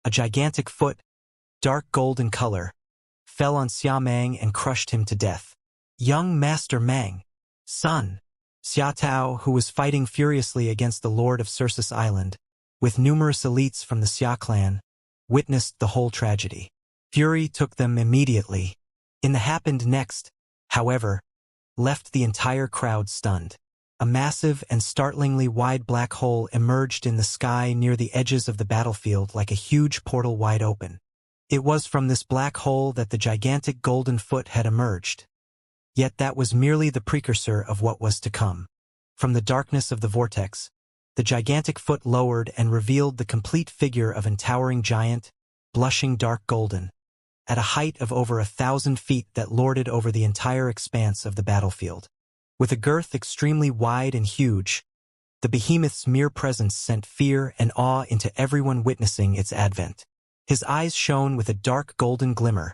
A gigantic foot, dark gold in color, fell on Xia Mang and crushed him to death. Young Master Mang, son, Xia Tao, who was fighting furiously against the Lord of Cirsus Island, with numerous elites from the Xia clan, witnessed the whole tragedy. Fury took them immediately. In the happened next, however, left the entire crowd stunned. A massive and startlingly wide black hole emerged in the sky near the edges of the battlefield like a huge portal wide open. It was from this black hole that the gigantic golden foot had emerged. Yet that was merely the precursor of what was to come. From the darkness of the vortex, the gigantic foot lowered and revealed the complete figure of an towering giant, blushing dark golden, at a height of over 1,000 feet that lorded over the entire expanse of the battlefield. With a girth extremely wide and huge, the behemoth's mere presence sent fear and awe into everyone witnessing its advent. His eyes shone with a dark golden glimmer,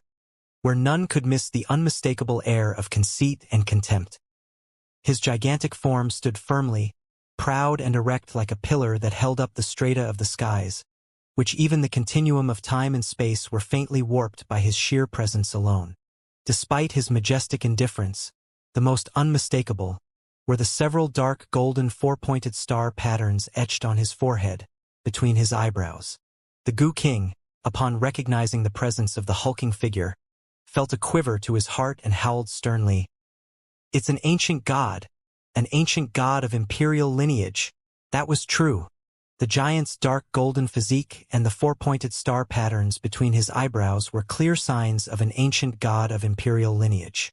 where none could miss the unmistakable air of conceit and contempt. His gigantic form stood firmly, proud and erect like a pillar that held up the strata of the skies, which even the continuum of time and space were faintly warped by his sheer presence alone. Despite his majestic indifference, the most unmistakable were the several dark golden four-pointed star patterns etched on his forehead, between his eyebrows. The Gu King, upon recognizing the presence of the hulking figure, felt a quiver to his heart and howled sternly, "It's an ancient god of imperial lineage." That was true. The giant's dark golden physique and the four-pointed star patterns between his eyebrows were clear signs of an ancient god of imperial lineage.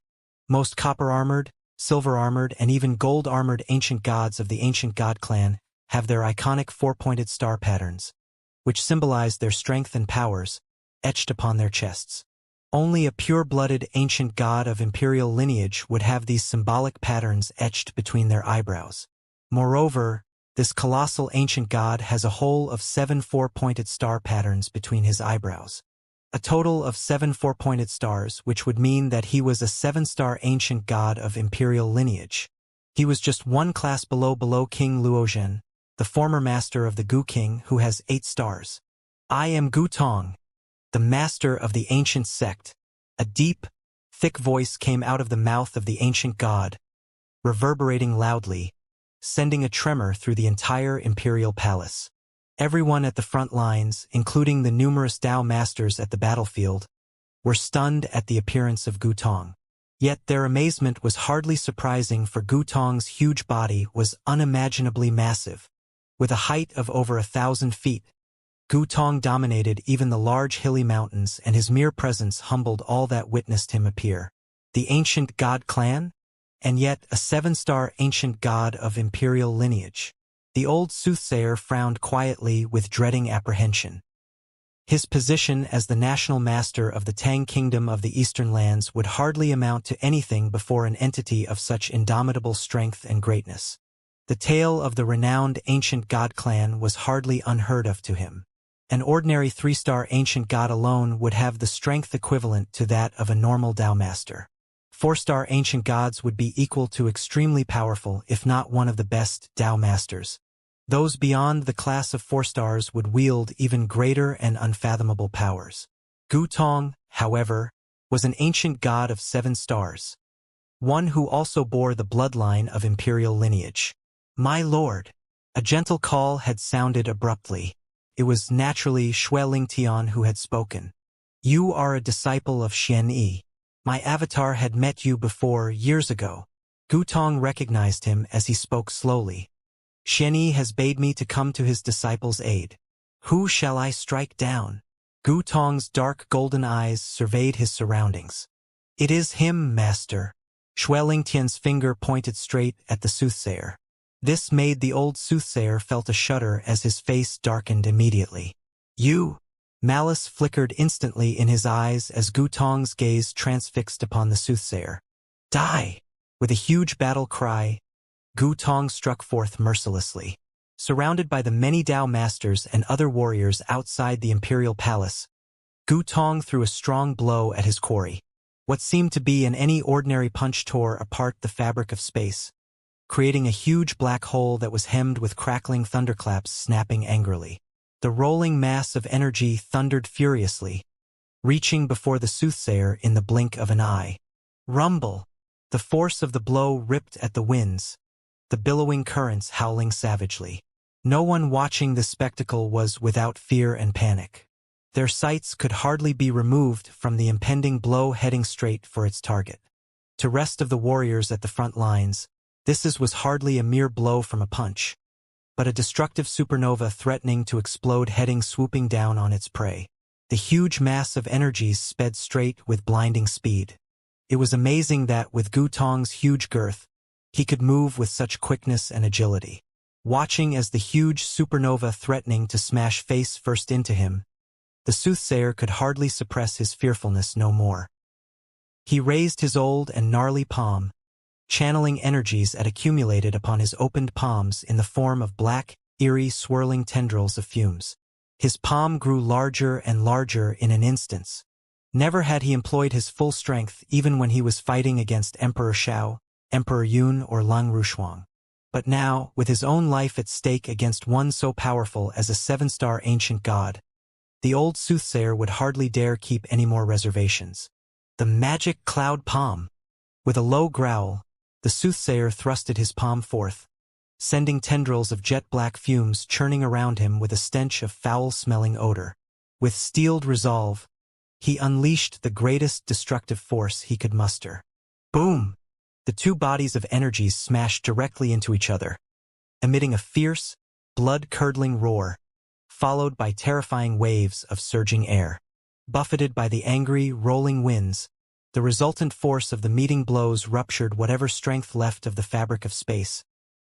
Most copper-armored, silver-armored, and even gold-armored ancient gods of the ancient god clan have their iconic four-pointed star patterns, which symbolize their strength and powers, etched upon their chests. Only a pure-blooded ancient god of imperial lineage would have these symbolic patterns etched between their eyebrows. Moreover, this colossal ancient god has a whole of 7 four-pointed star patterns between his eyebrows. A total of 7 four-pointed stars, which would mean that he was a 7-star ancient god of imperial lineage. He was just one class below King Luozhen, the former master of the Gu King, who has 8 stars. "I am Gu Tong, the master of the ancient sect." A deep, thick voice came out of the mouth of the ancient god, reverberating loudly, sending a tremor through the entire imperial palace. Everyone at the front lines, including the numerous Dao masters at the battlefield, were stunned at the appearance of Gu Tong. Yet their amazement was hardly surprising, for Gu Tong's huge body was unimaginably massive. With a height of over 1,000 feet, Gu Tong dominated even the large hilly mountains, and his mere presence humbled all that witnessed him appear. The ancient god clan? And yet a 7-star ancient god of imperial lineage. The old soothsayer frowned quietly with dreading apprehension. His position as the national master of the Tang Kingdom of the Eastern Lands would hardly amount to anything before an entity of such indomitable strength and greatness. The tale of the renowned ancient god clan was hardly unheard of to him. An ordinary 3-star ancient god alone would have the strength equivalent to that of a normal Dao master. 4-star ancient gods would be equal to extremely powerful, if not one of the best, Dao masters. Those beyond the class of 4 stars would wield even greater and unfathomable powers. Gu Tong, however, was an ancient god of 7 stars, one who also bore the bloodline of imperial lineage. "My lord," a gentle call had sounded abruptly. It was naturally Xue Lingtian who had spoken. "You are a disciple of Xianxia. My avatar had met you before, years ago." Gu Tong recognized him as he spoke slowly. "Xianxia has bade me to come to his disciple's aid. Who shall I strike down?" Gu Tong's dark golden eyes surveyed his surroundings. "It is him, master." Xue Lingtian's finger pointed straight at the soothsayer. This made the old soothsayer felt a shudder as his face darkened immediately. "You?" Malice flickered instantly in his eyes as Gu Tong's gaze transfixed upon the soothsayer. "Die!" With a huge battle cry, Gu Tong struck forth mercilessly. Surrounded by the many Dao masters and other warriors outside the imperial palace, Gu Tong threw a strong blow at his quarry. What seemed to be any ordinary punch tore apart the fabric of space, creating a huge black hole that was hemmed with crackling thunderclaps snapping angrily. The rolling mass of energy thundered furiously, reaching before the soothsayer in the blink of an eye. Rumble! The force of the blow ripped at the winds, the billowing currents howling savagely. No one watching this spectacle was without fear and panic. Their sights could hardly be removed from the impending blow heading straight for its target. To rest of the warriors at the front lines, was hardly a mere blow from a punch, but a destructive supernova threatening to explode heading swooping down on its prey. The huge mass of energies sped straight with blinding speed. It was amazing that, with Gu Tong's huge girth, he could move with such quickness and agility. Watching as the huge supernova threatening to smash face first into him, the soothsayer could hardly suppress his fearfulness no more. He raised his old and gnarly palm, channeling energies that accumulated upon his opened palms in the form of black, eerie, swirling tendrils of fumes. His palm grew larger and larger in an instant. Never had he employed his full strength even when he was fighting against Emperor Shao, Emperor Yun, or Lang Rushuang. But now, with his own life at stake against one so powerful as a 7-star ancient god, the old soothsayer would hardly dare keep any more reservations. The magic cloud palm! With a low growl, the soothsayer thrusted his palm forth, sending tendrils of jet-black fumes churning around him with a stench of foul-smelling odor. With steeled resolve, he unleashed the greatest destructive force he could muster. Boom! The two bodies of energies smashed directly into each other, emitting a fierce, blood-curdling roar, followed by terrifying waves of surging air. Buffeted by the angry, rolling winds, the resultant force of the meeting blows ruptured whatever strength left of the fabric of space,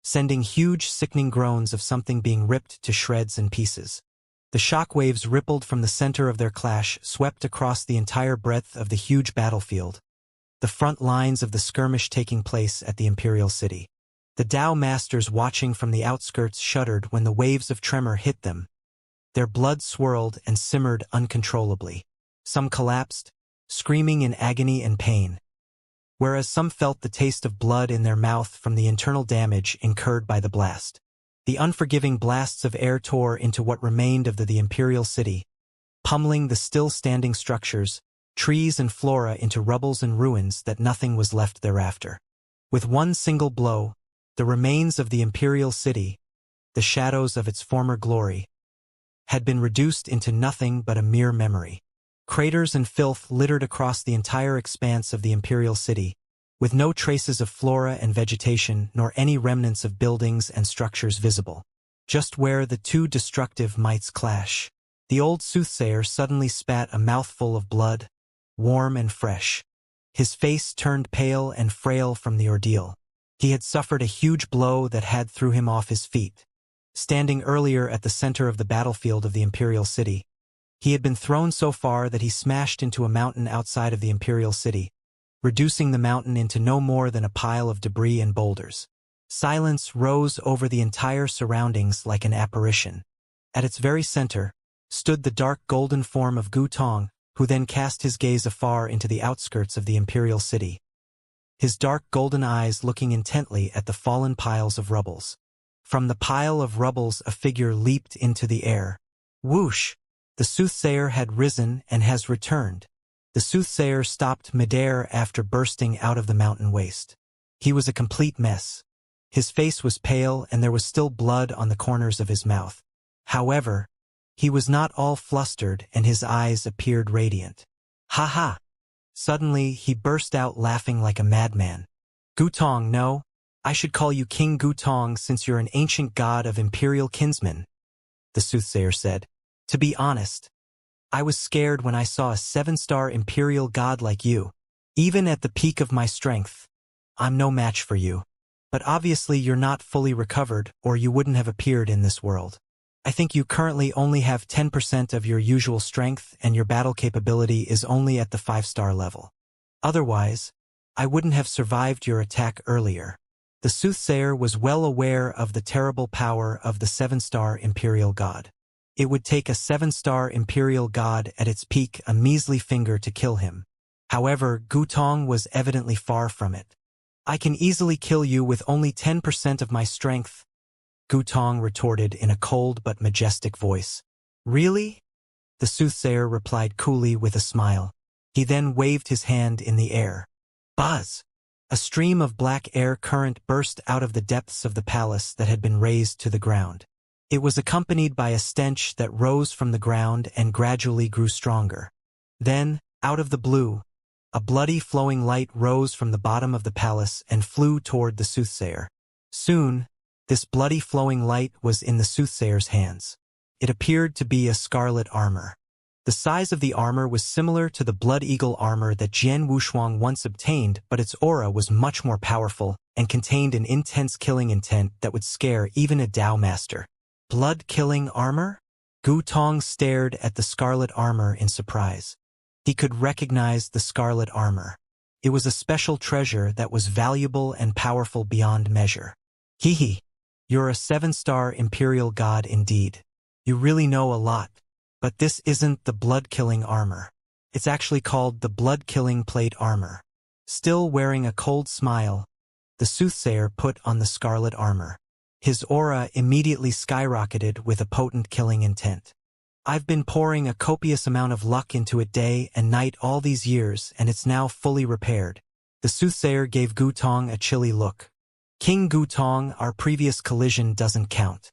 sending huge, sickening groans of something being ripped to shreds and pieces. The shock waves rippled from the center of their clash, swept across the entire breadth of the huge battlefield, the front lines of the skirmish taking place at the Imperial City. The Tao Masters watching from the outskirts shuddered when the waves of tremor hit them. Their blood swirled and simmered uncontrollably. Some collapsed, screaming in agony and pain, whereas some felt the taste of blood in their mouth from the internal damage incurred by the blast. The unforgiving blasts of air tore into what remained of the Imperial City, pummeling the still-standing structures, trees and flora into rubbles and ruins that nothing was left thereafter. With one single blow, the remains of the Imperial City, the shadows of its former glory, had been reduced into nothing but a mere memory. Craters and filth littered across the entire expanse of the Imperial City, with no traces of flora and vegetation nor any remnants of buildings and structures visible. Just where the two destructive mights clash, the old soothsayer suddenly spat a mouthful of blood, warm and fresh. His face turned pale and frail from the ordeal. He had suffered a huge blow that had threw him off his feet. Standing earlier at the center of the battlefield of the Imperial City, he had been thrown so far that he smashed into a mountain outside of the Imperial City, reducing the mountain into no more than a pile of debris and boulders. Silence rose over the entire surroundings like an apparition. At its very center stood the dark golden form of Gu Tong, who then cast his gaze afar into the outskirts of the Imperial City, his dark golden eyes looking intently at the fallen piles of rubbles. From the pile of rubbles a figure leaped into the air. Whoosh! The soothsayer had risen and has returned. The soothsayer stopped midair after bursting out of the mountain waste. He was a complete mess. His face was pale and there was still blood on the corners of his mouth. However, he was not all flustered and his eyes appeared radiant. Ha ha! Suddenly he burst out laughing like a madman. Gu Tong, no, I should call you King Gu Tong since you're an ancient god of imperial kinsmen, the soothsayer said. To be honest, I was scared when I saw a 7-star imperial god like you. Even at the peak of my strength, I'm no match for you. But obviously you're not fully recovered or you wouldn't have appeared in this world. I think you currently only have 10% of your usual strength and your battle capability is only at the 5-star level. Otherwise, I wouldn't have survived your attack earlier. The soothsayer was well aware of the terrible power of the 7-star imperial god. It would take a 7-star imperial god at its peak a measly finger to kill him. However, Gu Tong was evidently far from it. I can easily kill you with only 10% of my strength, Gu Tong retorted in a cold but majestic voice. Really? The soothsayer replied coolly with a smile. He then waved his hand in the air. Buzz! A stream of black air current burst out of the depths of the palace that had been razed to the ground. It was accompanied by a stench that rose from the ground and gradually grew stronger. Then, out of the blue, a bloody flowing light rose from the bottom of the palace and flew toward the soothsayer. Soon, this bloody flowing light was in the soothsayer's hands. It appeared to be a scarlet armor. The size of the armor was similar to the Blood Eagle armor that Jian Wushuang once obtained, but its aura was much more powerful and contained an intense killing intent that would scare even a Dao master. Blood-killing armor? Gu Tong stared at the scarlet armor in surprise. He could recognize the scarlet armor. It was a special treasure that was valuable and powerful beyond measure. Hee, you're a 7-star imperial god indeed. You really know a lot. But this isn't the blood-killing armor. It's actually called the blood-killing plate armor. Still wearing a cold smile, the soothsayer put on the scarlet armor. His aura immediately skyrocketed with a potent killing intent. I've been pouring a copious amount of luck into it day and night all these years, and it's now fully repaired. The soothsayer gave Gu Tong a chilly look. King Gu Tong, our previous collision doesn't count.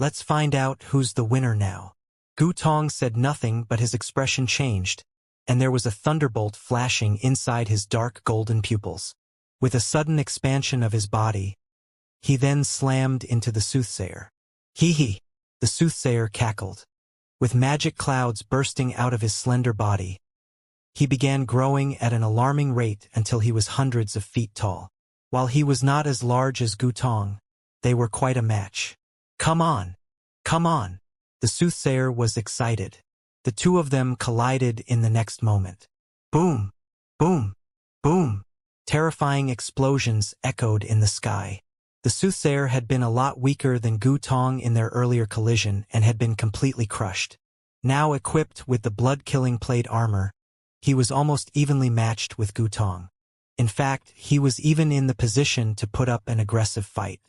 Let's find out who's the winner now. Gu Tong said nothing, but his expression changed, and there was a thunderbolt flashing inside his dark golden pupils. With a sudden expansion of his body, he then slammed into the soothsayer. Hee, the soothsayer cackled. With magic clouds bursting out of his slender body, he began growing at an alarming rate until he was hundreds of feet tall. While he was not as large as Gu Tong, they were quite a match. Come on! Come on! The soothsayer was excited. The two of them collided in the next moment. Boom! Boom! Boom! Terrifying explosions echoed in the sky. The soothsayer had been a lot weaker than Gu Tong in their earlier collision and had been completely crushed. Now equipped with the blood-killing plate armor, he was almost evenly matched with Gu Tong. In fact, he was even in the position to put up an aggressive fight.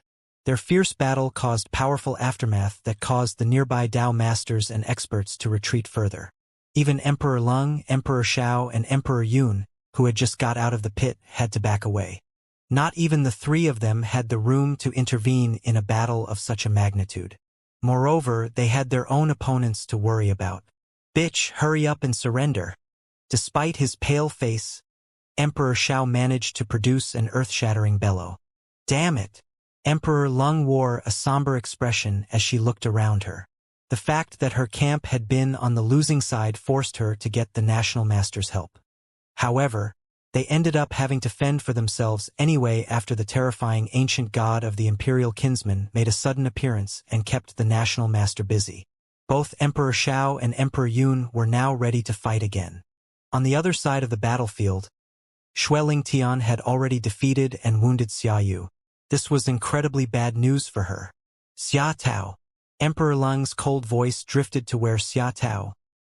Their fierce battle caused powerful aftermath that caused the nearby Dao masters and experts to retreat further. Even Emperor Lung, Emperor Shao, and Emperor Yun, who had just got out of the pit, had to back away. Not even the three of them had the room to intervene in a battle of such a magnitude. Moreover, they had their own opponents to worry about. Bitch, hurry up and surrender. Despite his pale face, Emperor Shao managed to produce an earth-shattering bellow. Damn it! Emperor Lung wore a somber expression as she looked around her. The fact that her camp had been on the losing side forced her to get the National Master's help. However, they ended up having to fend for themselves anyway after the terrifying ancient god of the Imperial Kinsman made a sudden appearance and kept the National Master busy. Both Emperor Shao and Emperor Yun were now ready to fight again. On the other side of the battlefield, Xueling Tian had already defeated and wounded Xia Yu. This was incredibly bad news for her. Xia Tao. Emperor Lung's cold voice drifted to where Xia Tao,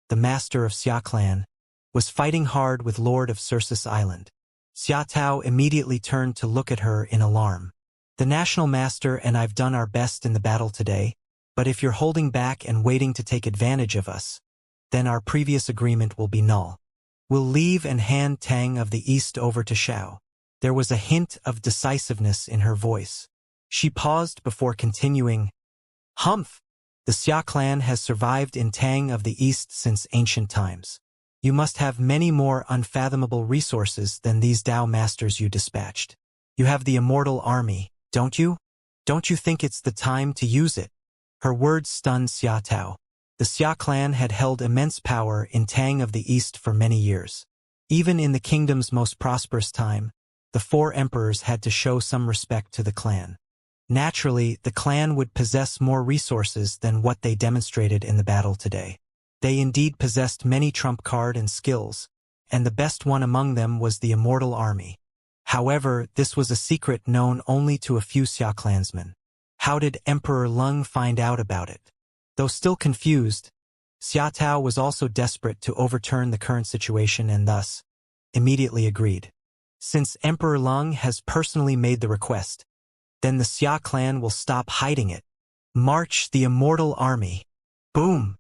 the master of Xia clan, was fighting hard with Lord of Cirsus Island. Xia Tao immediately turned to look at her in alarm. The National Master and I've done our best in the battle today, but if you're holding back and waiting to take advantage of us, then our previous agreement will be null. We'll leave and hand Tang of the East over to Shao. There was a hint of decisiveness in her voice. She paused before continuing. Humph! The Xia clan has survived in Tang of the East since ancient times. You must have many more unfathomable resources than these Dao masters you dispatched. You have the Immortal army, don't you? Don't you think it's the time to use it? Her words stunned Xia Tao. The Xia clan had held immense power in Tang of the East for many years. Even in the kingdom's most prosperous time, the four emperors had to show some respect to the clan. Naturally, the clan would possess more resources than what they demonstrated in the battle today. They indeed possessed many trump card and skills, and the best one among them was the Immortal army. However, this was a secret known only to a few Xia clansmen. How did Emperor Lung find out about it? Though still confused, Xia Tao was also desperate to overturn the current situation and thus immediately agreed. Since Emperor Lung has personally made the request, then the Xia clan will stop hiding it. March the Immortal army. Boom!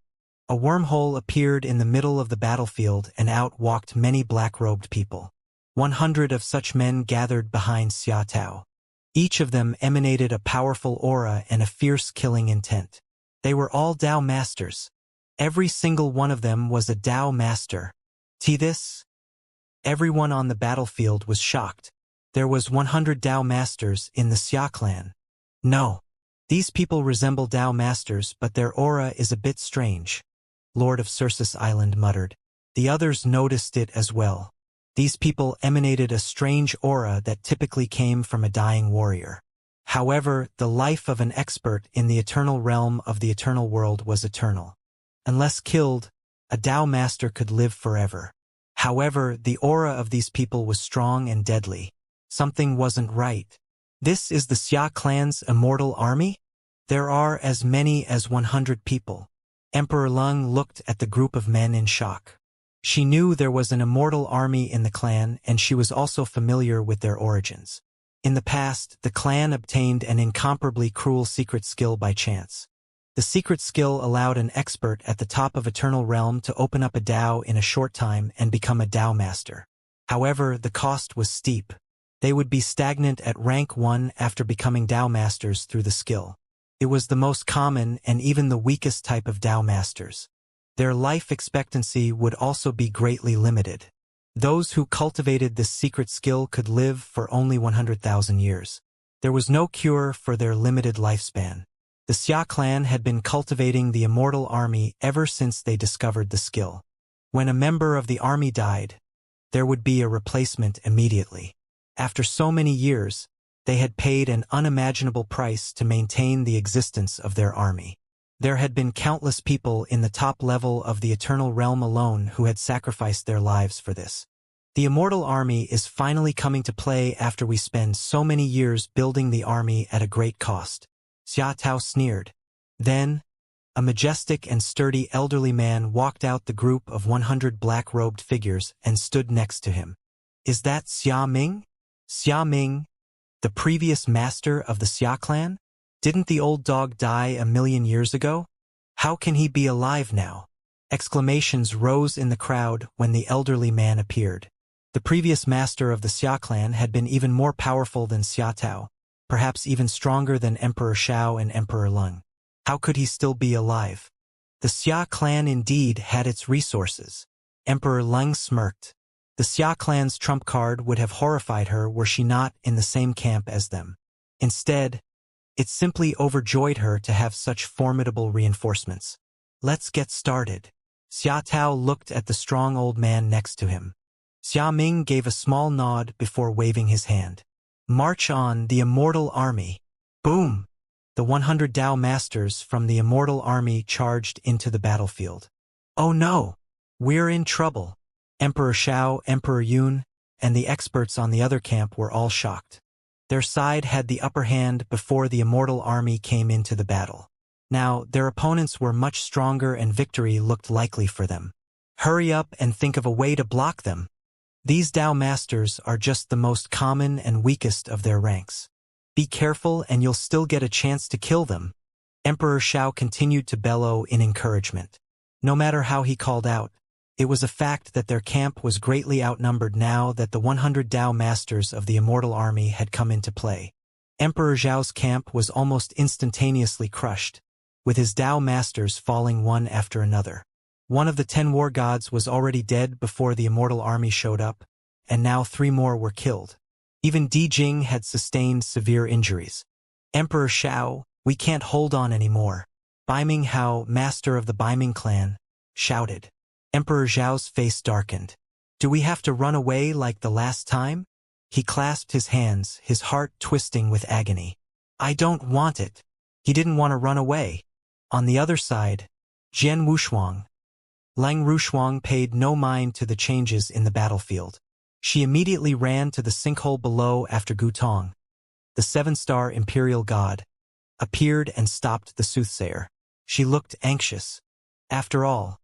A wormhole appeared in the middle of the battlefield and out walked many black-robed people. 100 of such men gathered behind Xiatao. Each of them emanated a powerful aura and a fierce killing intent. They were all Dao masters. Every single one of them was a Dao master. See this? Everyone on the battlefield was shocked. There was 100 Dao masters in the Xia clan. No. These people resemble Dao masters, but their aura is a bit strange. Lord of Cirsus Island muttered. The others noticed it as well. These people emanated a strange aura that typically came from a dying warrior. However, the life of an expert in the eternal realm of the eternal world was eternal. Unless killed, a Dao master could live forever. However, the aura of these people was strong and deadly. Something wasn't right. This is the Xia clan's immortal army? There are as many as 100 people. Emperor Lung looked at the group of men in shock. She knew there was an immortal army in the clan, and she was also familiar with their origins. In the past, the clan obtained an incomparably cruel secret skill by chance. The secret skill allowed an expert at the top of Eternal Realm to open up a Dao in a short time and become a Dao master. However, the cost was steep. They would be stagnant at rank 1 after becoming Dao masters through the skill. It was the most common and even the weakest type of Dao masters. Their life expectancy would also be greatly limited. Those who cultivated this secret skill could live for only 100,000 years. There was no cure for their limited lifespan. The Xia clan had been cultivating the immortal army ever since they discovered the skill. When a member of the army died, there would be a replacement immediately. After so many years, they had paid an unimaginable price to maintain the existence of their army. There had been countless people in the top level of the Eternal Realm alone who had sacrificed their lives for this. The immortal army is finally coming to play after we spend so many years building the army at a great cost. Xia Tao sneered. Then, a majestic and sturdy elderly man walked out the group of 100 black-robed figures and stood next to him. Is that Xia Ming? Xia Ming, the previous master of the Xia clan? Didn't the old dog die 1,000,000 years ago? How can he be alive now? Exclamations rose in the crowd when the elderly man appeared. The previous master of the Xia clan had been even more powerful than Xia Tao, perhaps even stronger than Emperor Shao and Emperor Lung. How could he still be alive? The Xia clan indeed had its resources. Emperor Lung smirked. The Xia clan's trump card would have horrified her were she not in the same camp as them. Instead, it simply overjoyed her to have such formidable reinforcements. Let's get started. Xia Tao looked at the strong old man next to him. Xia Ming gave a small nod before waving his hand. March on, the immortal army. Boom! The 100 Dao masters from the immortal army charged into the battlefield. Oh no! We're in trouble. Emperor Shao, Emperor Yun, and the experts on the other camp were all shocked. Their side had the upper hand before the immortal army came into the battle. Now, their opponents were much stronger and victory looked likely for them. Hurry up and think of a way to block them. These Dao masters are just the most common and weakest of their ranks. Be careful and you'll still get a chance to kill them. Emperor Shao continued to bellow in encouragement. No matter how he called out, it was a fact that their camp was greatly outnumbered now that the 100 Dao masters of the immortal army had come into play. Emperor Zhao's camp was almost instantaneously crushed, with his Dao masters falling one after another. One of the 10 war gods was already dead before the immortal army showed up, and now 3 more were killed. Even Di Jing had sustained severe injuries. Emperor Shao, we can't hold on anymore. Bai Ming Hao, master of the Bai Ming clan, shouted. Emperor Zhao's face darkened. Do we have to run away like the last time? He clasped his hands, his heart twisting with agony. I don't want it. He didn't want to run away. On the other side, Jian Wushuang. Lang Rushuang paid no mind to the changes in the battlefield. She immediately ran to the sinkhole below after Gu Tong, the 7-star imperial god, appeared and stopped the soothsayer. She looked anxious. After all,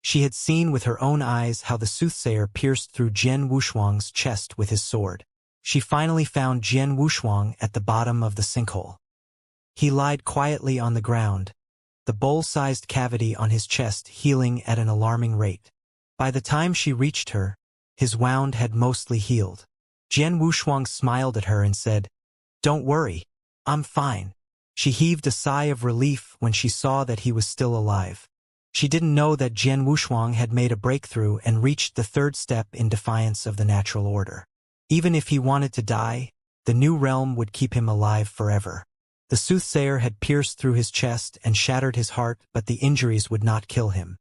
she had seen with her own eyes how the soothsayer pierced through Jian Wushuang's chest with his sword. She finally found Jian Wushuang at the bottom of the sinkhole. He lied quietly on the ground, the bowl-sized cavity on his chest healing at an alarming rate. By the time she reached her, his wound had mostly healed. Jian Wushuang smiled at her and said, "Don't worry, I'm fine." She heaved a sigh of relief when she saw that he was still alive. She didn't know that Jian Wushuang had made a breakthrough and reached the third step in defiance of the natural order. Even if he wanted to die, the new realm would keep him alive forever. The soothsayer had pierced through his chest and shattered his heart, but the injuries would not kill him.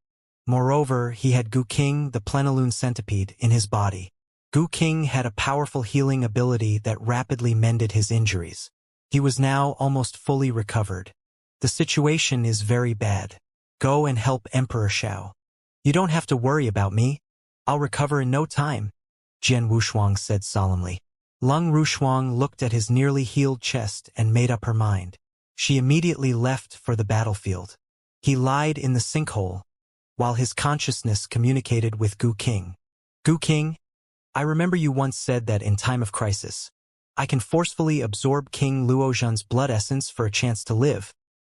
Moreover, he had Gu King, the plenilune centipede, in his body. Gu King had a powerful healing ability that rapidly mended his injuries. He was now almost fully recovered. "The situation is very bad. Go and help Emperor Xiao. You don't have to worry about me. I'll recover in no time," Jian Wushuang said solemnly. Lung Rushuang looked at his nearly healed chest and made up her mind. She immediately left for the battlefield. He lied in the sinkhole, while his consciousness communicated with Gu King. "Gu King, I remember you once said that in time of crisis, I can forcefully absorb King Luozhen's blood essence for a chance to live,"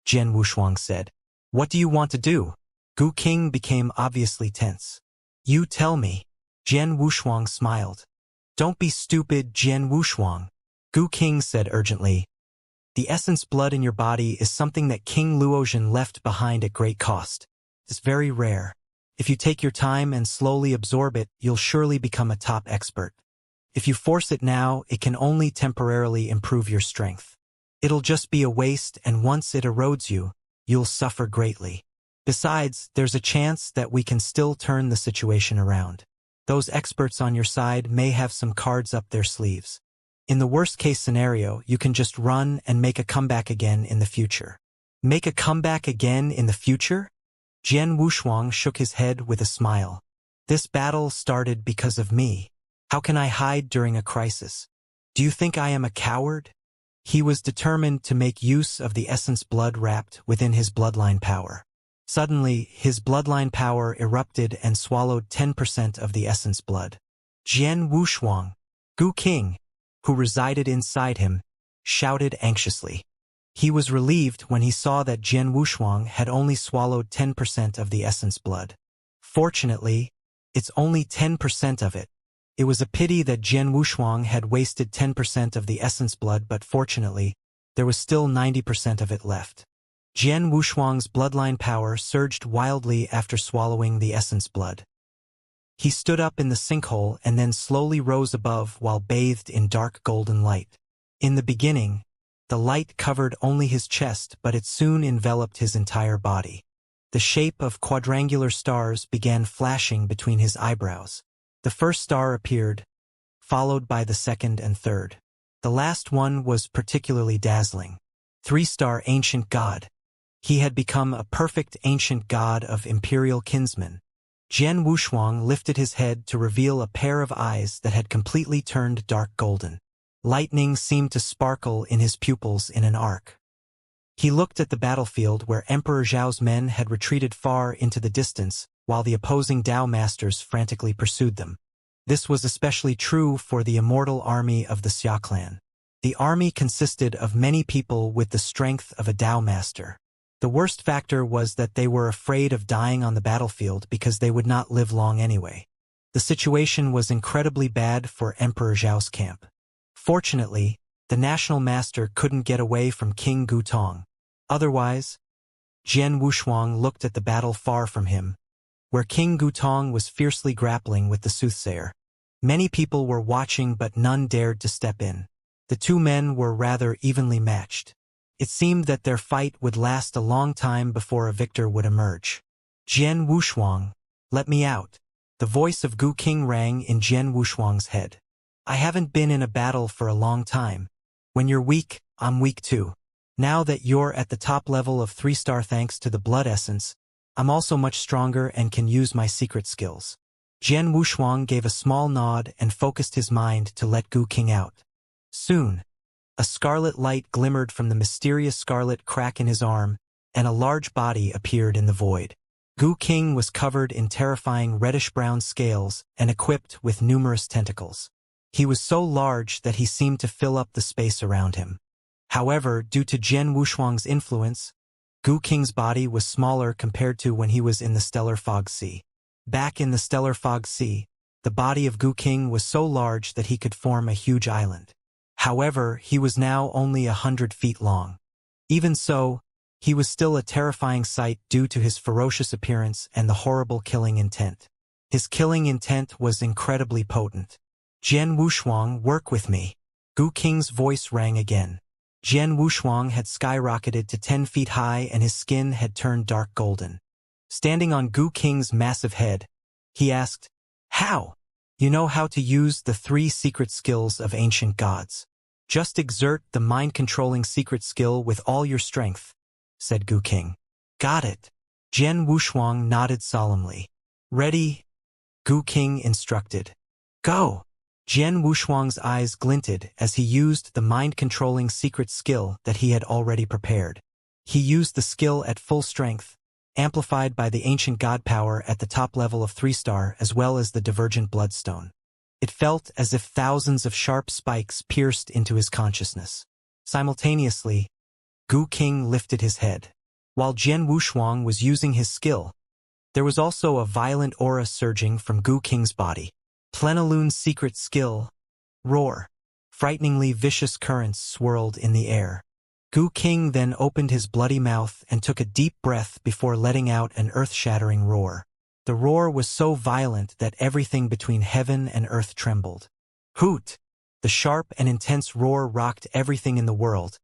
Jian Wushuang said. "What do you want to do?" Gu King became obviously tense. "You tell me." Jian Wushuang smiled. "Don't be stupid, Jian Wushuang," Gu King said urgently. "The essence blood in your body is something that King Luozhen left behind at great cost. It's very rare. If you take your time and slowly absorb it, you'll surely become a top expert. If you force it now, it can only temporarily improve your strength. It'll just be a waste, and once it erodes you, you'll suffer greatly. Besides, there's a chance that we can still turn the situation around. Those experts on your side may have some cards up their sleeves. In the worst-case scenario, you can just run and make a comeback again in the future." "Make a comeback again in the future?" Jian Wushuang shook his head with a smile. "This battle started because of me. How can I hide during a crisis? Do you think I am a coward?" He was determined to make use of the essence blood wrapped within his bloodline power. Suddenly, his bloodline power erupted and swallowed 10% of the essence blood. Jian Wushuang, Gu King, who resided inside him, shouted anxiously. He was relieved when he saw that Jian Wushuang had only swallowed 10% of the essence blood. Fortunately, it's only 10% of it. It was a pity that Jian Wushuang had wasted 10% of the essence blood, but fortunately, there was still 90% of it left. Jian Wushuang's bloodline power surged wildly after swallowing the essence blood. He stood up in the sinkhole and then slowly rose above while bathed in dark golden light. In the beginning, the light covered only his chest, but it soon enveloped his entire body. The shape of quadrangular stars began flashing between his eyebrows. The first star appeared, followed by the second and third. The last one was particularly dazzling. 3-star Ancient God. He had become a perfect ancient god of imperial kinsmen. Jian Wushuang lifted his head to reveal a pair of eyes that had completely turned dark golden. Lightning seemed to sparkle in his pupils in an arc. He looked at the battlefield where Emperor Zhao's men had retreated far into the distance, while the opposing Dao masters frantically pursued them. This was especially true for the immortal army of the Xia clan. The army consisted of many people with the strength of a Dao master. The worst factor was that they were afraid of dying on the battlefield because they would not live long anyway. The situation was incredibly bad for Emperor Zhao's camp. Fortunately, the national master couldn't get away from King Gutong. Otherwise, Jian Wushuang looked at the battle far from him, where King Gutong was fiercely grappling with the soothsayer. Many people were watching, but none dared to step in. The two men were rather evenly matched. It seemed that their fight would last a long time before a victor would emerge. "Jian Wushuang, let me out." The voice of Gu King rang in Jian Wushuang's head. "I haven't been in a battle for a long time. When you're weak, I'm weak too. Now that you're at the top level of 3-star thanks to the blood essence, I'm also much stronger and can use my secret skills." Jian Wushuang gave a small nod and focused his mind to let Gu King out. Soon, a scarlet light glimmered from the mysterious scarlet crack in his arm, and a large body appeared in the void. Gu King was covered in terrifying reddish-brown scales and equipped with numerous tentacles. He was so large that he seemed to fill up the space around him. However, due to Jian Wushuang's influence, Gu King's body was smaller compared to when he was in the Stellar Fog Sea. Back in the Stellar Fog Sea, the body of Gu King was so large that he could form a huge island. However, he was now only 100 feet long. Even so, he was still a terrifying sight due to his ferocious appearance and the horrible killing intent. His killing intent was incredibly potent. Jian Wushuang, work with me. Gu King's voice rang again. Jian Wushuang had skyrocketed to 10 feet high and his skin had turned dark golden. Standing on Gu King's massive head, he asked, "How? You know how to use the 3 secret skills of ancient gods. Just exert the mind-controlling secret skill with all your strength," said Gu King. "Got it." Jian Wushuang nodded solemnly. "Ready?" Gu King instructed. "Go!" Jian Wushuang's eyes glinted as he used the mind-controlling secret skill that he had already prepared. He used the skill at full strength, amplified by the ancient god power at the top level of 3-star as well as the divergent bloodstone. It felt as if thousands of sharp spikes pierced into his consciousness. Simultaneously, Gu King lifted his head. While Jian Wushuang was using his skill, there was also a violent aura surging from Gu King's body. Plenilune's secret skill, Roar. Frighteningly vicious currents swirled in the air. Gu King then opened his bloody mouth and took a deep breath before letting out an earth-shattering roar. The roar was so violent that everything between heaven and earth trembled. Hoot! The sharp and intense roar rocked everything in the world,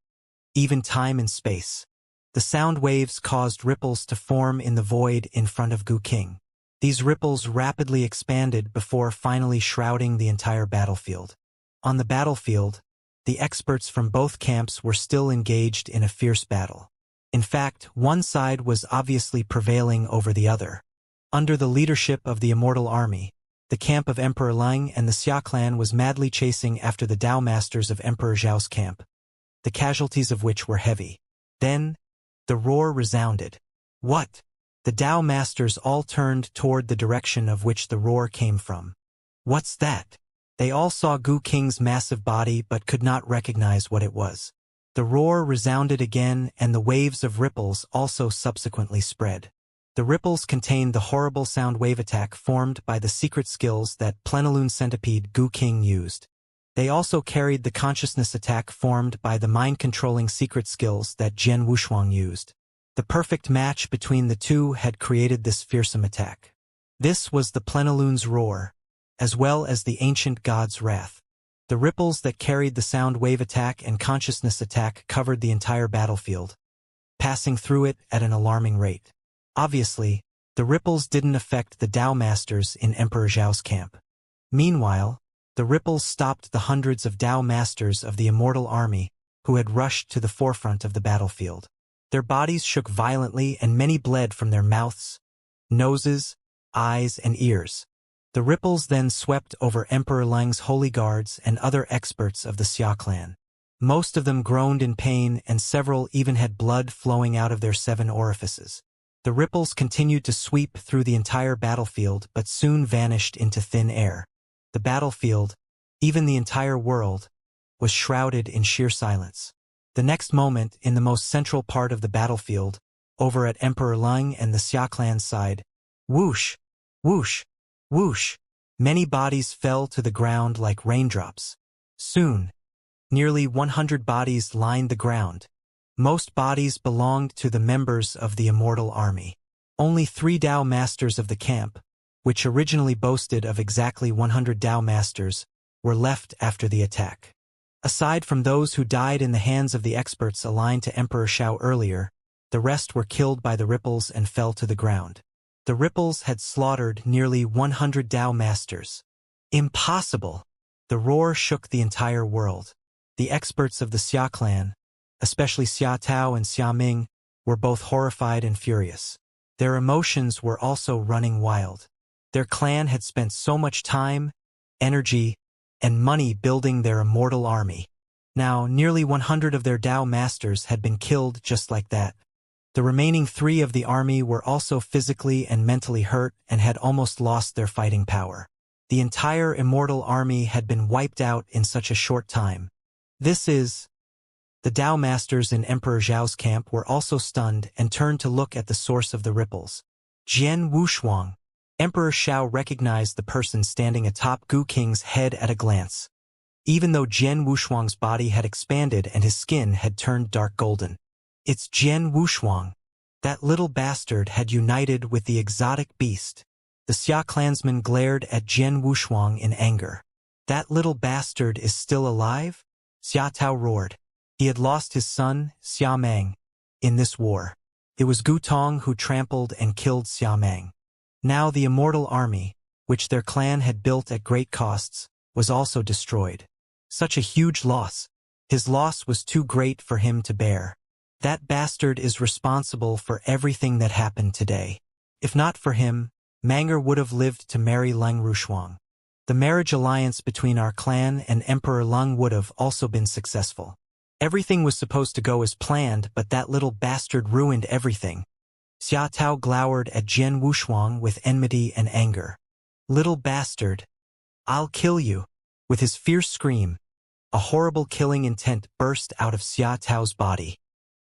even time and space. The sound waves caused ripples to form in the void in front of Gu King. These ripples rapidly expanded before finally shrouding the entire battlefield. On the battlefield, the experts from both camps were still engaged in a fierce battle. In fact, one side was obviously prevailing over the other. Under the leadership of the Immortal Army, the camp of Emperor Lang and the Xia clan was madly chasing after the Dao Masters of Emperor Zhao's camp, the casualties of which were heavy. Then, the roar resounded. What? The Dao Masters all turned toward the direction of which the roar came from. What's that? They all saw Gu King's massive body but could not recognize what it was. The roar resounded again and the waves of ripples also subsequently spread. The ripples contained the horrible sound wave attack formed by the secret skills that Plenilune Centipede Gu King used. They also carried the consciousness attack formed by the mind-controlling secret skills that Jian Wushuang used. The perfect match between the two had created this fearsome attack. This was the Plenilune's roar, as well as the ancient god's wrath. The ripples that carried the sound wave attack and consciousness attack covered the entire battlefield, passing through it at an alarming rate. Obviously, the ripples didn't affect the Dao Masters in Emperor Zhao's camp. Meanwhile, the ripples stopped the hundreds of Dao Masters of the Immortal Army who had rushed to the forefront of the battlefield. Their bodies shook violently and many bled from their mouths, noses, eyes, and ears. The ripples then swept over Emperor Lang's holy guards and other experts of the Xia clan. Most of them groaned in pain and several even had blood flowing out of their 7 orifices. The ripples continued to sweep through the entire battlefield but soon vanished into thin air. The battlefield, even the entire world, was shrouded in sheer silence. The next moment, in the most central part of the battlefield, over at Emperor Lang and the Xia clan's side, whoosh, whoosh, whoosh, many bodies fell to the ground like raindrops. Soon, nearly 100 bodies lined the ground. Most bodies belonged to the members of the Immortal Army. Only 3 Dao Masters of the camp, which originally boasted of exactly 100 Dao Masters, were left after the attack. Aside from those who died in the hands of the experts aligned to Emperor Xiao earlier, the rest were killed by the ripples and fell to the ground. The ripples had slaughtered nearly 100 Dao Masters. Impossible! The roar shook the entire world. The experts of the Xia clan, especially Xia Tao and Xia Ming, were both horrified and furious. Their emotions were also running wild. Their clan had spent so much time, energy, and money building their immortal army. Now, nearly 100 of their Dao Masters had been killed just like that. The remaining 3 of the army were also physically and mentally hurt and had almost lost their fighting power. The entire immortal army had been wiped out in such a short time. This is The Tao masters in Emperor Zhao's camp were also stunned and turned to look at the source of the ripples. Jian Wushuang. Emperor Xiao recognized the person standing atop Gu King's head at a glance. Even though Jian Wushuang's body had expanded and his skin had turned dark golden. It's Jian Wushuang. That little bastard had united with the exotic beast. The Xia clansman glared at Jian Wushuang in anger. That little bastard is still alive? Xia Tao roared. He had lost his son, Xia Meng, in this war. It was Gu Tong who trampled and killed Xia Meng. Now the Immortal army, which their clan had built at great costs, was also destroyed. Such a huge loss. His loss was too great for him to bear. That bastard is responsible for everything that happened today. If not for him, Manger would have lived to marry Leng Rushuang. The marriage alliance between our clan and Emperor Leng would have also been successful. Everything was supposed to go as planned, but that little bastard ruined everything. Xia Tao glowered at Jian Wushuang with enmity and anger. Little bastard. I'll kill you. With his fierce scream, a horrible killing intent burst out of Xia Tao's body.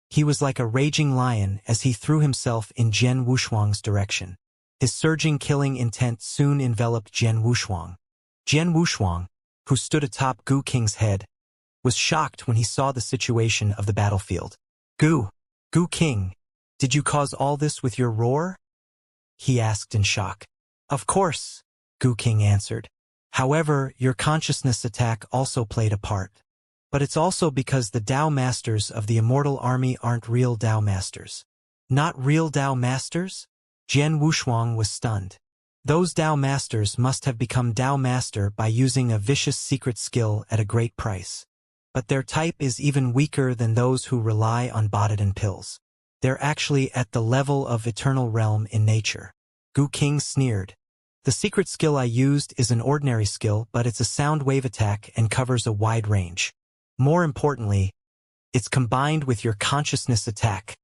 He was like a raging lion as he threw himself in Jian Wushuang's direction. His surging killing intent soon enveloped Jian Wushuang. Jian Wushuang, who stood atop Gu King's head, was shocked when he saw the situation of the battlefield. Gu King, did you cause all this with your roar? He asked in shock. Of course, Gu King answered. However, your consciousness attack also played a part. But it's also because the Tao masters of the Immortal army aren't real Tao masters. Not real Tao masters? Jian Wushuang was stunned. Those Tao masters must have become Tao master by using a vicious secret skill at a great price. But their type is even weaker than those who rely on Bottidan pills. They're actually at the level of eternal realm in nature. Gu King sneered. The secret skill I used is an ordinary skill, but it's a sound wave attack and covers a wide range. More importantly, it's combined with your consciousness attack.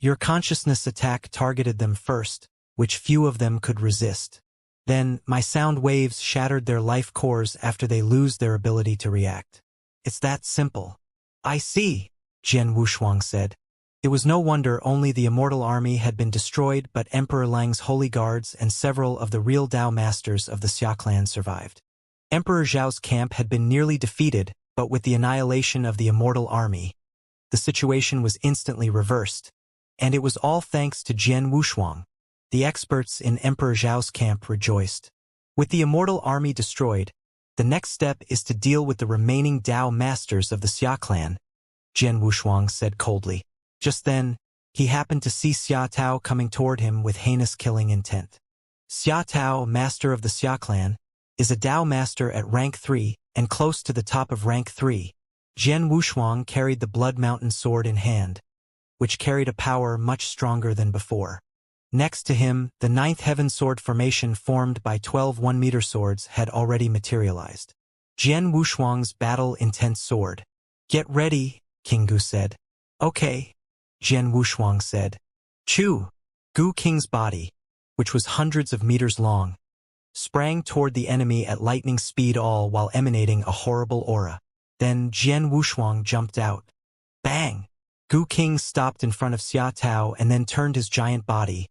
Your consciousness attack targeted them first, which few of them could resist. Then, my sound waves shattered their life cores after they lose their ability to react. It's that simple. I see, Jian Wushuang said. It was no wonder only the Immortal army had been destroyed, but Emperor Lang's holy guards and several of the real Tao masters of the Xia clan survived. Emperor Zhao's camp had been nearly defeated, but with the annihilation of the Immortal army, the situation was instantly reversed. And it was all thanks to Jian Wushuang. The experts in Emperor Zhao's camp rejoiced. With the Immortal army destroyed, the next step is to deal with the remaining Tao masters of the Xia clan, Jian Wushuang said coldly. Just then, he happened to see Xia Tao coming toward him with heinous killing intent. Xia Tao, master of the Xia clan, is a Tao master at rank 3 and close to the top of rank 3. Jian Wushuang carried the Blood Mountain sword in hand, which carried a power much stronger than before. Next to him, the 9th heaven sword formation formed by 12 1-meter swords had already materialized. Jian Wushuang's battle-intense sword. Get ready, King Gu said. Okay, Jian Wushuang said. Chu! Gu King's body, which was hundreds of meters long, sprang toward the enemy at lightning speed all while emanating a horrible aura. Then Jian Wushuang jumped out. Bang! Gu King stopped in front of Xia Tao and then turned his giant body,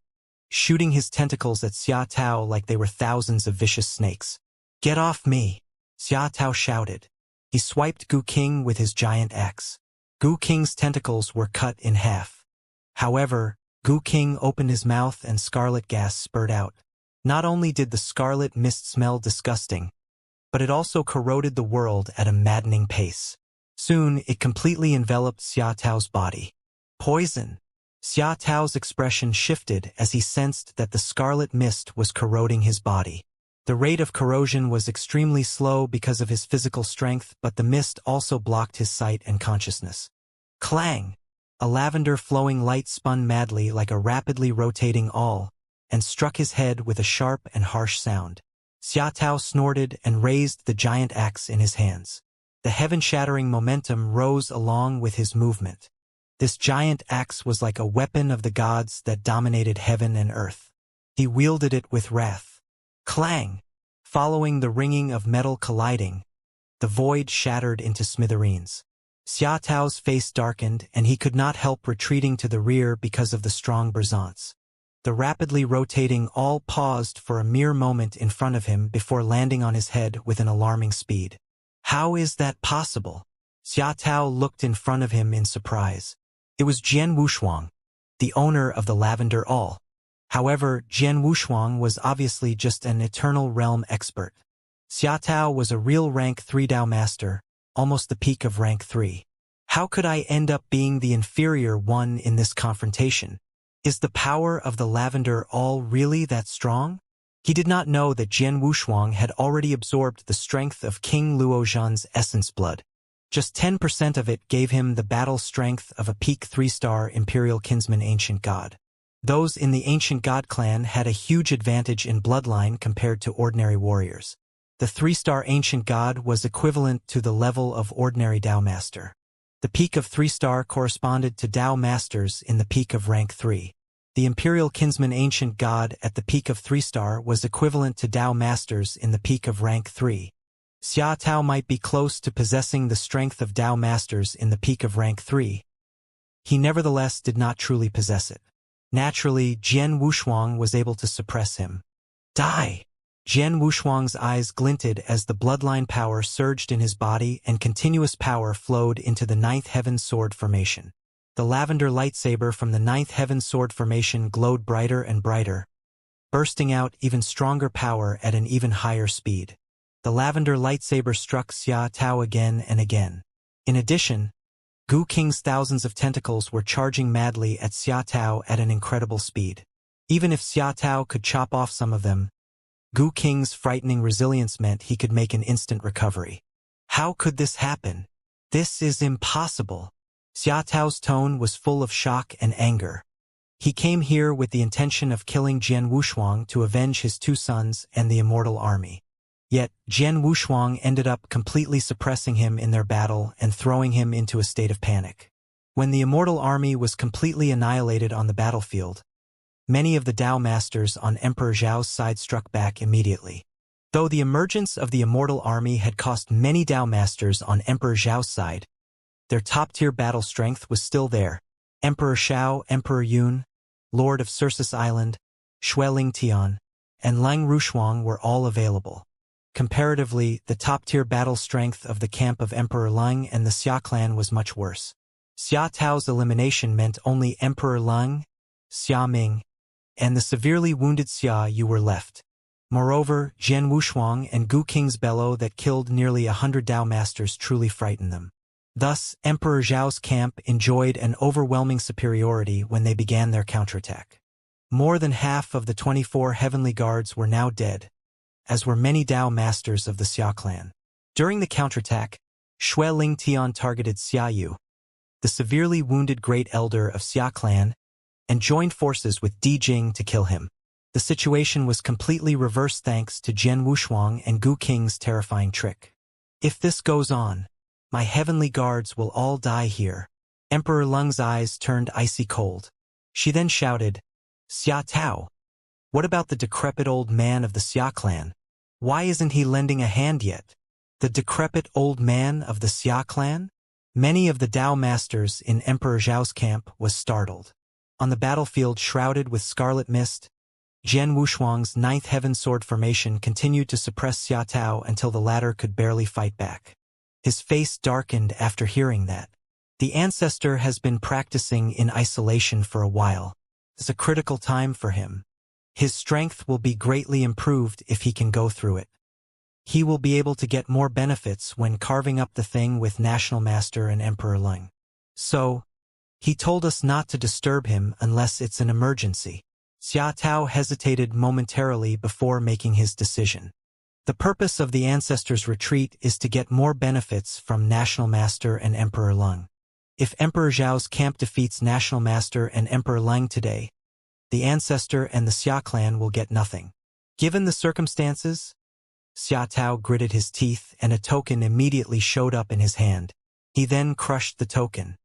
shooting his tentacles at Xia Tao like they were thousands of vicious snakes. Get off me! Xia Tao shouted. He swiped Gu King with his giant axe. Gu King's tentacles were cut in half. However, Gu King opened his mouth and scarlet gas spurted out. Not only did the scarlet mist smell disgusting, but it also corroded the world at a maddening pace. Soon, it completely enveloped Xia Tao's body. Poison! Xia Tao's expression shifted as he sensed that the scarlet mist was corroding his body. The rate of corrosion was extremely slow because of his physical strength, but the mist also blocked his sight and consciousness. Clang! A lavender-flowing light spun madly like a rapidly rotating awl, and struck his head with a sharp and harsh sound. Xia Tao snorted and raised the giant axe in his hands. The heaven-shattering momentum rose along with his movement. This giant axe was like a weapon of the gods that dominated heaven and earth. He wielded it with wrath. Clang! Following the ringing of metal colliding, the void shattered into smithereens. Xia Tao's face darkened, and he could not help retreating to the rear because of the strong brisance. The rapidly rotating all paused for a mere moment in front of him before landing on his head with an alarming speed. How is that possible? Xia Tao looked in front of him in surprise. It was Jian Wushuang, the owner of the Lavender All. However, Jian Wushuang was obviously just an Eternal Realm expert. Xia Tao was a real rank 3 Dao master, almost the peak of rank 3. How could I end up being the inferior one in this confrontation? Is the power of the Lavender All really that strong? He did not know that Jian Wushuang had already absorbed the strength of King Luozhan's essence blood. Just 10% of it gave him the battle strength of a peak 3-star Imperial Kinsman Ancient God. Those in the Ancient God clan had a huge advantage in bloodline compared to ordinary warriors. The 3-star Ancient God was equivalent to the level of ordinary Dao Master. The peak of 3-star corresponded to Dao Masters in the peak of rank 3. The Imperial Kinsman Ancient God at the peak of 3-star was equivalent to Dao Masters in the peak of rank 3. Xia Tao might be close to possessing the strength of Dao Masters in the peak of rank 3. He nevertheless did not truly possess it. Naturally, Jian Wushuang was able to suppress him. Die! Jian Wushuang's eyes glinted as the bloodline power surged in his body and continuous power flowed into the 9th Heaven Sword formation. The lavender lightsaber from the 9th Heaven Sword formation glowed brighter and brighter, bursting out even stronger power at an even higher speed. The lavender lightsaber struck Xia Tao again and again. In addition, Gu King's thousands of tentacles were charging madly at Xia Tao at an incredible speed. Even if Xia Tao could chop off some of them, Gu King's frightening resilience meant he could make an instant recovery. How could this happen? This is impossible. Xia Tao's tone was full of shock and anger. He came here with the intention of killing Jian Wushuang to avenge his 2 sons and the Immortal army. Yet, Jian Wushuang ended up completely suppressing him in their battle and throwing him into a state of panic. When the Immortal army was completely annihilated on the battlefield, many of the Dao Masters on Emperor Zhao's side struck back immediately. Though the emergence of the Immortal army had cost many Dao Masters on Emperor Zhao's side, their top-tier battle strength was still there. Emperor Shao, Emperor Yun, Lord of Cirsus Island, Xue Lingtian, and Lang Rushuang were all available. Comparatively, the top-tier battle strength of the camp of Emperor Leng and the Xia clan was much worse. Xia Tao's elimination meant only Emperor Leng, Xia Ming, and the severely wounded Xia Yu were left. Moreover, Jian Wushuang and Gu King's bellow that killed nearly 100 Dao Masters truly frightened them. Thus, Emperor Zhao's camp enjoyed an overwhelming superiority when they began their counterattack. More than half of the 24 heavenly guards were now dead, as were many Dao Masters of the Xia clan. During the counterattack, Xue Lingtian targeted Xia Yu, the severely wounded Great Elder of Xia clan, and joined forces with Di Jing to kill him. The situation was completely reversed thanks to Jian Wushuang and Gu King's terrifying trick. If this goes on, my heavenly guards will all die here. Emperor Leng's eyes turned icy cold. She then shouted, Xia Tao, what about the decrepit old man of the Xia clan? Why isn't he lending a hand yet? The decrepit old man of the Xia clan? Many of the Dao Masters in Emperor Zhao's camp was startled. On the battlefield shrouded with scarlet mist, Jian Wushuang's 9th Heaven Sword formation continued to suppress Xia Tao until the latter could barely fight back. His face darkened after hearing that. The ancestor has been practicing in isolation for a while. It's a critical time for him. His strength will be greatly improved if he can go through it. He will be able to get more benefits when carving up the thing with National Master and Emperor Leng. So, he told us not to disturb him unless it's an emergency. Xia Tao hesitated momentarily before making his decision. The purpose of the ancestor's retreat is to get more benefits from National Master and Emperor Leng. If Emperor Zhao's camp defeats National Master and Emperor Leng today, the ancestor and the Xia clan will get nothing. Given the circumstances, Xia Tao gritted his teeth and a token immediately showed up in his hand. He then crushed the token.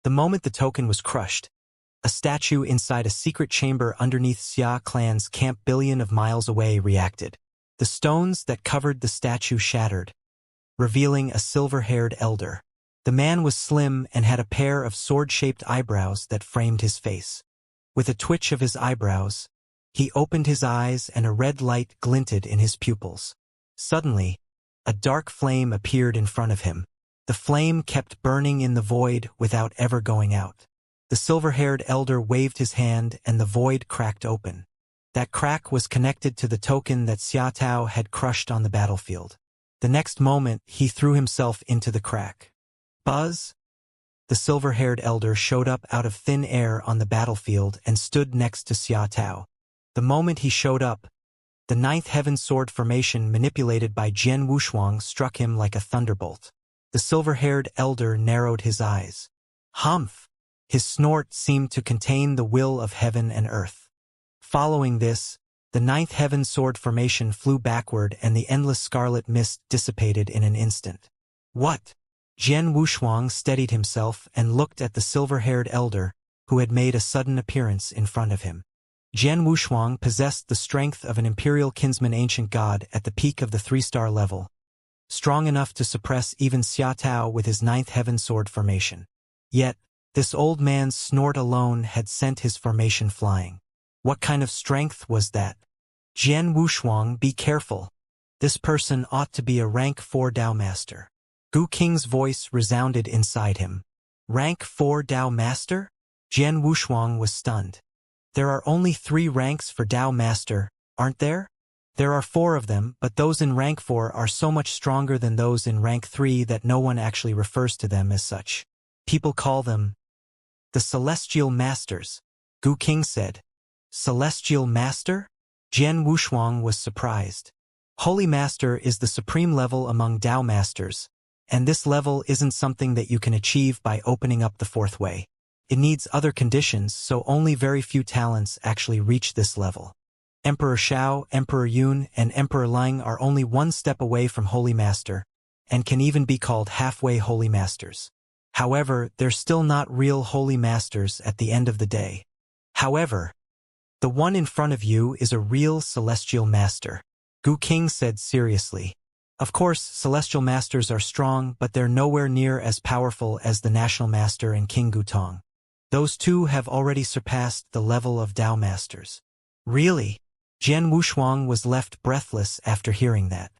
The moment the token was crushed, a statue inside a secret chamber underneath Xia clan's camp billion of miles away reacted. The stones that covered the statue shattered, revealing a silver-haired elder. The man was slim and had a pair of sword-shaped eyebrows that framed his face. With a twitch of his eyebrows, he opened his eyes and a red light glinted in his pupils. Suddenly, a dark flame appeared in front of him. The flame kept burning in the void without ever going out. The silver-haired elder waved his hand and the void cracked open. That crack was connected to the token that Xiaotao had crushed on the battlefield. The next moment, he threw himself into the crack. Buzz! The silver-haired elder showed up out of thin air on the battlefield and stood next to Xiaotao. The moment he showed up, the ninth heaven sword formation manipulated by Jian Wushuang struck him like a thunderbolt. The silver-haired elder narrowed his eyes. Humph! His snort seemed to contain the will of heaven and earth. Following this, the ninth heaven sword formation flew backward and the endless scarlet mist dissipated in an instant. What? Jian Wushuang steadied himself and looked at the silver-haired elder, who had made a sudden appearance in front of him. Jian Wushuang possessed the strength of an imperial kinsman ancient god at the peak of the 3-star level, strong enough to suppress even Xiaotao with his ninth heaven sword formation. Yet, this old man's snort alone had sent his formation flying. What kind of strength was that? Jian Wushuang, be careful. This person ought to be a rank 4 Dao Master. Gu Qing's voice resounded inside him. Rank 4 Dao Master? Jian Wushuang was stunned. There are only 3 ranks for Dao Master, aren't there? There are 4 of them, but those in rank 4 are so much stronger than those in rank 3 that no one actually refers to them as such. People call them the Celestial Masters, Gu Qing said. Celestial Master? Jian Wushuang was surprised. Holy Master is the supreme level among Dao Masters, and this level isn't something that you can achieve by opening up the 4th way. It needs other conditions, so only very few talents actually reach this level. Emperor Xiao, Emperor Yun, and Emperor Lang are only one step away from Holy Master, and can even be called halfway Holy Masters. However, they're still not real Holy Masters at the end of the day. However, the one in front of you is a real Celestial Master, Gu Qing said seriously. Of course, Celestial Masters are strong, but they're nowhere near as powerful as the National Master and King Gutong. Those two have already surpassed the level of Dao Masters. Really? Jian Wushuang was left breathless after hearing that.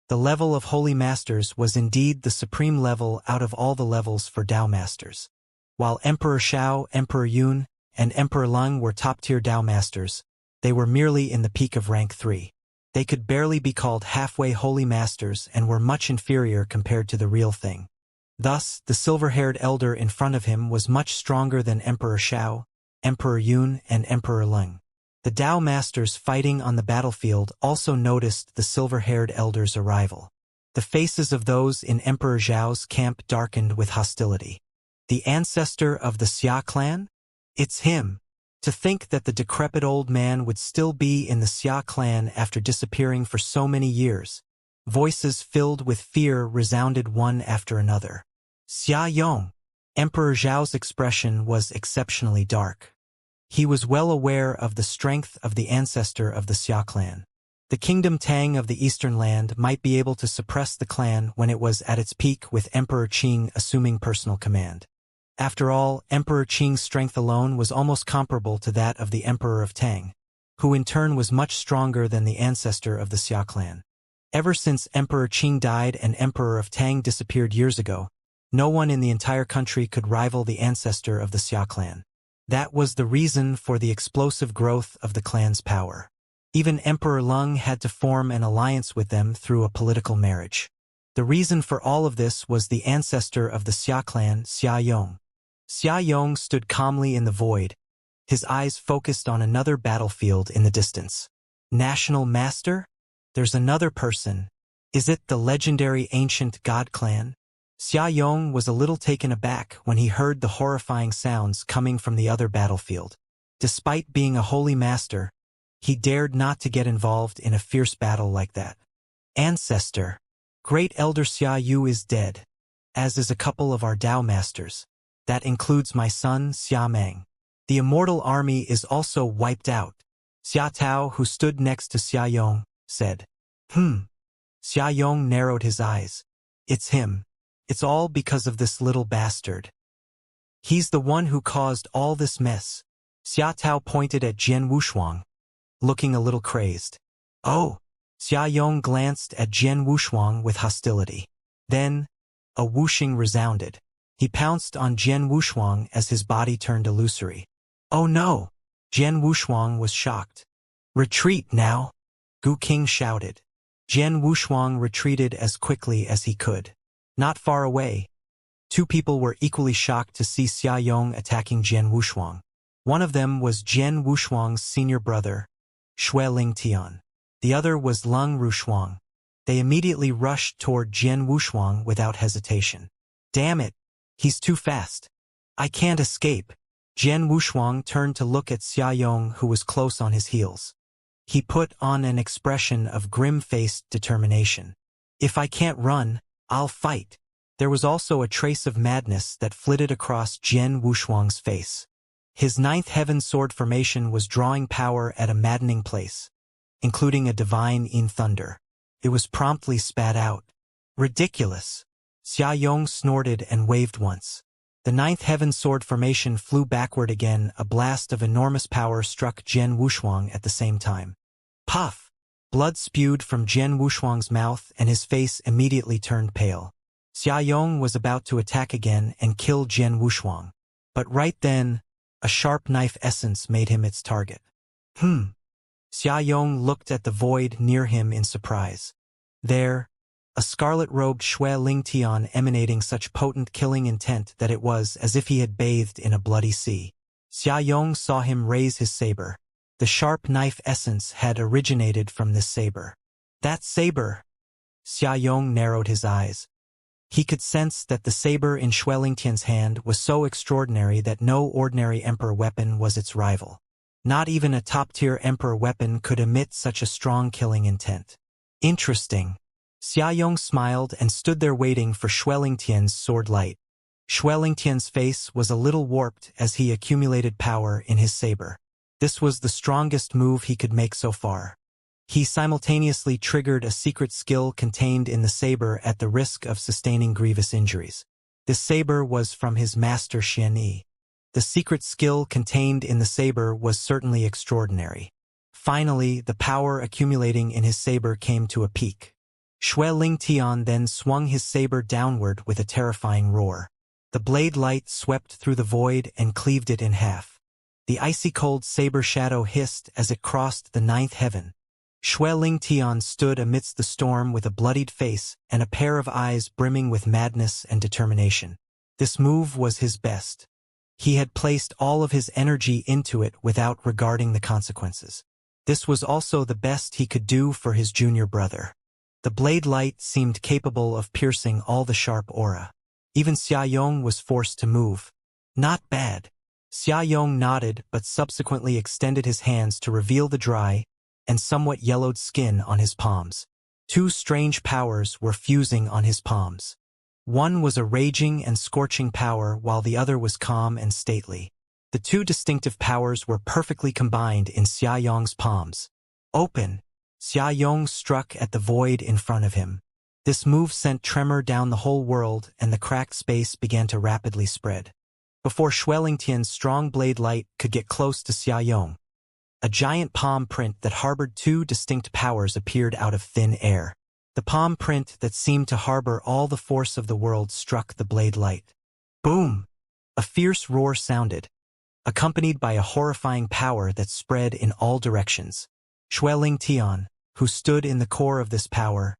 The level of Holy Masters was indeed the supreme level out of all the levels for Dao Masters. While Emperor Xiao, Emperor Yun, and Emperor Lang were top-tier Dao Masters, they were merely in the peak of rank 3. They could barely be called halfway Holy Masters and were much inferior compared to the real thing. Thus, the silver-haired elder in front of him was much stronger than Emperor Xiao, Emperor Yun, and Emperor Lang. The Dao Masters fighting on the battlefield also noticed the silver-haired elder's arrival. The faces of those in Emperor Zhao's camp darkened with hostility. The ancestor of the Xia clan? It's him. To think that the decrepit old man would still be in the Xia clan after disappearing for so many years. Voices filled with fear resounded one after another. Xia Yong. Emperor Zhao's expression was exceptionally dark. He was well aware of the strength of the ancestor of the Xia clan. The kingdom Tang of the eastern land might be able to suppress the clan when it was at its peak with Emperor Qing assuming personal command. After all, Emperor Qing's strength alone was almost comparable to that of the Emperor of Tang, who in turn was much stronger than the ancestor of the Xia clan. Ever since Emperor Qing died and Emperor of Tang disappeared years ago, no one in the entire country could rival the ancestor of the Xia clan. That was the reason for the explosive growth of the clan's power. Even Emperor Lung had to form an alliance with them through a political marriage. The reason for all of this was the ancestor of the Xia clan, Xia Yong. Xia Yong stood calmly in the void, his eyes focused on another battlefield in the distance. National Master? There's another person. Is it the legendary ancient god clan? Xia Yong was a little taken aback when he heard the horrifying sounds coming from the other battlefield. Despite being a holy master, he dared not to get involved in a fierce battle like that. Ancestor. Great Elder Xia Yu is dead, as is a couple of our Dao Masters. That includes my son, Xia Meng. The Immortal army is also wiped out. Xia Tao, who stood next to Xia Yong, said. Xia Yong narrowed his eyes. It's him. It's all because of this little bastard. He's the one who caused all this mess. Xia Tao pointed at Jian Wushuang, looking a little crazed. Oh! Xia Yong glanced at Jian Wushuang with hostility. Then, a whooshing resounded. He pounced on Jian Wushuang as his body turned illusory. Oh no! Jian Wushuang was shocked. Retreat now! Gu King shouted. Jian Wushuang retreated as quickly as he could. Not far away, two people were equally shocked to see Xia Yong attacking Jian Wushuang. One of them was Jian Wushuang's senior brother, Shui Lingtian. The other was Lung Rushuang. They immediately rushed toward Jian Wushuang without hesitation. Damn it! He's too fast. I can't escape. Jian Wushuang turned to look at Xia Yong, who was close on his heels. He put on an expression of grim-faced determination. If I can't run, I'll fight. There was also a trace of madness that flitted across Jian Wushuang's face. His ninth heaven sword formation was drawing power at a maddening place, including a divine in thunder. It was promptly spat out. Ridiculous! Xia Yong snorted and waved once. The ninth heaven sword formation flew backward again. A blast of enormous power struck Jian Wushuang at the same time. Puff! Blood spewed from Jian Wushuang's mouth and his face immediately turned pale. Xia Yong was about to attack again and kill Jian Wushuang. But right then, a sharp knife essence made him its target. Xia Yong looked at the void near him in surprise. There, a scarlet-robed Shui Lingtian emanating such potent killing intent that it was as if he had bathed in a bloody sea. Xia Yong saw him raise his saber. The sharp knife essence had originated from this saber. That saber! Xia Yong narrowed his eyes. He could sense that the saber in Shui Lingtian's hand was so extraordinary that no ordinary emperor weapon was its rival. Not even a top-tier emperor weapon could emit such a strong killing intent. Interesting. Xia Yong smiled and stood there waiting for Shui Lingtian's sword light. Shui Lingtian's face was a little warped as he accumulated power in his saber. This was the strongest move he could make so far. He simultaneously triggered a secret skill contained in the saber at the risk of sustaining grievous injuries. This saber was from his master Xianxia. The secret skill contained in the saber was certainly extraordinary. Finally, the power accumulating in his saber came to a peak. Shui Lingtian then swung his saber downward with a terrifying roar. The blade light swept through the void and cleaved it in half. The icy-cold saber shadow hissed as it crossed the ninth heaven. Shui Lingtian stood amidst the storm with a bloodied face and a pair of eyes brimming with madness and determination. This move was his best. He had placed all of his energy into it without regarding the consequences. This was also the best he could do for his junior brother. The blade light seemed capable of piercing all the sharp aura. Even Xia Yong was forced to move. Not bad. Xia Yong nodded but subsequently extended his hands to reveal the dry and somewhat yellowed skin on his palms. Two strange powers were fusing on his palms. One was a raging and scorching power while the other was calm and stately. The two distinctive powers were perfectly combined in Xia Yong's palms. Open! Xia Yong struck at the void in front of him. This move sent tremor down the whole world and the cracked space began to rapidly spread. Before Shui Lingtian's strong blade light could get close to Xia Yong, a giant palm print that harbored two distinct powers appeared out of thin air. The palm print that seemed to harbor all the force of the world struck the blade light. Boom! A fierce roar sounded, accompanied by a horrifying power that spread in all directions. Shui Lingtian, who stood in the core of this power,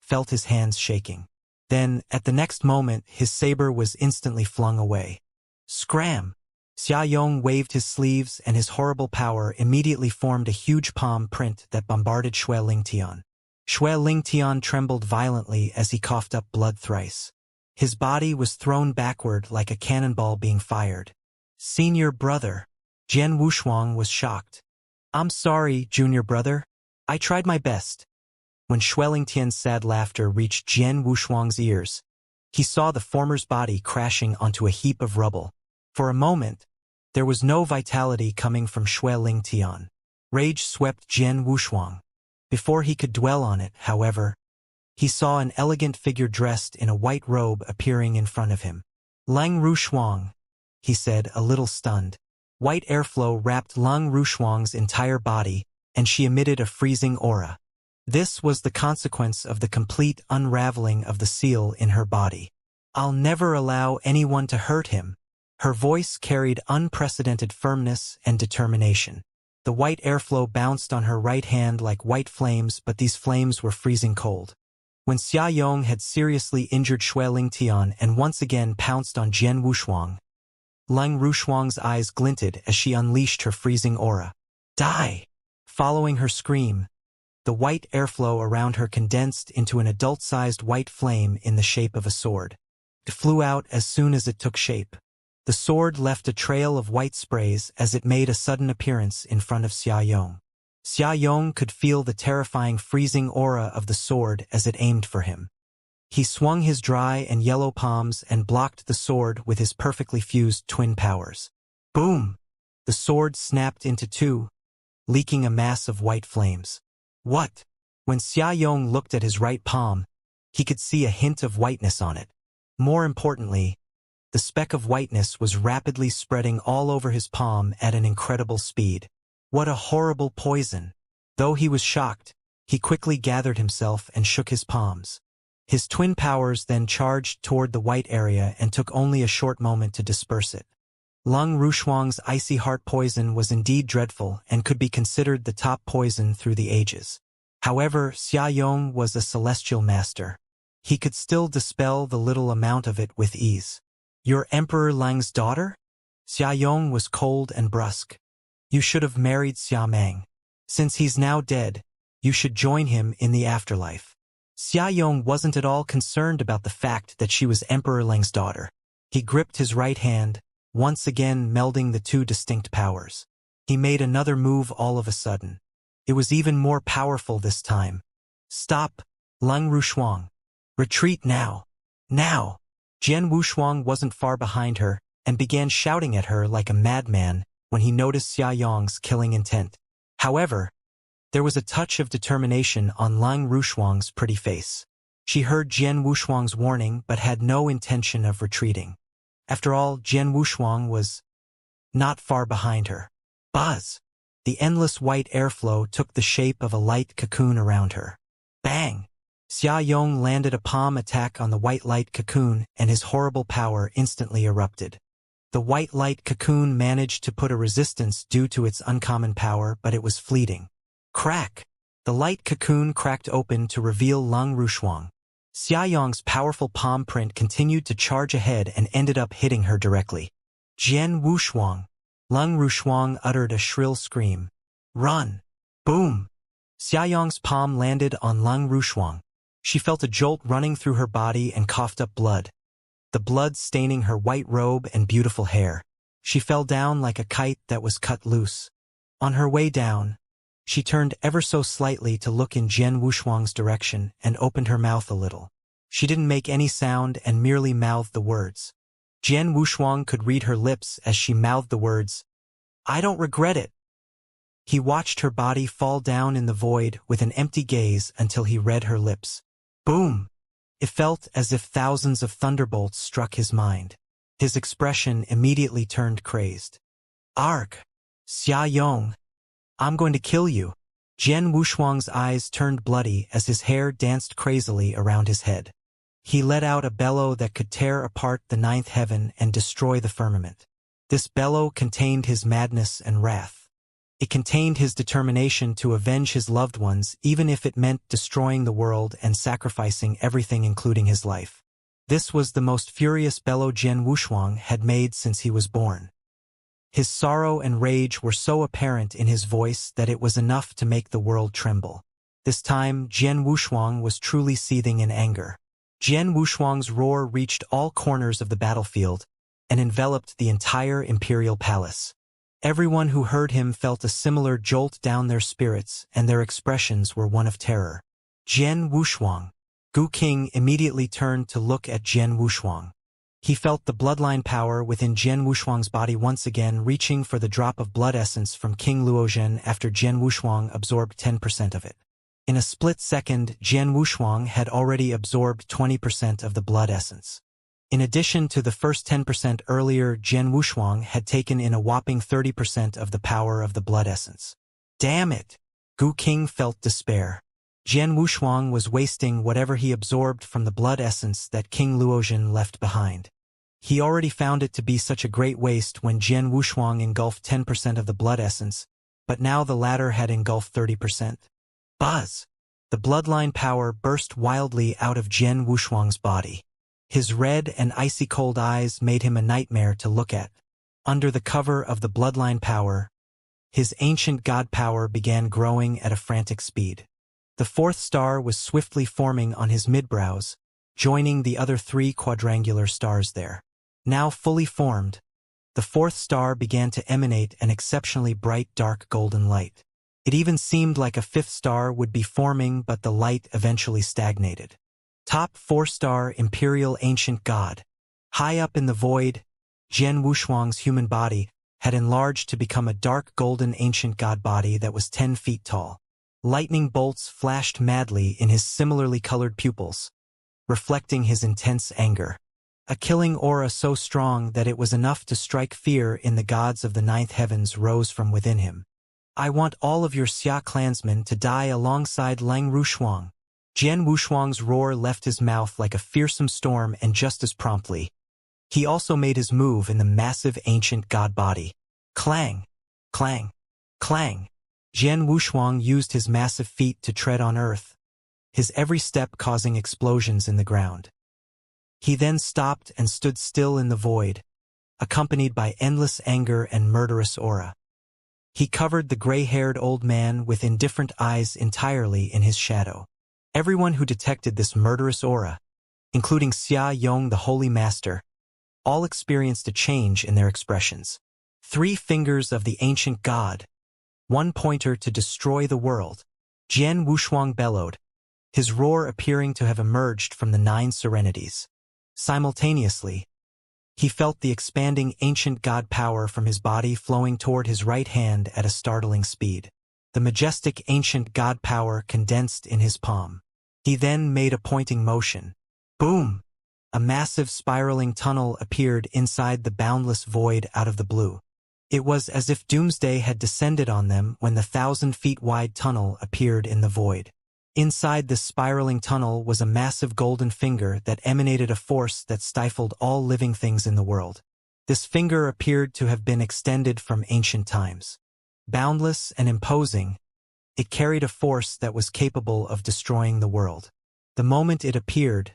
felt his hands shaking. Then, at the next moment, his saber was instantly flung away. Scram! Xia Yong waved his sleeves and his horrible power immediately formed a huge palm print that bombarded Shui Lingtian. Shui Lingtian trembled violently as he coughed up blood thrice. His body was thrown backward like a cannonball being fired. Senior brother. Jian Wushuang was shocked. I'm sorry, junior brother. I tried my best. When Shui Lingtian's sad laughter reached Jian Wushuang's ears, he saw the former's body crashing onto a heap of rubble. For a moment, there was no vitality coming from Shui Lingtian. Rage swept Jian Wushuang. Before he could dwell on it, however, He saw an elegant figure dressed in a white robe appearing in front of him. Lang Rushuang, he said, a little stunned. White airflow wrapped Lang Rushuang's entire body, and she emitted a freezing aura. This was the consequence of the complete unraveling of the seal in her body. I'll never allow anyone to hurt him. Her voice carried unprecedented firmness and determination. The white airflow bounced on her right hand like white flames, but these flames were freezing cold. When Xia Yong had seriously injured Shui Lingtian and once again pounced on Jian Wushuang, Lang Rushuang's eyes glinted as she unleashed her freezing aura. Die! Following her scream, the white airflow around her condensed into an adult-sized white flame in the shape of a sword. It flew out as soon as it took shape. The sword left a trail of white sprays as it made a sudden appearance in front of Xia Yong. Xia Yong could feel the terrifying freezing aura of the sword as it aimed for him. He swung his dry and yellow palms and blocked the sword with his perfectly fused twin powers. Boom! The sword snapped into two, leaking a mass of white flames. What? When Xia Yong looked at his right palm, he could see a hint of whiteness on it. More importantly, the speck of whiteness was rapidly spreading all over his palm at an incredible speed. What a horrible poison! Though he was shocked, he quickly gathered himself and shook his palms. His twin powers then charged toward the white area and took only a short moment to disperse it. Lang Rushuang's icy heart poison was indeed dreadful and could be considered the top poison through the ages. However, Xia Yong was a celestial master. He could still dispel the little amount of it with ease. You're Emperor Lang's daughter? Xia Yong was cold and brusque. You should have married Xia Meng. Since he's now dead, you should join him in the afterlife. Xia Yong wasn't at all concerned about the fact that she was Emperor Lang's daughter. He gripped his right hand, once again melding the two distinct powers. He made another move all of a sudden. It was even more powerful this time. Stop, Lang Rushuang. Retreat now. Now! Jian Wushuang wasn't far behind her and began shouting at her like a madman when he noticed Xia Yong's killing intent. However, there was a touch of determination on Lang Rushuang's pretty face. She heard Jian Wushuang's warning but had no intention of retreating. After all, Jian Wushuang was not far behind her. Buzz! The endless white airflow took the shape of a light cocoon around her. Bang! Xia Yong landed a palm attack on the white light cocoon and his horrible power instantly erupted. The white light cocoon managed to put a resistance due to its uncommon power, but it was fleeting. Crack! The light cocoon cracked open to reveal Lang Rushuang. Xia Yong's powerful palm print continued to charge ahead and ended up hitting her directly. Jian Wushuang! Lang Rushuang uttered a shrill scream. Run! Boom! Xia Yong's palm landed on Lang Rushuang. She felt a jolt running through her body and coughed up blood. The blood staining her white robe and beautiful hair. She fell down like a kite that was cut loose. On her way down, she turned ever so slightly to look in Jian Wushuang's direction and opened her mouth a little. She didn't make any sound and merely mouthed the words. Jian Wushuang could read her lips as she mouthed the words, I don't regret it. He watched her body fall down in the void with an empty gaze until he read her lips. Boom! It felt as if thousands of thunderbolts struck his mind. His expression immediately turned crazed. Arg! Xia Yong! I'm going to kill you. Jian Wushuang's eyes turned bloody as his hair danced crazily around his head. He let out a bellow that could tear apart the ninth heaven and destroy the firmament. This bellow contained his madness and wrath. It contained his determination to avenge his loved ones, even if it meant destroying the world and sacrificing everything including his life. This was the most furious bellow Jian Wushuang had made since he was born. His sorrow and rage were so apparent in his voice that it was enough to make the world tremble. This time, Jian Wushuang was truly seething in anger. Jian Wushuang's roar reached all corners of the battlefield and enveloped the entire imperial palace. Everyone who heard him felt a similar jolt down their spirits, and their expressions were one of terror. Jian Wushuang! Gu King immediately turned to look at Jian Wushuang. He felt the bloodline power within Jian Wushuang's body once again reaching for the drop of blood essence from King Luozhen after Jian Wushuang absorbed 10% of it. In a split second, Jian Wushuang had already absorbed 20% of the blood essence. In addition to the first 10% earlier, Jian Wushuang had taken in a whopping 30% of the power of the blood essence. Damn it! Gu King felt despair. Jian Wushuang was wasting whatever he absorbed from the blood essence that King Luozhen left behind. He already found it to be such a great waste when Jian Wushuang engulfed 10% of the blood essence, but now the latter had engulfed 30%. Buzz! The bloodline power burst wildly out of Jian Wushuang's body. His red and icy cold eyes made him a nightmare to look at. Under the cover of the bloodline power, his ancient god power began growing at a frantic speed. The fourth star was swiftly forming on his midbrows, joining the other 3 quadrangular stars there. Now fully formed, the fourth star began to emanate an exceptionally bright dark golden light. It even seemed like a fifth star would be forming, but the light eventually stagnated. Top 4-star Imperial Ancient God. High up in the void, Jian Wushuang's human body had enlarged to become a dark golden ancient god body that was 10 feet tall. Lightning bolts flashed madly in his similarly colored pupils, reflecting his intense anger. A killing aura so strong that it was enough to strike fear in the gods of the 9th heavens rose from within him. I want all of your Xia clansmen to die alongside Lang Rushuang. Jian Wushuang's roar left his mouth like a fearsome storm, and just as promptly, he also made his move in the massive ancient god body. Clang! Clang! Clang! Jian Wushuang used his massive feet to tread on earth, his every step causing explosions in the ground. He then stopped and stood still in the void, accompanied by endless anger and murderous aura. He covered the gray-haired old man with indifferent eyes entirely in his shadow. Everyone who detected this murderous aura, including Xia Yong the Holy Master, all experienced a change in their expressions. 3 fingers of the ancient god, 1 pointer to destroy the world. Jian Wushuang bellowed, his roar appearing to have emerged from the 9 serenities. Simultaneously, he felt the expanding ancient god power from his body flowing toward his right hand at a startling speed. The majestic ancient god power condensed in his palm. He then made a pointing motion. Boom! A massive spiraling tunnel appeared inside the boundless void out of the blue. It was as if doomsday had descended on them when the 1,000-feet-wide tunnel appeared in the void. Inside this spiraling tunnel was a massive golden finger that emanated a force that stifled all living things in the world. This finger appeared to have been extended from ancient times. Boundless and imposing, it carried a force that was capable of destroying the world. The moment it appeared,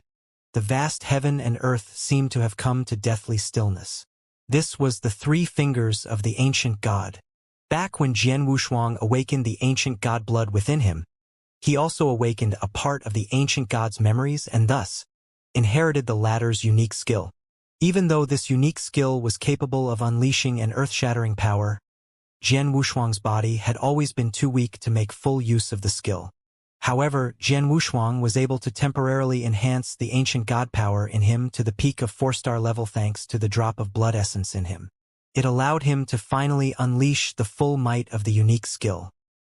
the vast heaven and earth seemed to have come to deathly stillness. This was the 3 fingers of the ancient god. Back when Jian Wushuang awakened the ancient god blood within him, he also awakened a part of the ancient god's memories and thus inherited the latter's unique skill. Even though this unique skill was capable of unleashing an earth-shattering power, Jian Wushuang's body had always been too weak to make full use of the skill. However, Jian Wushuang was able to temporarily enhance the ancient god power in him to the peak of 4-star level thanks to the drop of blood essence in him. It allowed him to finally unleash the full might of the unique skill.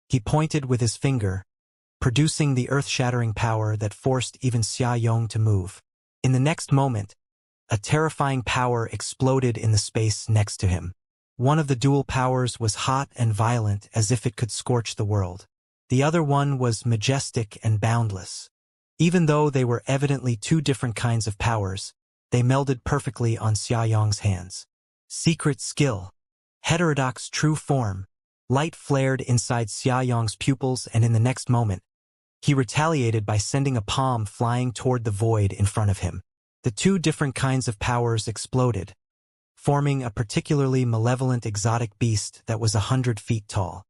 He pointed with his finger, producing the earth-shattering power that forced even Xia Yong to move. In the next moment, a terrifying power exploded in the space next to him. One of the dual powers was hot and violent as if it could scorch the world. The other one was majestic and boundless. Even though they were evidently 2 different kinds of powers, they melded perfectly on Xia Yong's hands. Secret skill. Heterodox true form. Light flared inside Xia Yong's pupils, and in the next moment, he retaliated by sending a palm flying toward the void in front of him. The 2 different kinds of powers exploded, forming a particularly malevolent exotic beast that was 100 feet tall.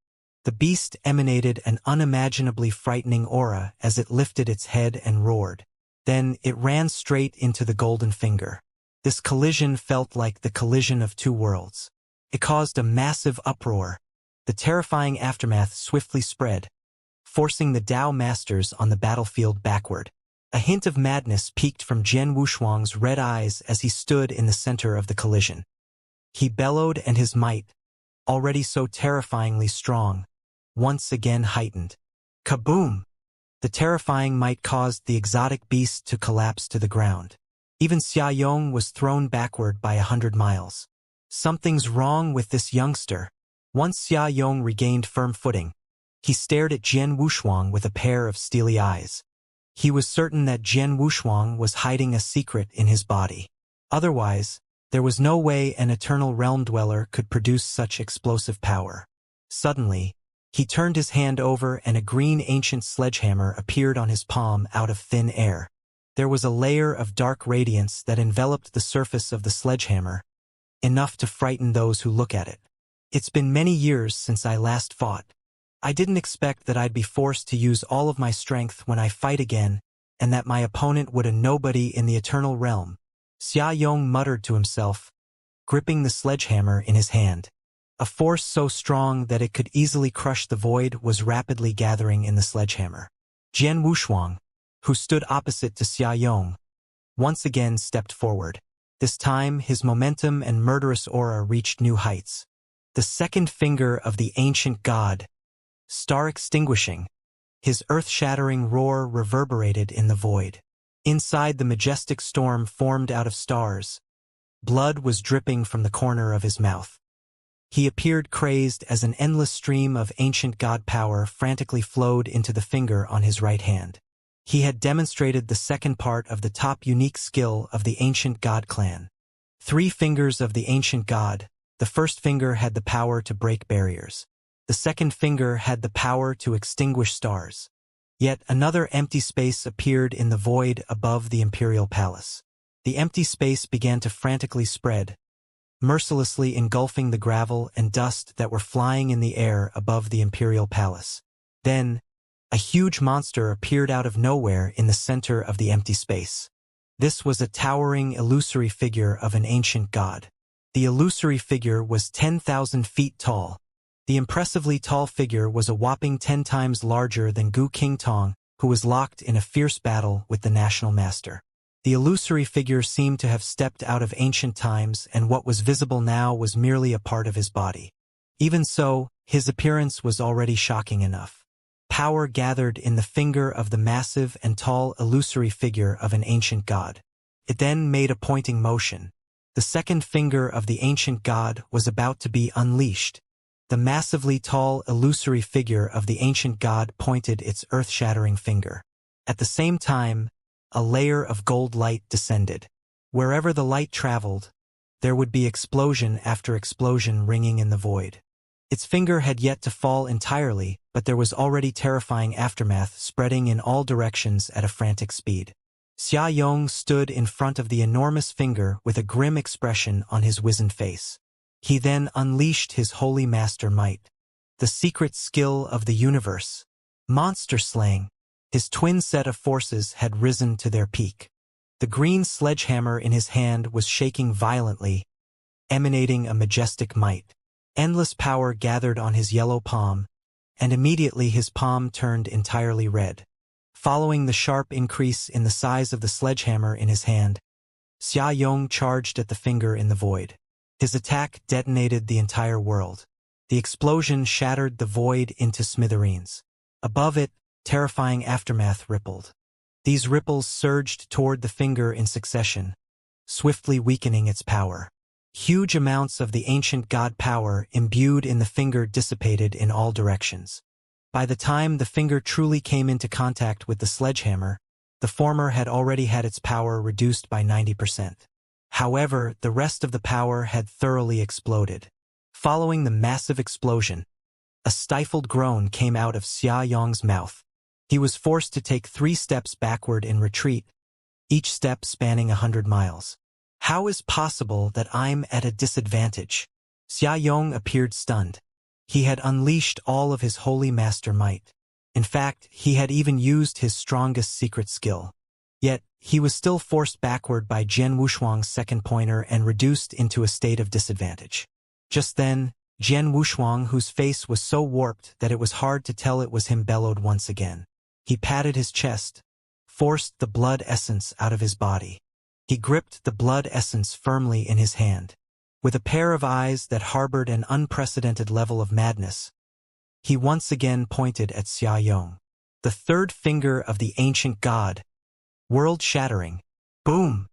The beast emanated an unimaginably frightening aura as it lifted its head and roared. Then it ran straight into the golden finger. This collision felt like the collision of 2 worlds. It caused a massive uproar. The terrifying aftermath swiftly spread, forcing the Dao masters on the battlefield backward. A hint of madness peeked from Jian Wushuang's red eyes as he stood in the center of the collision. He bellowed, and his might, already so terrifyingly strong, once again heightened. Kaboom! The terrifying might caused the exotic beast to collapse to the ground. Even Xiaoyong was thrown backward by 100 miles. Something's wrong with this youngster. Once Xiaoyong regained firm footing, he stared at Jian Wushuang with a pair of steely eyes. He was certain that Jian Wushuang was hiding a secret in his body. Otherwise, there was no way an eternal realm dweller could produce such explosive power. Suddenly, he turned his hand over and a green ancient sledgehammer appeared on his palm out of thin air. There was a layer of dark radiance that enveloped the surface of the sledgehammer, enough to frighten those who look at it. It's been many years since I last fought. I didn't expect that I'd be forced to use all of my strength when I fight again, and that my opponent would a nobody in the eternal realm. Xiaoyong muttered to himself, gripping the sledgehammer in his hand. A force so strong that it could easily crush the void was rapidly gathering in the sledgehammer. Jian Wushuang, who stood opposite to Xiaoyong, once again stepped forward. This time, his momentum and murderous aura reached new heights. The second finger of the ancient god, star extinguishing. His earth-shattering roar reverberated in the void. Inside, the majestic storm formed out of stars. Blood was dripping from the corner of his mouth. He appeared crazed as an endless stream of ancient god power frantically flowed into the finger on his right hand. He had demonstrated the second part of the top unique skill of the ancient god clan. 3 fingers of the ancient god. The first finger had the power to break barriers. The second finger had the power to extinguish stars. Yet another empty space appeared in the void above the imperial palace. The empty space began to frantically spread, mercilessly engulfing the gravel and dust that were flying in the air above the imperial palace. Then, a huge monster appeared out of nowhere in the center of the empty space. This was a towering, illusory figure of an ancient god. The illusory figure was 10,000 feet tall. The impressively tall figure was a whopping 10 times larger than Gu Qingtong, who was locked in a fierce battle with the national master. The illusory figure seemed to have stepped out of ancient times, and what was visible now was merely a part of his body. Even so, his appearance was already shocking enough. Power gathered in the finger of the massive and tall illusory figure of an ancient god. It then made a pointing motion. The second finger of the ancient god was about to be unleashed. The massively tall illusory figure of the ancient god pointed its earth-shattering finger. At the same time, a layer of gold light descended. Wherever the light traveled, there would be explosion after explosion ringing in the void. Its finger had yet to fall entirely, but there was already terrifying aftermath spreading in all directions at a frantic speed. Xiaoyong stood in front of the enormous finger with a grim expression on his wizened face. He then unleashed his holy master might. The secret skill of the universe. Monster slaying. His twin set of forces had risen to their peak. The green sledgehammer in his hand was shaking violently, emanating a majestic might. Endless power gathered on his yellow palm, and immediately his palm turned entirely red. Following the sharp increase in the size of the sledgehammer in his hand, Xiaoyong charged at the finger in the void. His attack detonated the entire world. The explosion shattered the void into smithereens. Above it, terrifying aftermath rippled. These ripples surged toward the finger in succession, swiftly weakening its power. Huge amounts of the ancient god power imbued in the finger dissipated in all directions. By the time the finger truly came into contact with the sledgehammer, the former had already had its power reduced by 90%. However, the rest of the power had thoroughly exploded. Following the massive explosion, a stifled groan came out of Xiaoyong's mouth. He was forced to take 3 steps backward in retreat, each step spanning 100 miles. How is possible that I'm at a disadvantage? Xiaoyong appeared stunned. He had unleashed all of his holy master might. In fact, he had even used his strongest secret skill. Yet, he was still forced backward by Jian Wushuang's second pointer and reduced into a state of disadvantage. Just then, Jian Wushuang, whose face was so warped that it was hard to tell it was him, bellowed once again. He patted his chest, forced the blood essence out of his body. He gripped the blood essence firmly in his hand. With a pair of eyes that harbored an unprecedented level of madness, he once again pointed at Xiaoyong. The third finger of the ancient god. World-shattering. Boom!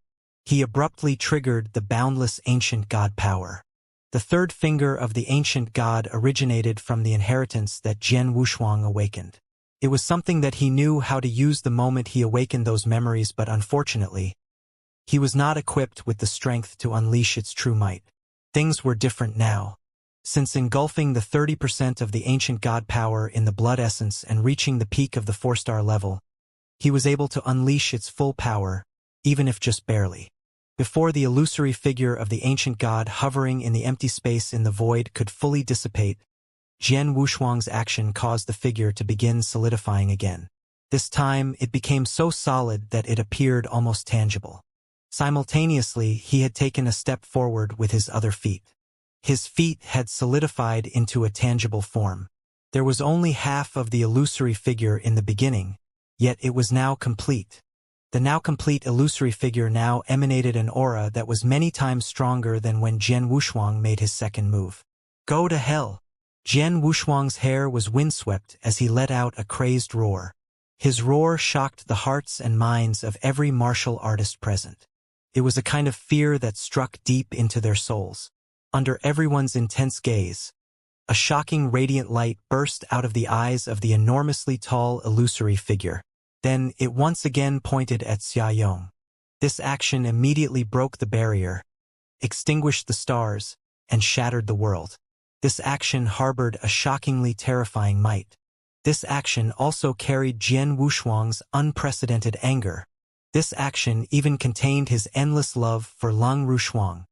He abruptly triggered the boundless ancient god power. The third finger of the ancient god originated from the inheritance that Jian Wushuang awakened. It was something that he knew how to use the moment he awakened those memories, but unfortunately, he was not equipped with the strength to unleash its true might. Things were different now. Since engulfing the 30% of the ancient god power in the blood essence and reaching the peak of the 4-star level, he was able to unleash its full power, even if just barely. Before the illusory figure of the ancient god hovering in the empty space in the void could fully dissipate, Jian Wushuang's action caused the figure to begin solidifying again. This time, it became so solid that it appeared almost tangible. Simultaneously, he had taken a step forward with his other feet. His feet had solidified into a tangible form. There was only half of the illusory figure in the beginning, yet it was now complete. The now complete illusory figure now emanated an aura that was many times stronger than when Jian Wushuang made his second move. Go to hell! Jian Wushuang's hair was windswept as he let out a crazed roar. His roar shocked the hearts and minds of every martial artist present. It was a kind of fear that struck deep into their souls. Under everyone's intense gaze, a shocking radiant light burst out of the eyes of the enormously tall illusory figure. Then it once again pointed at Xiaoyong. This action immediately broke the barrier, extinguished the stars, and shattered the world. This action harbored a shockingly terrifying might. This action also carried Jian Wushuang's unprecedented anger. This action even contained his endless love for Lung Rushuang.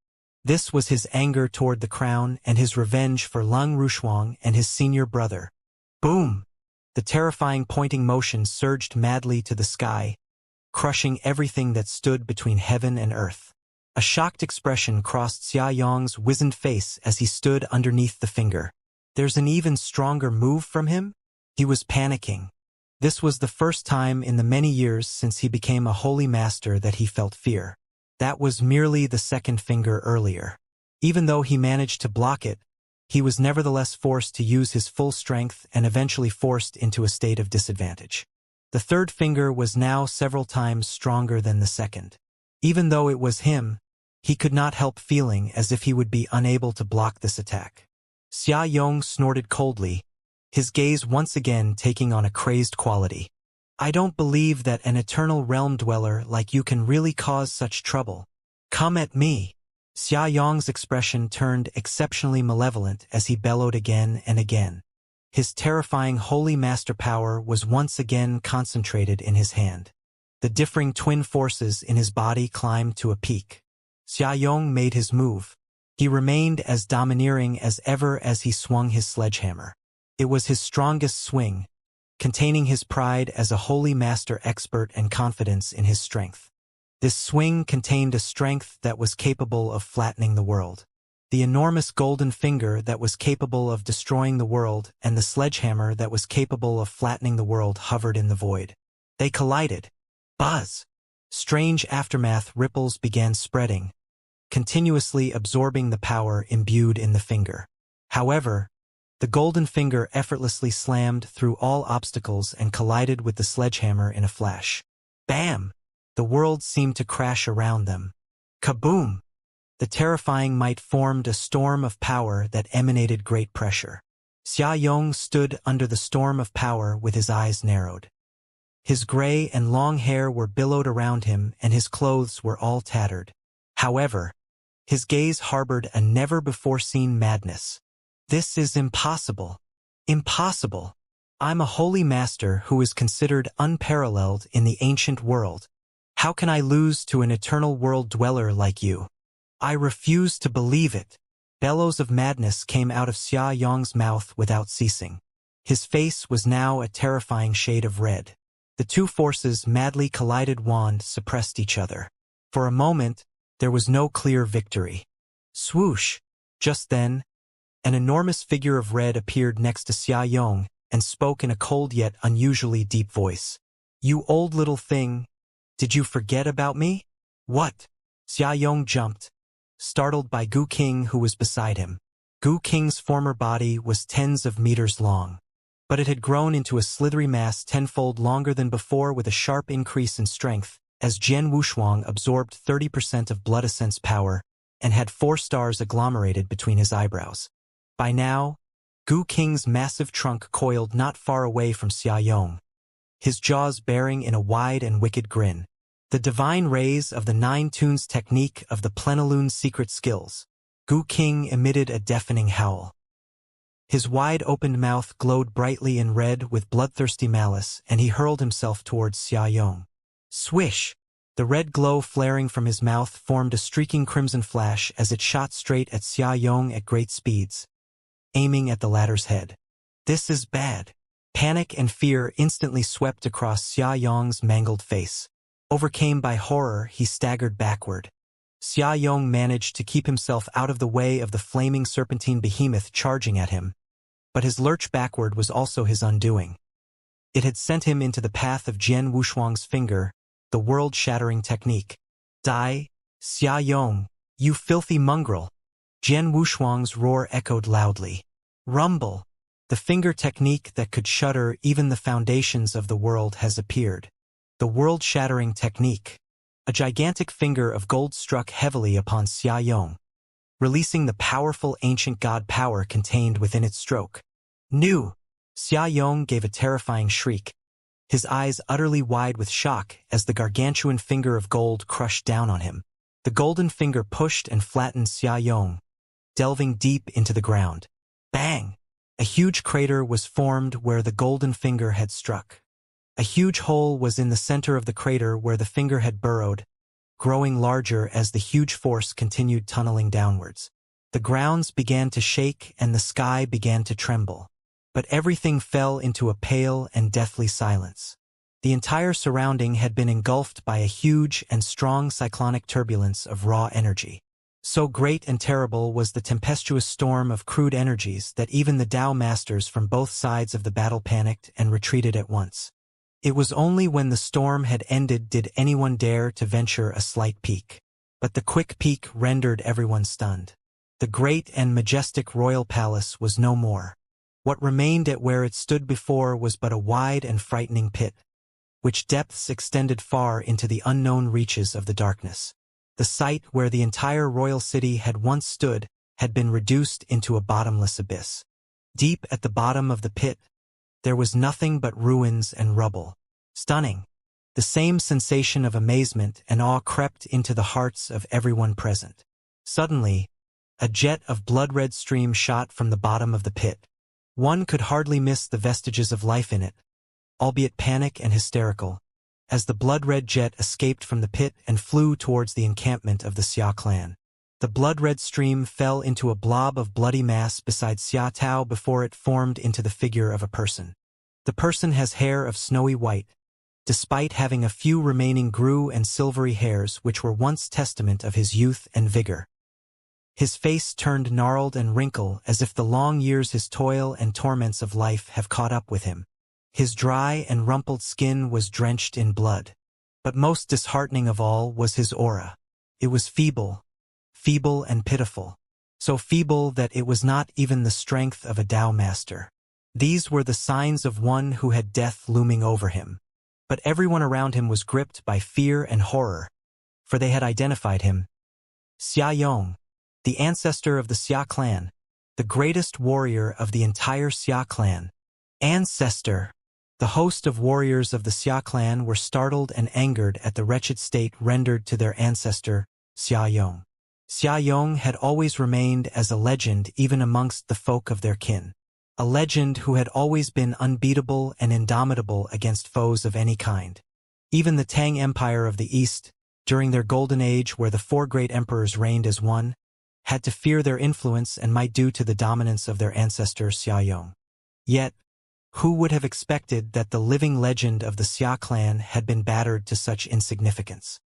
This was his anger toward the crown and his revenge for Lung Rushuang and his senior brother. Boom! The terrifying pointing motion surged madly to the sky, crushing everything that stood between heaven and earth. A shocked expression crossed Xiaoyong's wizened face as he stood underneath the finger. There's an even stronger move from him? He was panicking. This was the first time in the many years since he became a holy master that he felt fear. That was merely the second finger earlier. Even though he managed to block it, he was nevertheless forced to use his full strength and eventually forced into a state of disadvantage. The third finger was now several times stronger than the second. Even though it was him, he could not help feeling as if he would be unable to block this attack. Xiaoyong snorted coldly, his gaze once again taking on a crazed quality. I don't believe that an eternal realm dweller like you can really cause such trouble. Come at me. Xiaoyong's expression turned exceptionally malevolent as he bellowed again and again. His terrifying holy master power was once again concentrated in his hand. The differing twin forces in his body climbed to a peak. Xiaoyong made his move. He remained as domineering as ever as he swung his sledgehammer. It was his strongest swing, containing his pride as a holy master expert and confidence in his strength. This swing contained a strength that was capable of flattening the world. The enormous golden finger that was capable of destroying the world and the sledgehammer that was capable of flattening the world hovered in the void. They collided. Buzz! Strange aftermath ripples began spreading, continuously absorbing the power imbued in the finger. However, the golden finger effortlessly slammed through all obstacles and collided with the sledgehammer in a flash. Bam! The world seemed to crash around them. Kaboom! The terrifying might formed a storm of power that emanated great pressure. Xiaoyong stood under the storm of power with his eyes narrowed. His gray and long hair were billowed around him and his clothes were all tattered. However, his gaze harbored a never-before-seen madness. This is impossible. Impossible. I'm a holy master who is considered unparalleled in the ancient world. How can I lose to an eternal world dweller like you? I refuse to believe it. Bellows of madness came out of Xiaoyong's mouth without ceasing. His face was now a terrifying shade of red. The two forces madly collided wand suppressed each other. For a moment, there was no clear victory. Swoosh! Just then, an enormous figure of red appeared next to Xiaoyong and spoke in a cold yet unusually deep voice. You old little thing, did you forget about me? What? Xiaoyong jumped, startled by Gu King who was beside him. Gu King's former body was tens of meters long. but it had grown into a slithery mass tenfold longer than before with a sharp increase in strength, as Jian Wushuang absorbed 30% of Blood Ascent's power and had 4 stars agglomerated between his eyebrows. By now, Gu Qing's massive trunk coiled not far away from Xia Yong, his jaws baring in a wide and wicked grin. The divine rays of the 9 tunes technique of the Plenilune's secret skills. Gu Qing emitted a deafening howl. His wide-opened mouth glowed brightly in red with bloodthirsty malice, and he hurled himself towards Xia Yong. Swish! The red glow flaring from his mouth formed a streaking crimson flash as it shot straight at Xia Yong at great speeds, aiming at the latter's head. This is bad. Panic and fear instantly swept across Xia Yong's mangled face. Overcome by horror, he staggered backward. Xia Yong managed to keep himself out of the way of the flaming serpentine behemoth charging at him, but his lurch backward was also his undoing. It had sent him into the path of Jian Wushuang's finger, the world-shattering technique. Die, Xia Yong, you filthy mongrel! Jian Wushuang's roar echoed loudly. Rumble! The finger technique that could shatter even the foundations of the world has appeared. The world-shattering technique. A gigantic finger of gold struck heavily upon Xia Yong, releasing the powerful ancient god power contained within its stroke. Nu! Xia Yong gave a terrifying shriek, his eyes utterly wide with shock as the gargantuan finger of gold crushed down on him. The golden finger pushed and flattened Xia Yong, delving deep into the ground. Bang! A huge crater was formed where the golden finger had struck. A huge hole was in the center of the crater where the finger had burrowed, growing larger as the huge force continued tunneling downwards. The grounds began to shake and the sky began to tremble. But everything fell into a pale and deathly silence. The entire surrounding had been engulfed by a huge and strong cyclonic turbulence of raw energy. So great and terrible was the tempestuous storm of crude energies that even the Tao masters from both sides of the battle panicked and retreated at once. It was only when the storm had ended did anyone dare to venture a slight peek. But the quick peek rendered everyone stunned. The great and majestic royal palace was no more. What remained at where it stood before was but a wide and frightening pit, which depths extended far into the unknown reaches of the darkness. The site where the entire royal city had once stood had been reduced into a bottomless abyss. Deep at the bottom of the pit, there was nothing but ruins and rubble. Stunning. The same sensation of amazement and awe crept into the hearts of everyone present. Suddenly, a jet of blood-red stream shot from the bottom of the pit. One could hardly miss the vestiges of life in it, albeit panic and hysterical, as the blood-red jet escaped from the pit and flew towards the encampment of the Xia clan. The blood-red stream fell into a blob of bloody mass beside Xia Tao before it formed into the figure of a person. The person has hair of snowy white, despite having a few remaining grue and silvery hairs which were once testament of his youth and vigor. His face turned gnarled and wrinkled as if the long years his toil and torments of life have caught up with him. His dry and rumpled skin was drenched in blood. But most disheartening of all was his aura. It was feeble and pitiful. So feeble that it was not even the strength of a Tao master. These were the signs of one who had death looming over him. But everyone around him was gripped by fear and horror, for they had identified him. Xia Yong, the ancestor of the Xia clan, the greatest warrior of the entire Xia clan. Ancestor! The host of warriors of the Xia clan were startled and angered at the wretched state rendered to their ancestor, Xia Yong. Xia Yong had always remained as a legend even amongst the folk of their kin. A legend who had always been unbeatable and indomitable against foes of any kind. Even the Tang Empire of the East, during their golden age where the 4 great emperors reigned as one, had to fear their influence and might due to the dominance of their ancestor Xia Yong. Yet, who would have expected that the living legend of the Xia clan had been battered to such insignificance?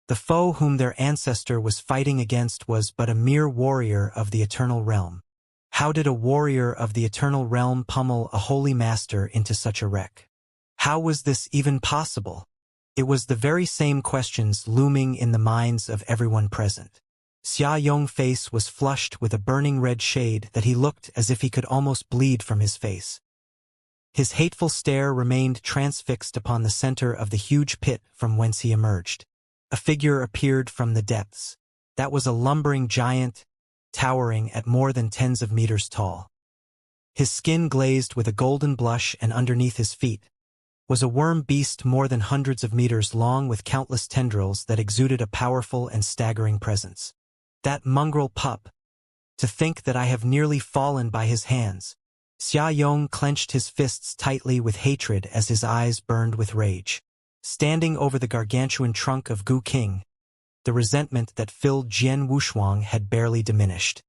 The foe whom their ancestor was fighting against was but a mere warrior of the Eternal Realm. How did a warrior of the Eternal Realm pummel a holy master into such a wreck? How was this even possible? It was the very same questions looming in the minds of everyone present. Xia Yong's face was flushed with a burning red shade that he looked as if he could almost bleed from his face. His hateful stare remained transfixed upon the center of the huge pit from whence he emerged. A figure appeared from the depths. That was a lumbering giant, towering at more than tens of meters tall. His skin glazed with a golden blush, and underneath his feet was a worm beast more than hundreds of meters long with countless tendrils that exuded a powerful and staggering presence. That mongrel pup! To think that I have nearly fallen by his hands. Xiaoyong clenched his fists tightly with hatred as his eyes burned with rage. Standing over the gargantuan trunk of Gu King, the resentment that filled Jian Wushuang had barely diminished.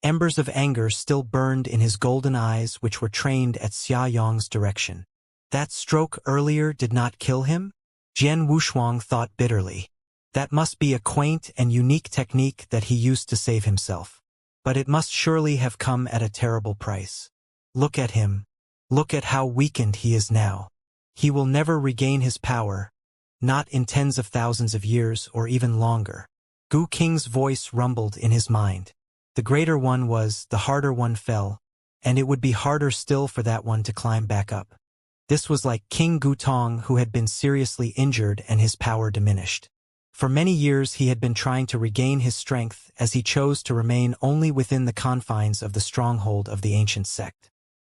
Embers of anger still burned in his golden eyes, which were trained at Xiaoyong's direction. That stroke earlier did not kill him? Jian Wushuang thought bitterly. That must be a quaint and unique technique that he used to save himself. But it must surely have come at a terrible price. Look at him. Look at how weakened he is now. He will never regain his power, not in tens of thousands of years or even longer. Gu King's voice rumbled in his mind. The greater one was, the harder one fell, and it would be harder still for that one to climb back up. This was like King Gutong, who had been seriously injured and his power diminished. For many years he had been trying to regain his strength as he chose to remain only within the confines of the stronghold of the ancient sect.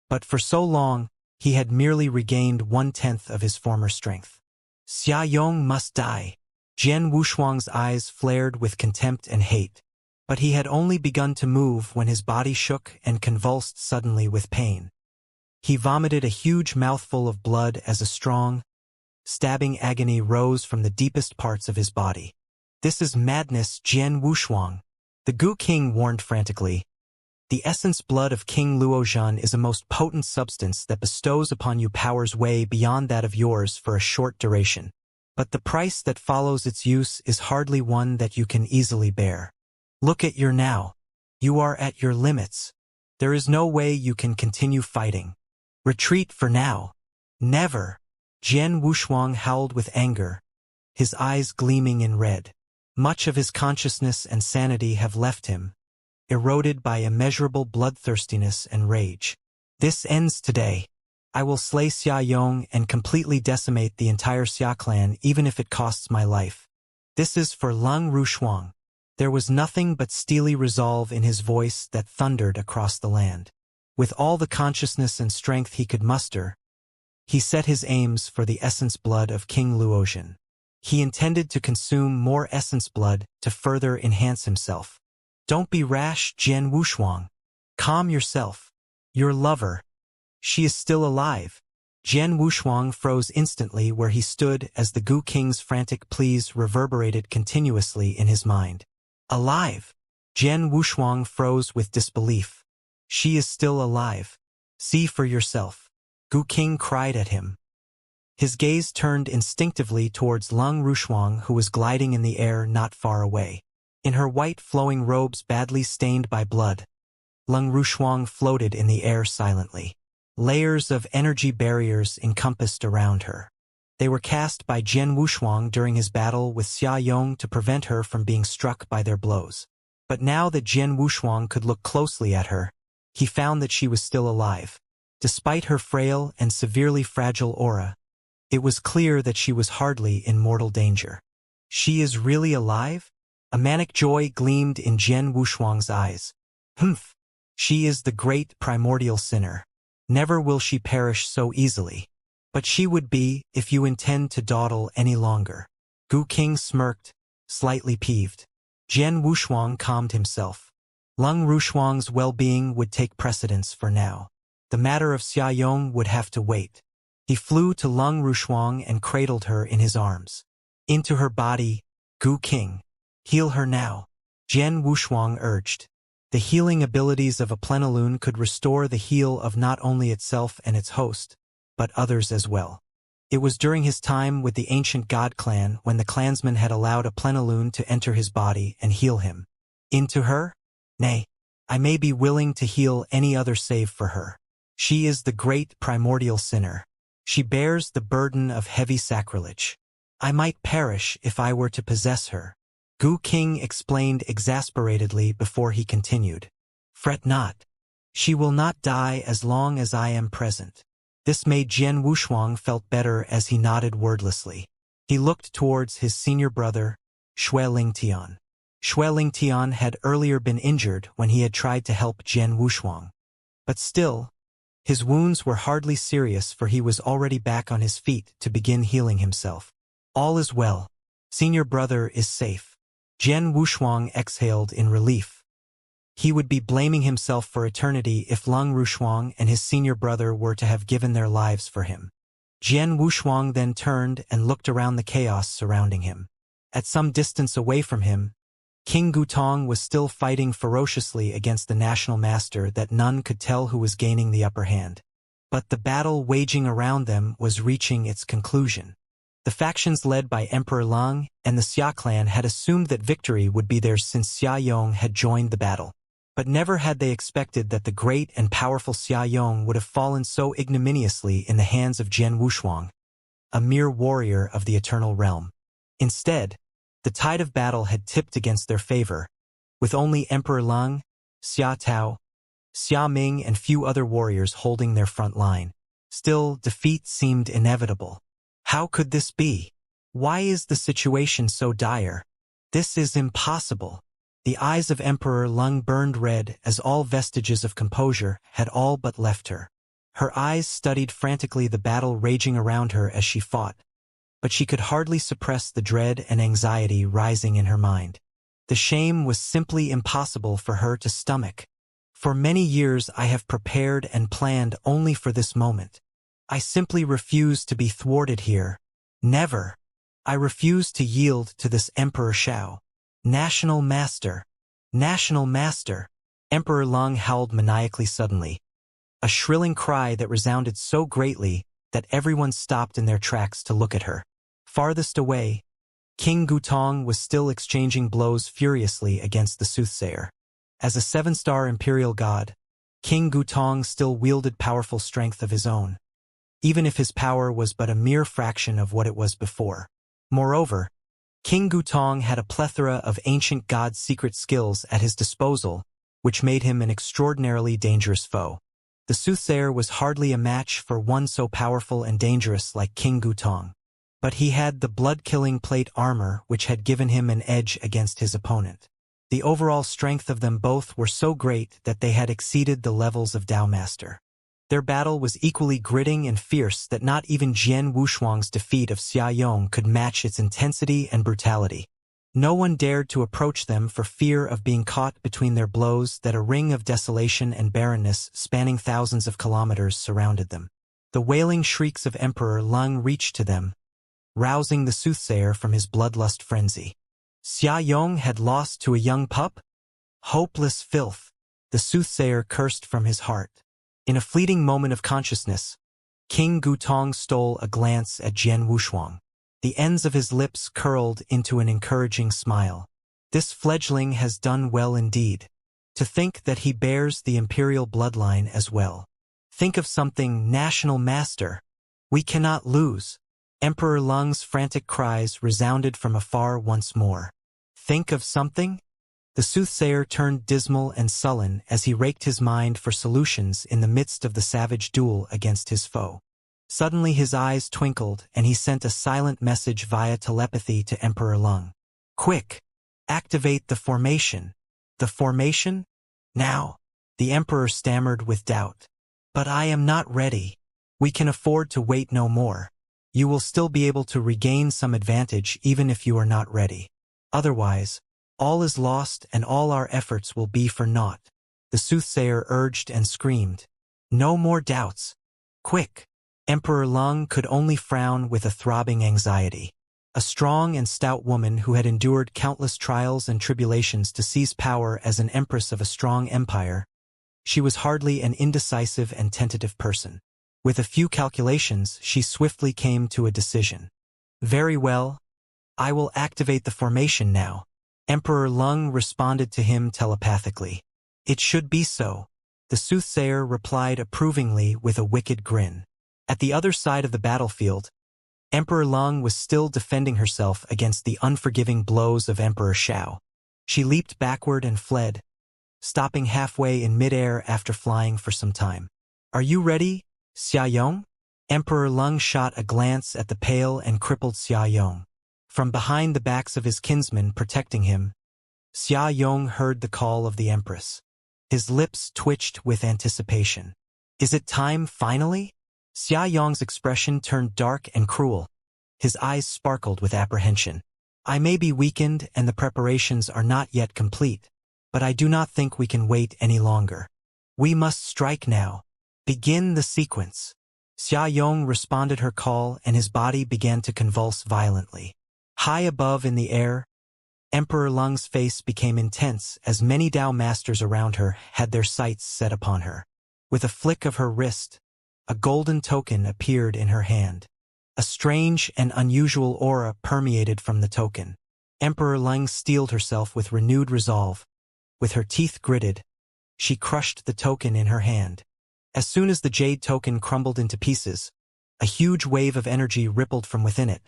But for so long, he had merely regained 1/10 of his former strength. Xiaoyong must die. Jian Wushuang's eyes flared with contempt and hate. But he had only begun to move when his body shook and convulsed suddenly with pain. He vomited a huge mouthful of blood as a strong, stabbing agony rose from the deepest parts of his body. This is madness, Jian Wushuang. The Gu King warned frantically. The essence blood of King Luozhan is a most potent substance that bestows upon you powers way beyond that of yours for a short duration. But the price that follows its use is hardly one that you can easily bear. Look at you now. You are at your limits. There is no way you can continue fighting. Retreat for now. Never. Jian Wushuang howled with anger, his eyes gleaming in red. Much of his consciousness and sanity have left him, eroded by immeasurable bloodthirstiness and rage. This ends today. I will slay Xiaoyong and completely decimate the entire Xia clan, even if it costs my life. This is for Lung Rushuang. There was nothing but steely resolve in his voice that thundered across the land. With all the consciousness and strength he could muster, he set his aims for the essence blood of King Luozhan. He intended to consume more essence blood to further enhance himself. Don't be rash, Jian Wushuang. Calm yourself. Your lover. She is still alive. Jian Wushuang froze instantly where he stood as the Gu King's frantic pleas reverberated continuously in his mind. Alive? Jian Wushuang froze with disbelief. She is still alive. See for yourself. Gu King cried at him. His gaze turned instinctively towards Lung Rushuang, who was gliding in the air not far away. In her white flowing robes badly stained by blood, Lung Rushuang floated in the air silently. Layers of energy barriers encompassed around her. They were cast by Jian Wushuang during his battle with Xiaoyong to prevent her from being struck by their blows. But now that Jian Wushuang could look closely at her, he found that she was still alive. Despite her frail and severely fragile aura, it was clear that she was hardly in mortal danger. She is really alive? A manic joy gleamed in Jian Wushuang's eyes. Humph! She is the great primordial sinner. Never will she perish so easily. But she would be, if you intend to dawdle any longer. Gu King smirked, slightly peeved. Jian Wushuang calmed himself. Lung Rushuang's well-being would take precedence for now. The matter of Xiaoyong would have to wait. He flew to Lung Rushuang and cradled her in his arms. Into her body, Gu King. Heal her now. Jian Wushuang urged. The healing abilities of a plenilune could restore the heal of not only itself and its host, but others as well. It was during his time with the ancient god clan when the clansman had allowed a plenilune to enter his body and heal him. Into her? Nay, I may be willing to heal any other save for her. She is the great primordial sinner. She bears the burden of heavy sacrilege. I might perish if I were to possess her. Gu King explained exasperatedly before he continued. Fret not. She will not die as long as I am present. This made Jian Wushuang felt better as he nodded wordlessly. He looked towards his senior brother, Shui Lingtian. Shui Lingtian had earlier been injured when he had tried to help Jian Wushuang. But still, his wounds were hardly serious, for he was already back on his feet to begin healing himself. All is well. Senior brother is safe. Jian Wushuang exhaled in relief. He would be blaming himself for eternity if Lung Rushuang and his senior brother were to have given their lives for him. Jian Wushuang then turned and looked around the chaos surrounding him. At some distance away from him, King Gutong was still fighting ferociously against the national master that none could tell who was gaining the upper hand. But the battle waging around them was reaching its conclusion. The factions led by Emperor Lung and the Xia clan had assumed that victory would be theirs since Xia Yong had joined the battle. But never had they expected that the great and powerful Xia Yong would have fallen so ignominiously in the hands of Jian Wushuang, a mere warrior of the eternal realm. Instead, the tide of battle had tipped against their favor, with only Emperor Lung, Xia Tao, Xia Ming and few other warriors holding their front line. Still, defeat seemed inevitable. How could this be? Why is the situation so dire? This is impossible. The eyes of Emperor Lung burned red as all vestiges of composure had all but left her. Her eyes studied frantically the battle raging around her as she fought, but she could hardly suppress the dread and anxiety rising in her mind. The shame was simply impossible for her to stomach. For many years I have prepared and planned only for this moment. I simply refuse to be thwarted here. Never. I refuse to yield to this Emperor Shao. National Master. National Master. Emperor Lung howled maniacally suddenly, a shrilling cry that resounded so greatly that everyone stopped in their tracks to look at her. Farthest away, King Gutong was still exchanging blows furiously against the soothsayer. As a 7-star imperial god, King Gutong still wielded powerful strength of his own, even if his power was but a mere fraction of what it was before. Moreover, King Gutong had a plethora of ancient god's secret skills at his disposal, which made him an extraordinarily dangerous foe. The soothsayer was hardly a match for one so powerful and dangerous like King Gutong. But he had the blood-killing plate armor which had given him an edge against his opponent. The overall strength of them both were so great that they had exceeded the levels of Dao Master. Their battle was equally gritting and fierce that not even Jian Wushuang's defeat of Xia Yong could match its intensity and brutality. No one dared to approach them for fear of being caught between their blows that a ring of desolation and barrenness spanning thousands of kilometers surrounded them. The wailing shrieks of Emperor Lung reached to them, rousing the soothsayer from his bloodlust frenzy. Xia Yong had lost to a young pup? Hopeless filth, the soothsayer cursed from his heart. In a fleeting moment of consciousness, King Gutong stole a glance at Jian Wushuang. The ends of his lips curled into an encouraging smile. This fledgling has done well indeed. To think that he bears the imperial bloodline as well. Think of something, National Master. We cannot lose. Emperor Lung's frantic cries resounded from afar once more. Think of something? The soothsayer turned dismal and sullen as he raked his mind for solutions in the midst of the savage duel against his foe. Suddenly his eyes twinkled and he sent a silent message via telepathy to Emperor Lung. Quick! Activate the formation. The formation? Now! The Emperor stammered with doubt. But I am not ready. We can afford to wait no more. You will still be able to regain some advantage even if you are not ready. Otherwise, all is lost and all our efforts will be for naught. The soothsayer urged and screamed. No more doubts. Quick! Emperor Lung could only frown with a throbbing anxiety. A strong and stout woman who had endured countless trials and tribulations to seize power as an empress of a strong empire, she was hardly an indecisive and tentative person. With a few calculations, she swiftly came to a decision. Very well. I will activate the formation now. Emperor Lung responded to him telepathically. It should be so. The soothsayer replied approvingly with a wicked grin. At the other side of the battlefield, Emperor Lung was still defending herself against the unforgiving blows of Emperor Shao. She leaped backward and fled, stopping halfway in midair after flying for some time. Are you ready, Xia Yong? Emperor Lung shot a glance at the pale and crippled Xia Yong. From behind the backs of his kinsmen protecting him, Xia Yong heard the call of the Empress. His lips twitched with anticipation. Is it time, finally? Xia Yong's expression turned dark and cruel. His eyes sparkled with apprehension. I may be weakened and the preparations are not yet complete, but I do not think we can wait any longer. We must strike now. Begin the sequence. Xia Yong responded her call and his body began to convulse violently. High above in the air, Emperor Lung's face became intense as many Dao masters around her had their sights set upon her. With a flick of her wrist, a golden token appeared in her hand. A strange and unusual aura permeated from the token. Emperor Lung steeled herself with renewed resolve. With her teeth gritted, she crushed the token in her hand. As soon as the jade token crumbled into pieces, a huge wave of energy rippled from within it.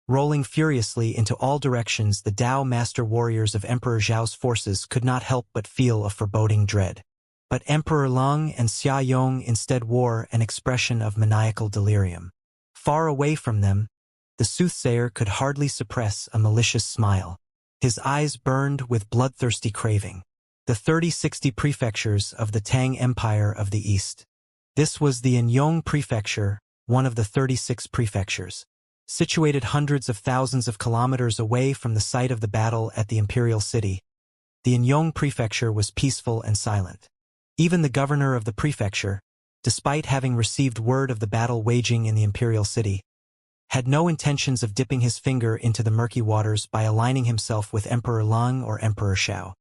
Rolling furiously into all directions, the Dao Master Warriors of Emperor Zhao's forces could not help but feel a foreboding dread. But Emperor Lung and Xia Yong instead wore an expression of maniacal delirium. Far away from them, the soothsayer could hardly suppress a malicious smile. His eyes burned with bloodthirsty craving. The 3060 prefectures of the Tang Empire of the East. This was the Anyong Prefecture, one of the 36 prefectures. Situated hundreds of thousands of kilometers away from the site of the battle at the imperial city, the Anyong Prefecture was peaceful and silent. Even the governor of the prefecture, despite having received word of the battle waging in the imperial city, had no intentions of dipping his finger into the murky waters by aligning himself with Emperor Lung or Emperor Xiao.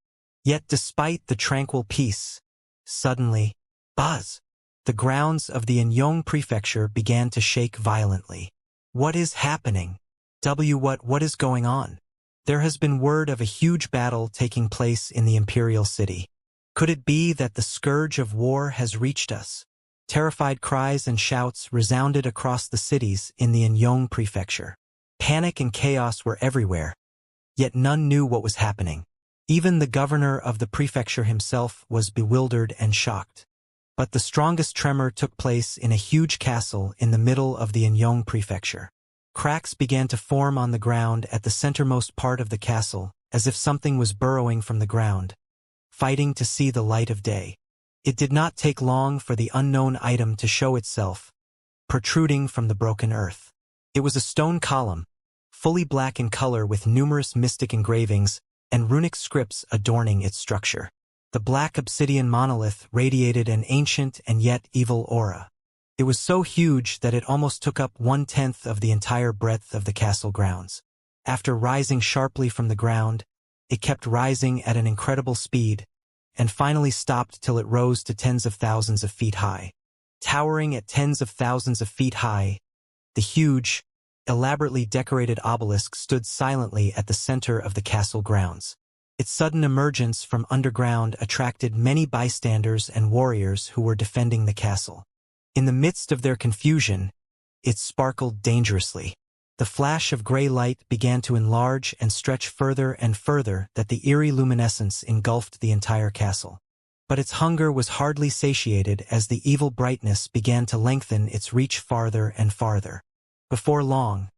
Yet despite the tranquil peace, suddenly, buzz! The grounds of the Anyong Prefecture began to shake violently. What is happening? What is going on? There has been word of a huge battle taking place in the imperial city. Could it be that the scourge of war has reached us? Terrified cries and shouts resounded across the cities in the Anyong Prefecture. Panic and chaos were everywhere, yet none knew what was happening. Even the governor of the prefecture himself was bewildered and shocked. But the strongest tremor took place in a huge castle in the middle of the Anyong Prefecture. Cracks began to form on the ground at the centermost part of the castle, as if something was burrowing from the ground, fighting to see the light of day. It did not take long for the unknown item to show itself, protruding from the broken earth. It was a stone column, fully black in color with numerous mystic engravings and runic scripts adorning its structure. The black obsidian monolith radiated an ancient and yet evil aura. It was so huge that it almost took up 1/10 of the entire breadth of the castle grounds. After rising sharply from the ground, it kept rising at an incredible speed, and finally stopped till it rose to tens of thousands of feet high. Towering at tens of thousands of feet high, the huge, elaborately decorated obelisk stood silently at the center of the castle grounds. Its sudden emergence from underground attracted many bystanders and warriors who were defending the castle. In the midst of their confusion, it sparkled dangerously. The flash of gray light began to enlarge and stretch further and further that the eerie luminescence engulfed the entire castle. But its hunger was hardly satiated as the evil brightness began to lengthen its reach farther and farther. Before long,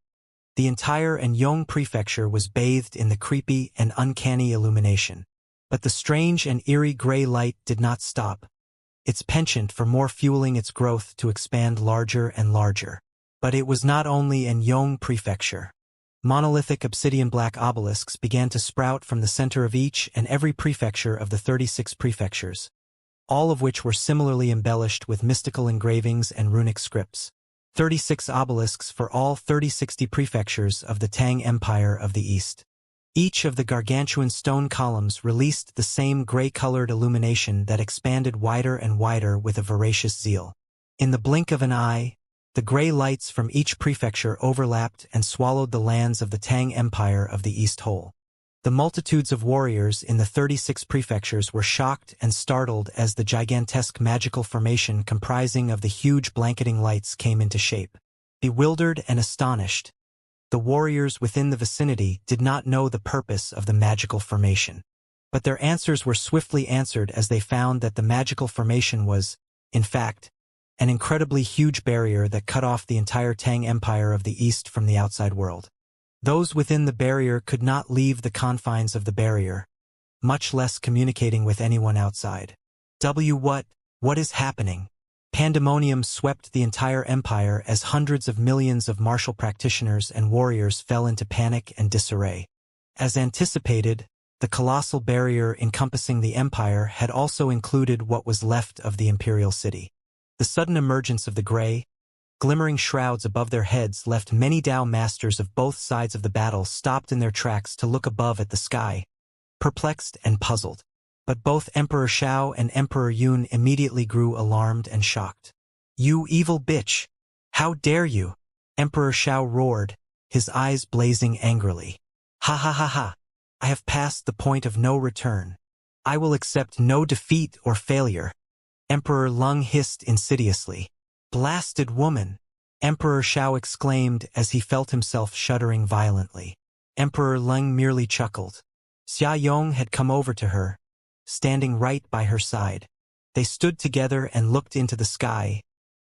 the entire Anyong Prefecture was bathed in the creepy and uncanny illumination. But the strange and eerie gray light did not stop, its penchant for more fueling its growth to expand larger and larger. But it was not only Anyong Prefecture. Monolithic obsidian black obelisks began to sprout from the center of each and every prefecture of the 36 prefectures, all of which were similarly embellished with mystical engravings and runic scripts. 36 obelisks for all 3060 prefectures of the Tang Empire of the East. Each of the gargantuan stone columns released the same gray-colored illumination that expanded wider and wider with a voracious zeal. In the blink of an eye, the gray lights from each prefecture overlapped and swallowed the lands of the Tang Empire of the East whole. The multitudes of warriors in the 36 prefectures were shocked and startled as the gigantesque magical formation comprising of the huge blanketing lights came into shape. Bewildered and astonished, the warriors within the vicinity did not know the purpose of the magical formation. But their answers were swiftly answered as they found that the magical formation was, in fact, an incredibly huge barrier that cut off the entire Tang Empire of the East from the outside world. Those within the barrier could not leave the confines of the barrier, much less communicating with anyone outside. What is happening? Pandemonium swept the entire empire as hundreds of millions of martial practitioners and warriors fell into panic and disarray. As anticipated, the colossal barrier encompassing the empire had also included what was left of the imperial city. The sudden emergence of the gray, glimmering shrouds above their heads left many Dao masters of both sides of the battle stopped in their tracks to look above at the sky, perplexed and puzzled. But both Emperor Shao and Emperor Yun immediately grew alarmed and shocked. "You evil bitch! How dare you!" Emperor Shao roared, his eyes blazing angrily. "Ha ha ha ha! I have passed the point of no return. I will accept no defeat or failure." Emperor Lung hissed insidiously. "Blasted woman!" Emperor Shao exclaimed as he felt himself shuddering violently. Emperor Lung merely chuckled. Xia Yong had come over to her, standing right by her side. They stood together and looked into the sky,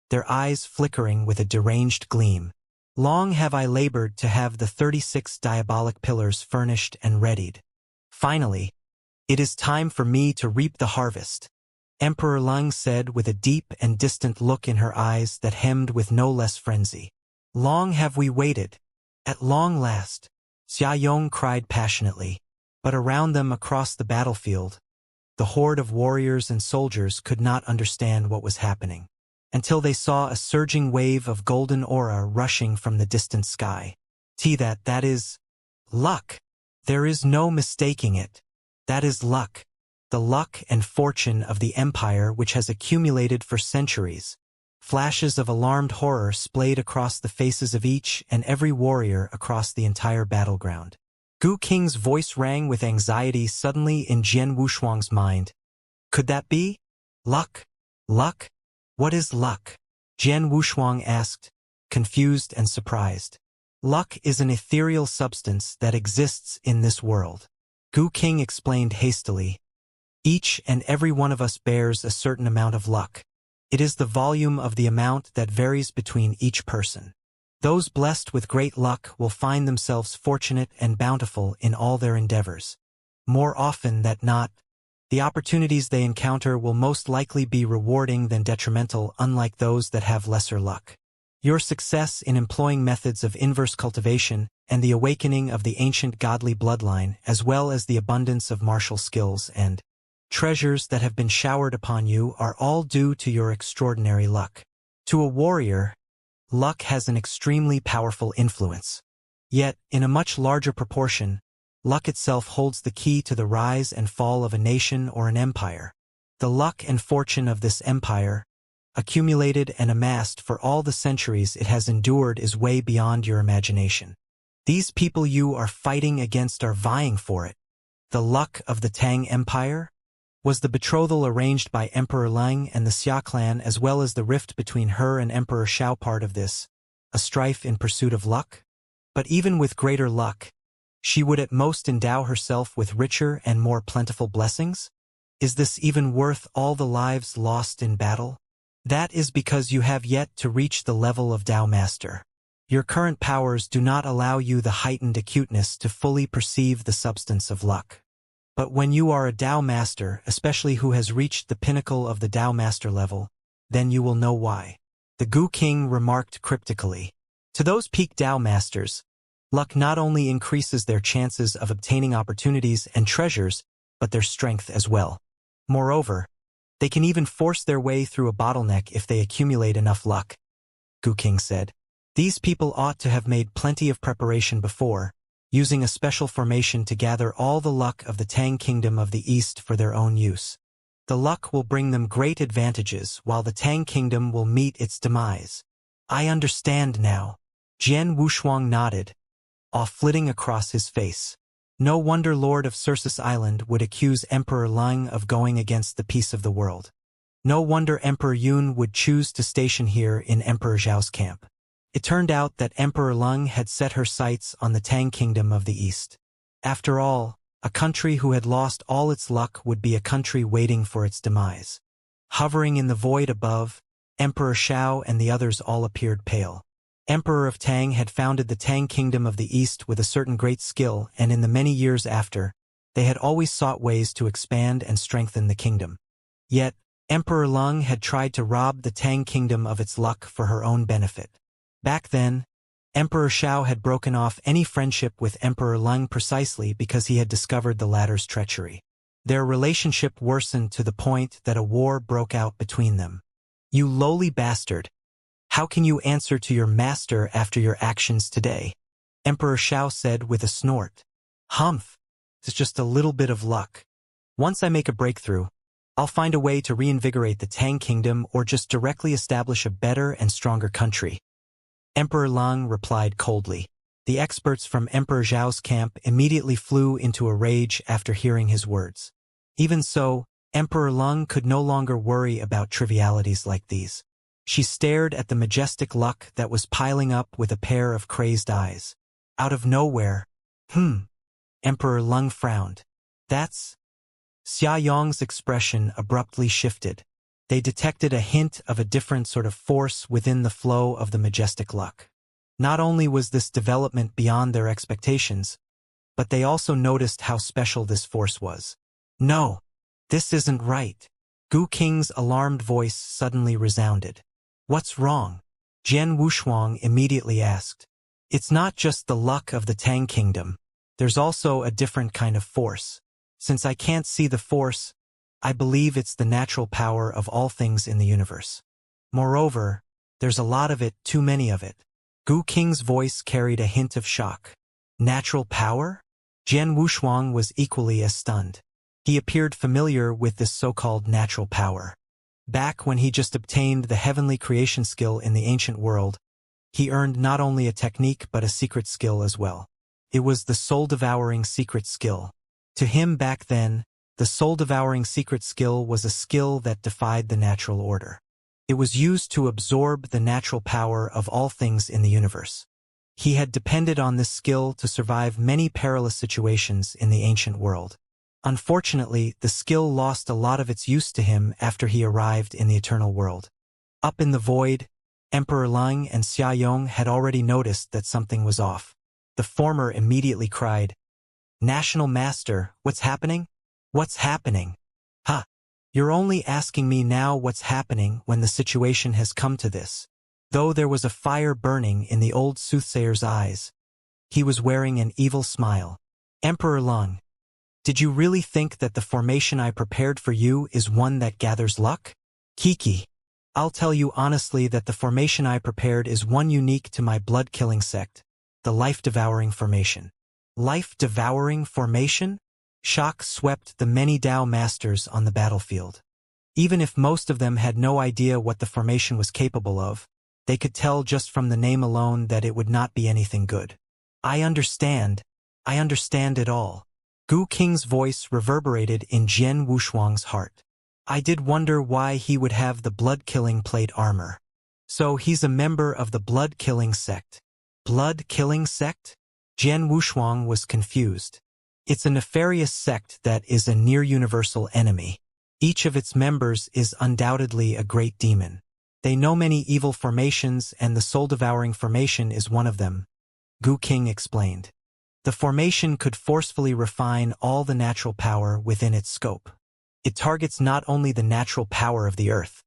their eyes flickering with a deranged gleam. "Long have I labored to have the 36 diabolic pillars furnished and readied. Finally, it is time for me to reap the harvest," Emperor Lung said with a deep and distant look in her eyes that hemmed with no less frenzy. "Long have we waited. At long last," Xia Yong cried passionately. But around them across the battlefield, the horde of warriors and soldiers could not understand what was happening, until they saw a surging wave of golden aura rushing from the distant sky. That is luck. There is no mistaking it. That is luck. The luck and fortune of the empire which has accumulated for centuries. Flashes of alarmed horror splayed across the faces of each and every warrior across the entire battleground. Gu Qing's voice rang with anxiety suddenly in Jian Wushuang's mind. Could that be? Luck? Luck? What is luck? Jian Wushuang asked, confused and surprised. Luck is an ethereal substance that exists in this world. Gu Qing explained hastily. Each and every one of us bears a certain amount of luck. It is the volume of the amount that varies between each person. Those blessed with great luck will find themselves fortunate and bountiful in all their endeavors. More often than not, the opportunities they encounter will most likely be rewarding than detrimental, unlike those that have lesser luck. Your success in employing methods of inverse cultivation and the awakening of the ancient godly bloodline, as well as the abundance of martial skills and treasures that have been showered upon you, are all due to your extraordinary luck. To a warrior, luck has an extremely powerful influence. Yet, in a much larger proportion, luck itself holds the key to the rise and fall of a nation or an empire. The luck and fortune of this empire, accumulated and amassed for all the centuries it has endured, is way beyond your imagination. These people you are fighting against are vying for it. The luck of the Tang Empire? Was the betrothal arranged by Emperor Lung and the Xia clan, as well as the rift between her and Emperor Shao, part of this, a strife in pursuit of luck? But even with greater luck, she would at most endow herself with richer and more plentiful blessings? Is this even worth all the lives lost in battle? That is because you have yet to reach the level of Tao Master. Your current powers do not allow you the heightened acuteness to fully perceive the substance of luck. But when you are a Tao Master, especially who has reached the pinnacle of the Tao Master level, then you will know why. The Gu King remarked cryptically. To those peak Tao Masters, luck not only increases their chances of obtaining opportunities and treasures, but their strength as well. Moreover, they can even force their way through a bottleneck if they accumulate enough luck, Gu King said. These people ought to have made plenty of preparation before, using a special formation to gather all the luck of the Tang Kingdom of the East for their own use. The luck will bring them great advantages, while the Tang Kingdom will meet its demise. I understand now. Jian Wushuang nodded, awe flitting across his face. No wonder Lord of Circes Island would accuse Emperor Lung of going against the peace of the world. No wonder Emperor Yun would choose to station here in Emperor Zhao's camp. It turned out that Emperor Lung had set her sights on the Tang Kingdom of the East. After all, a country who had lost all its luck would be a country waiting for its demise. Hovering in the void above, Emperor Shao and the others all appeared pale. Emperor of Tang had founded the Tang Kingdom of the East with a certain great skill, and in the many years after, they had always sought ways to expand and strengthen the kingdom. Yet, Emperor Lung had tried to rob the Tang Kingdom of its luck for her own benefit. Back then, Emperor Shao had broken off any friendship with Emperor Lung precisely because he had discovered the latter's treachery. Their relationship worsened to the point that a war broke out between them. "You lowly bastard! How can you answer to your master after your actions today?" Emperor Shao said with a snort. "Humph! It's just a little bit of luck. Once I make a breakthrough, I'll find a way to reinvigorate the Tang Kingdom or just directly establish a better and stronger country." Emperor Lung replied coldly. The experts from Emperor Zhao's camp immediately flew into a rage after hearing his words. Even so, Emperor Lung could no longer worry about trivialities like these. She stared at the majestic luck that was piling up with a pair of crazed eyes. Out of nowhere, Emperor Lung frowned. "That's..." Xia Yong's expression abruptly shifted. They detected a hint of a different sort of force within the flow of the majestic luck. Not only was this development beyond their expectations, but they also noticed how special this force was. "No, this isn't right." Gu Qing's alarmed voice suddenly resounded. "What's wrong?" Jian Wushuang immediately asked. "It's not just the luck of the Tang Kingdom. There's also a different kind of force. Since I can't see the force, I believe it's the natural power of all things in the universe. Moreover, there's a lot of it, too many of it." Gu Qing's voice carried a hint of shock. "Natural power?" Jian Wushuang was equally as stunned. He appeared familiar with this so-called natural power. Back when he just obtained the heavenly creation skill in the ancient world, he earned not only a technique but a secret skill as well. It was the soul-devouring secret skill. To him back then, the soul-devouring secret skill was a skill that defied the natural order. It was used to absorb the natural power of all things in the universe. He had depended on this skill to survive many perilous situations in the ancient world. Unfortunately, the skill lost a lot of its use to him after he arrived in the eternal world. Up in the void, Emperor Lung and Xia Yong had already noticed that something was off. The former immediately cried, "National Master, what's happening? What's happening?" "Ha! You're only asking me now what's happening when the situation has come to this." Though there was a fire burning in the old soothsayer's eyes, he was wearing an evil smile. "Emperor Lung, did you really think that the formation I prepared for you is one that gathers luck?" "Kiki, I'll tell you honestly that the formation I prepared is one unique to my blood-killing sect, the life-devouring formation." "Life-devouring formation?" Shock swept the many Dao masters on the battlefield. Even if most of them had no idea what the formation was capable of, they could tell just from the name alone that it would not be anything good. I understand it all." Gu Qing's voice reverberated in Jian Wushuang's heart. "I did wonder why he would have the blood-killing plate armor. So he's a member of the blood-killing sect." "Blood-killing sect?" Jian Wushuang was confused. "It's a nefarious sect that is a near-universal enemy. Each of its members is undoubtedly a great demon. They know many evil formations, and the soul-devouring formation is one of them," Gu Qing explained. "The formation could forcefully refine all the natural power within its scope. It targets not only the natural power of the earth.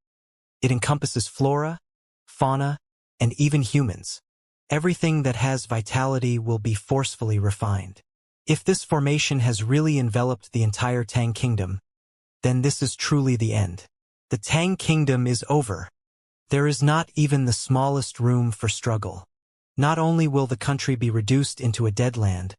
It encompasses flora, fauna, and even humans. Everything that has vitality will be forcefully refined. If this formation has really enveloped the entire Tang Kingdom, then this is truly the end. The Tang Kingdom is over. There is not even the smallest room for struggle. Not only will the country be reduced into a dead land,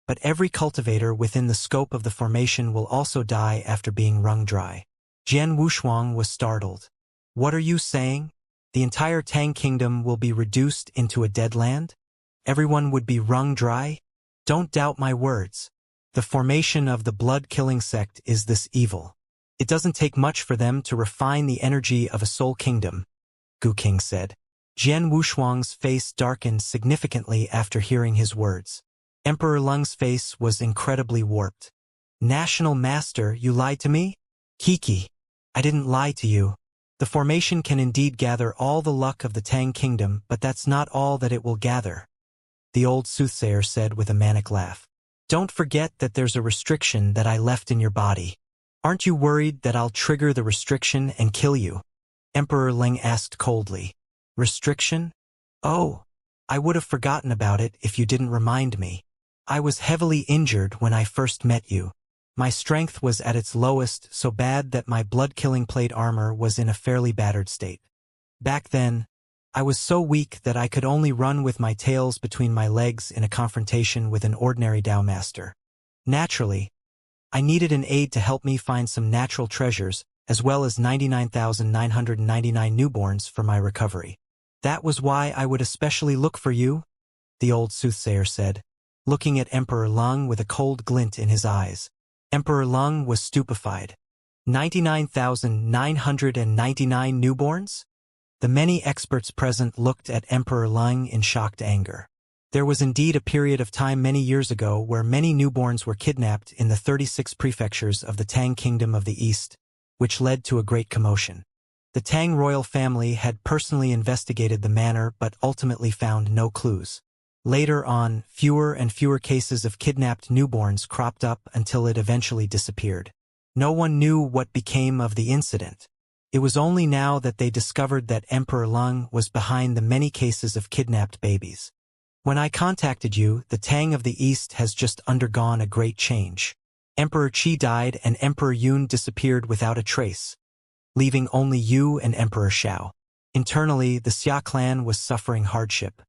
but every cultivator within the scope of the formation will also die after being wrung dry." Jian Wushuang was startled. "What are you saying? The entire Tang Kingdom will be reduced into a dead land? Everyone would be wrung dry? Don't doubt my words. The formation of the blood-killing sect is this evil. It doesn't take much for them to refine the energy of a soul kingdom," Gu Qing said. Jian Wushuang's face darkened significantly after hearing his words. Emperor Lung's face was incredibly warped. "National Master, you lied to me?" "Kiki, I didn't lie to you. The formation can indeed gather all the luck of the Tang kingdom, but that's not all that it will gather, the old soothsayer said with a manic laugh. Don't forget that there's a restriction that I left in your body. Aren't you worried that I'll trigger the restriction and kill you? Emperor Ling asked coldly. Restriction? Oh, I would have forgotten about it if you didn't remind me. I was heavily injured when I first met you. My strength was at its lowest, so bad that my blood-killing plate armor was in a fairly battered state. Back then, I was so weak that I could only run with my tails between my legs in a confrontation with an ordinary Dao master. Naturally, I needed an aide to help me find some natural treasures, as well as 99,999 newborns for my recovery. That was why I would especially look for you, the old soothsayer said, looking at Emperor Lung with a cold glint in his eyes. Emperor Lung was stupefied. 99,999 newborns? The many experts present looked at Emperor Lung in shocked anger. There was indeed a period of time many years ago where many newborns were kidnapped in the 36 prefectures of the Tang Kingdom of the East, which led to a great commotion. The Tang royal family had personally investigated the matter but ultimately found no clues. Later on, fewer and fewer cases of kidnapped newborns cropped up until it eventually disappeared. No one knew what became of the incident. It was only now that they discovered that Emperor Lung was behind the many cases of kidnapped babies. When I contacted you, the Tang of the East has just undergone a great change. Emperor Qi died and Emperor Yun disappeared without a trace, leaving only you and Emperor Xiao. Internally, the Xia clan was suffering hardship.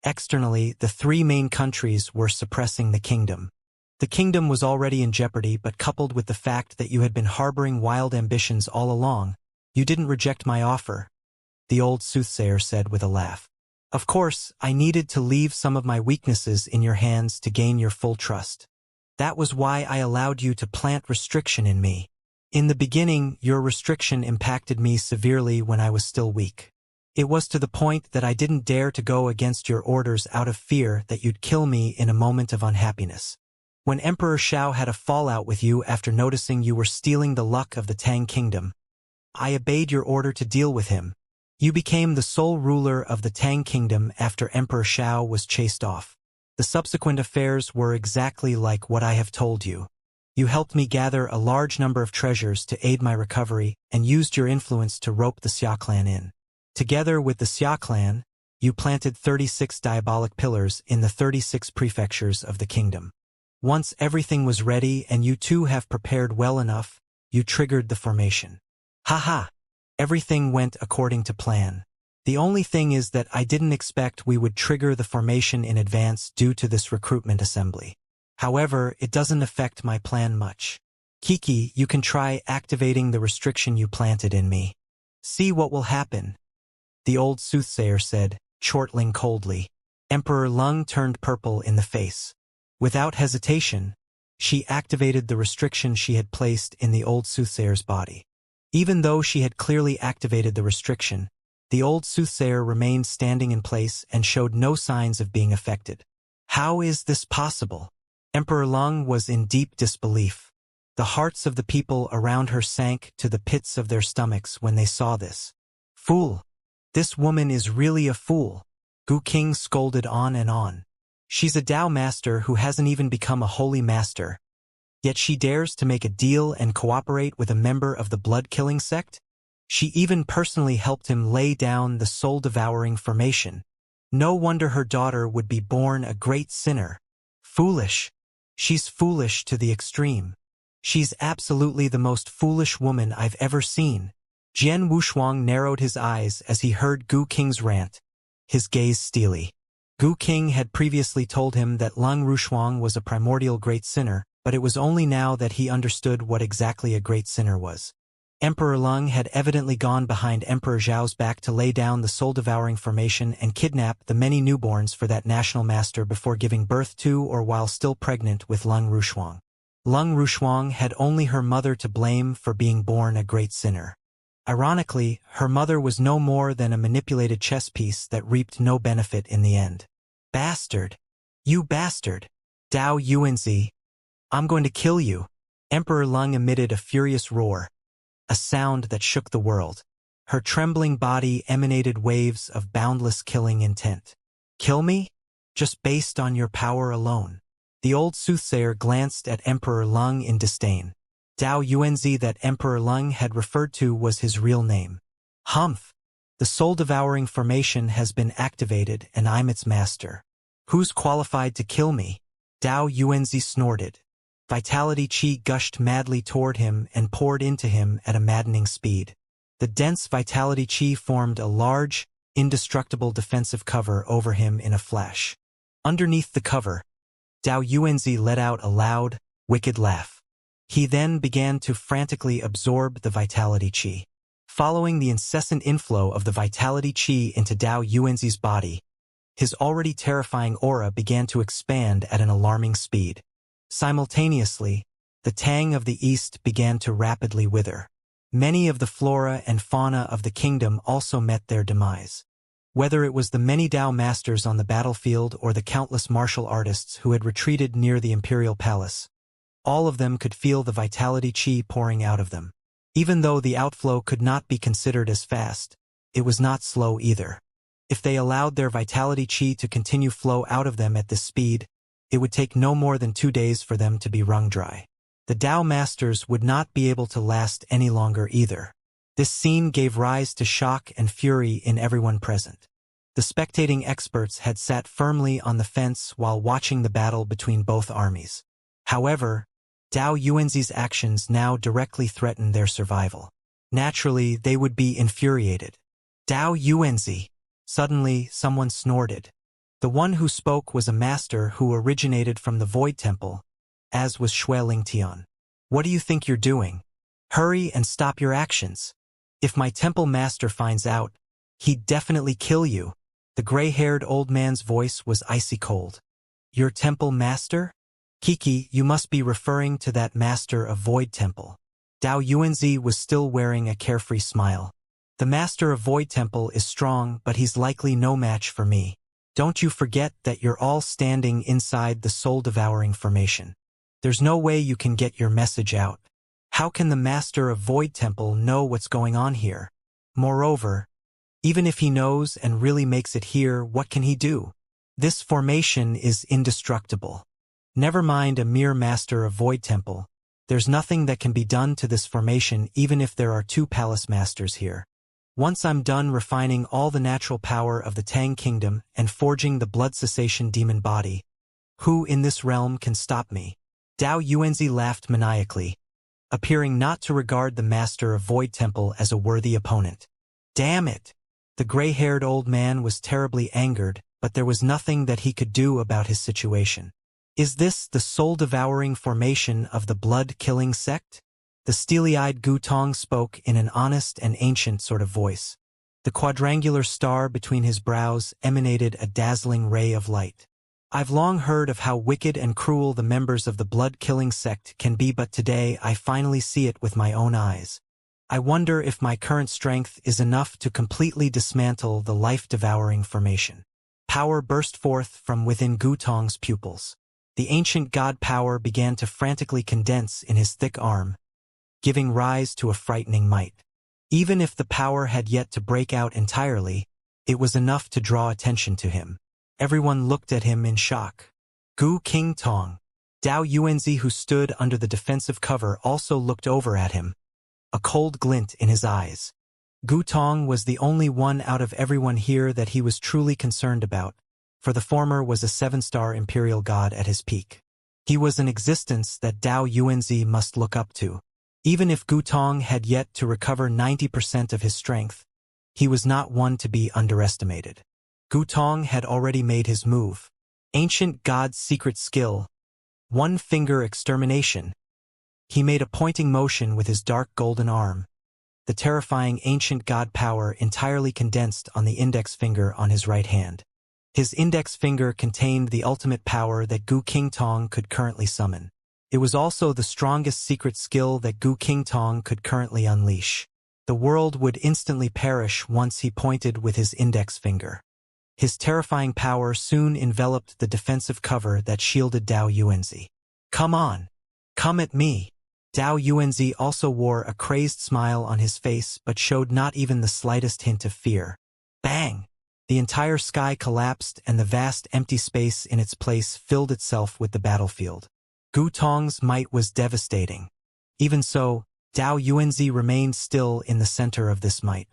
Externally, the three main countries were suppressing the kingdom. The kingdom was already in jeopardy, but coupled with the fact that you had been harboring wild ambitions all along, you didn't reject my offer, the old soothsayer said with a laugh. Of course, I needed to leave some of my weaknesses in your hands to gain your full trust. That was why I allowed you to plant restriction in me. In the beginning, your restriction impacted me severely when I was still weak. It was to the point that I didn't dare to go against your orders out of fear that you'd kill me in a moment of unhappiness. When Emperor Xiao had a fallout with you after noticing you were stealing the luck of the Tang Kingdom, I obeyed your order to deal with him. You became the sole ruler of the Tang Kingdom after Emperor Xiao was chased off. The subsequent affairs were exactly like what I have told you. You helped me gather a large number of treasures to aid my recovery and used your influence to rope the Xia clan in. Together with the Xia clan, you planted 36 diabolic pillars in the 36 prefectures of the kingdom. Once everything was ready and you two have prepared well enough, you triggered the formation. Haha! Everything went according to plan. The only thing is that I didn't expect we would trigger the formation in advance due to this recruitment assembly. However, it doesn't affect my plan much. Kiki, you can try activating the restriction you planted in me. See what will happen, the old soothsayer said, chortling coldly. Emperor Lung turned purple in the face. Without hesitation, she activated the restriction she had placed in the old soothsayer's body. Even though she had clearly activated the restriction, the old soothsayer remained standing in place and showed no signs of being affected. How is this possible? Emperor Lung was in deep disbelief. The hearts of the people around her sank to the pits of their stomachs when they saw this. Fool! This woman is really a fool, Gu King scolded on and on. She's a Dao master who hasn't even become a holy master. Yet she dares to make a deal and cooperate with a member of the blood-killing sect? She even personally helped him lay down the soul-devouring formation. No wonder her daughter would be born a great sinner. Foolish. She's foolish to the extreme. She's absolutely the most foolish woman I've ever seen. Jian Wushuang narrowed his eyes as he heard Gu King's rant, his gaze steely. Gu King had previously told him that Lung Rushuang was a primordial great sinner, but it was only now that he understood what exactly a great sinner was. Emperor Lung had evidently gone behind Emperor Zhao's back to lay down the soul-devouring formation and kidnap the many newborns for that national master before giving birth to or while still pregnant with Lung Rushuang. Lung Rushuang had only her mother to blame for being born a great sinner. Ironically, her mother was no more than a manipulated chess piece that reaped no benefit in the end. Bastard! You bastard! Dao Yuanzi! I'm going to kill you! Emperor Lung emitted a furious roar, a sound that shook the world. Her trembling body emanated waves of boundless killing intent. Kill me? Just based on your power alone. The old soothsayer glanced at Emperor Lung in disdain. Dao Yuanzi that Emperor Lung had referred to was his real name. Humph! The soul-devouring formation has been activated and I'm its master. Who's qualified to kill me? Dao Yuanzi snorted. Vitality Qi gushed madly toward him and poured into him at a maddening speed. The dense Vitality Qi formed a large, indestructible defensive cover over him in a flash. Underneath the cover, Dao Yuanzi let out a loud, wicked laugh. He then began to frantically absorb the Vitality Qi. Following the incessant inflow of the Vitality Qi into Dao Yuanzi's body, his already terrifying aura began to expand at an alarming speed. Simultaneously, the Tang of the East began to rapidly wither. Many of the flora and fauna of the kingdom also met their demise. Whether it was the many Dao masters on the battlefield or the countless martial artists who had retreated near the imperial palace, all of them could feel the Vitality Qi pouring out of them. Even though the outflow could not be considered as fast, it was not slow either. If they allowed their Vitality Qi to continue flow out of them at this speed, it would take no more than 2 days for them to be wrung dry. The Dao masters would not be able to last any longer either. This scene gave rise to shock and fury in everyone present. The spectating experts had sat firmly on the fence while watching the battle between both armies. However, Dao Yuanzi's actions now directly threatened their survival. Naturally, they would be infuriated. Dao Yuanzi! Suddenly, someone snorted. The one who spoke was a master who originated from the Void Temple, as was Xue Lingtian. What do you think you're doing? Hurry and stop your actions. If my temple master finds out, he'd definitely kill you. The gray-haired old man's voice was icy cold. Your temple master? Kiki, you must be referring to that master of Void Temple. Dao Yuanzi was still wearing a carefree smile. The master of Void Temple is strong, but he's likely no match for me. Don't you forget that you're all standing inside the soul-devouring formation. There's no way you can get your message out. How can the master of Void Temple know what's going on here? Moreover, even if he knows and really makes it here, what can he do? This formation is indestructible. Never mind a mere master of Void Temple. There's nothing that can be done to this formation even if there are 2 palace masters here. Once I'm done refining all the natural power of the Tang Kingdom and forging the blood cessation demon body, who in this realm can stop me? Dao Yuanzi laughed maniacally, appearing not to regard the master of Void Temple as a worthy opponent. Damn it! The gray-haired old man was terribly angered, but there was nothing that he could do about his situation. Is this the soul-devouring formation of the blood-killing sect? The steely-eyed Gu Tong spoke in an honest and ancient sort of voice. The quadrangular star between his brows emanated a dazzling ray of light. I've long heard of how wicked and cruel the members of the blood-killing sect can be, but today I finally see it with my own eyes. I wonder if my current strength is enough to completely dismantle the life-devouring formation. Power burst forth from within Gu Tong's pupils. The ancient god power began to frantically condense in his thick arm, giving rise to a frightening might. Even if the power had yet to break out entirely, it was enough to draw attention to him. Everyone looked at him in shock. Gu King Tong. Dao Yuanzi, who stood under the defensive cover, also looked over at him, a cold glint in his eyes. Gu Tong was the only one out of everyone here that he was truly concerned about, for the former was a 7-star imperial god at his peak. He was an existence that Dao Yuanzi must look up to. Even if Gu Tong had yet to recover 90% of his strength, he was not one to be underestimated. Gu Tong had already made his move. Ancient God's secret skill, one-finger extermination. He made a pointing motion with his dark golden arm. The terrifying ancient god power entirely condensed on the index finger on his right hand. His index finger contained the ultimate power that Gu King Tong could currently summon. It was also the strongest secret skill that Gu King Tong could currently unleash. The world would instantly perish once he pointed with his index finger. His terrifying power soon enveloped the defensive cover that shielded Dao Yuanzi. Come on! Come at me! Dao Yuanzi also wore a crazed smile on his face but showed not even the slightest hint of fear. Bang! The entire sky collapsed and the vast empty space in its place filled itself with the battlefield. Gu Tong's might was devastating. Even so, Dao Yuanzi remained still in the center of this might.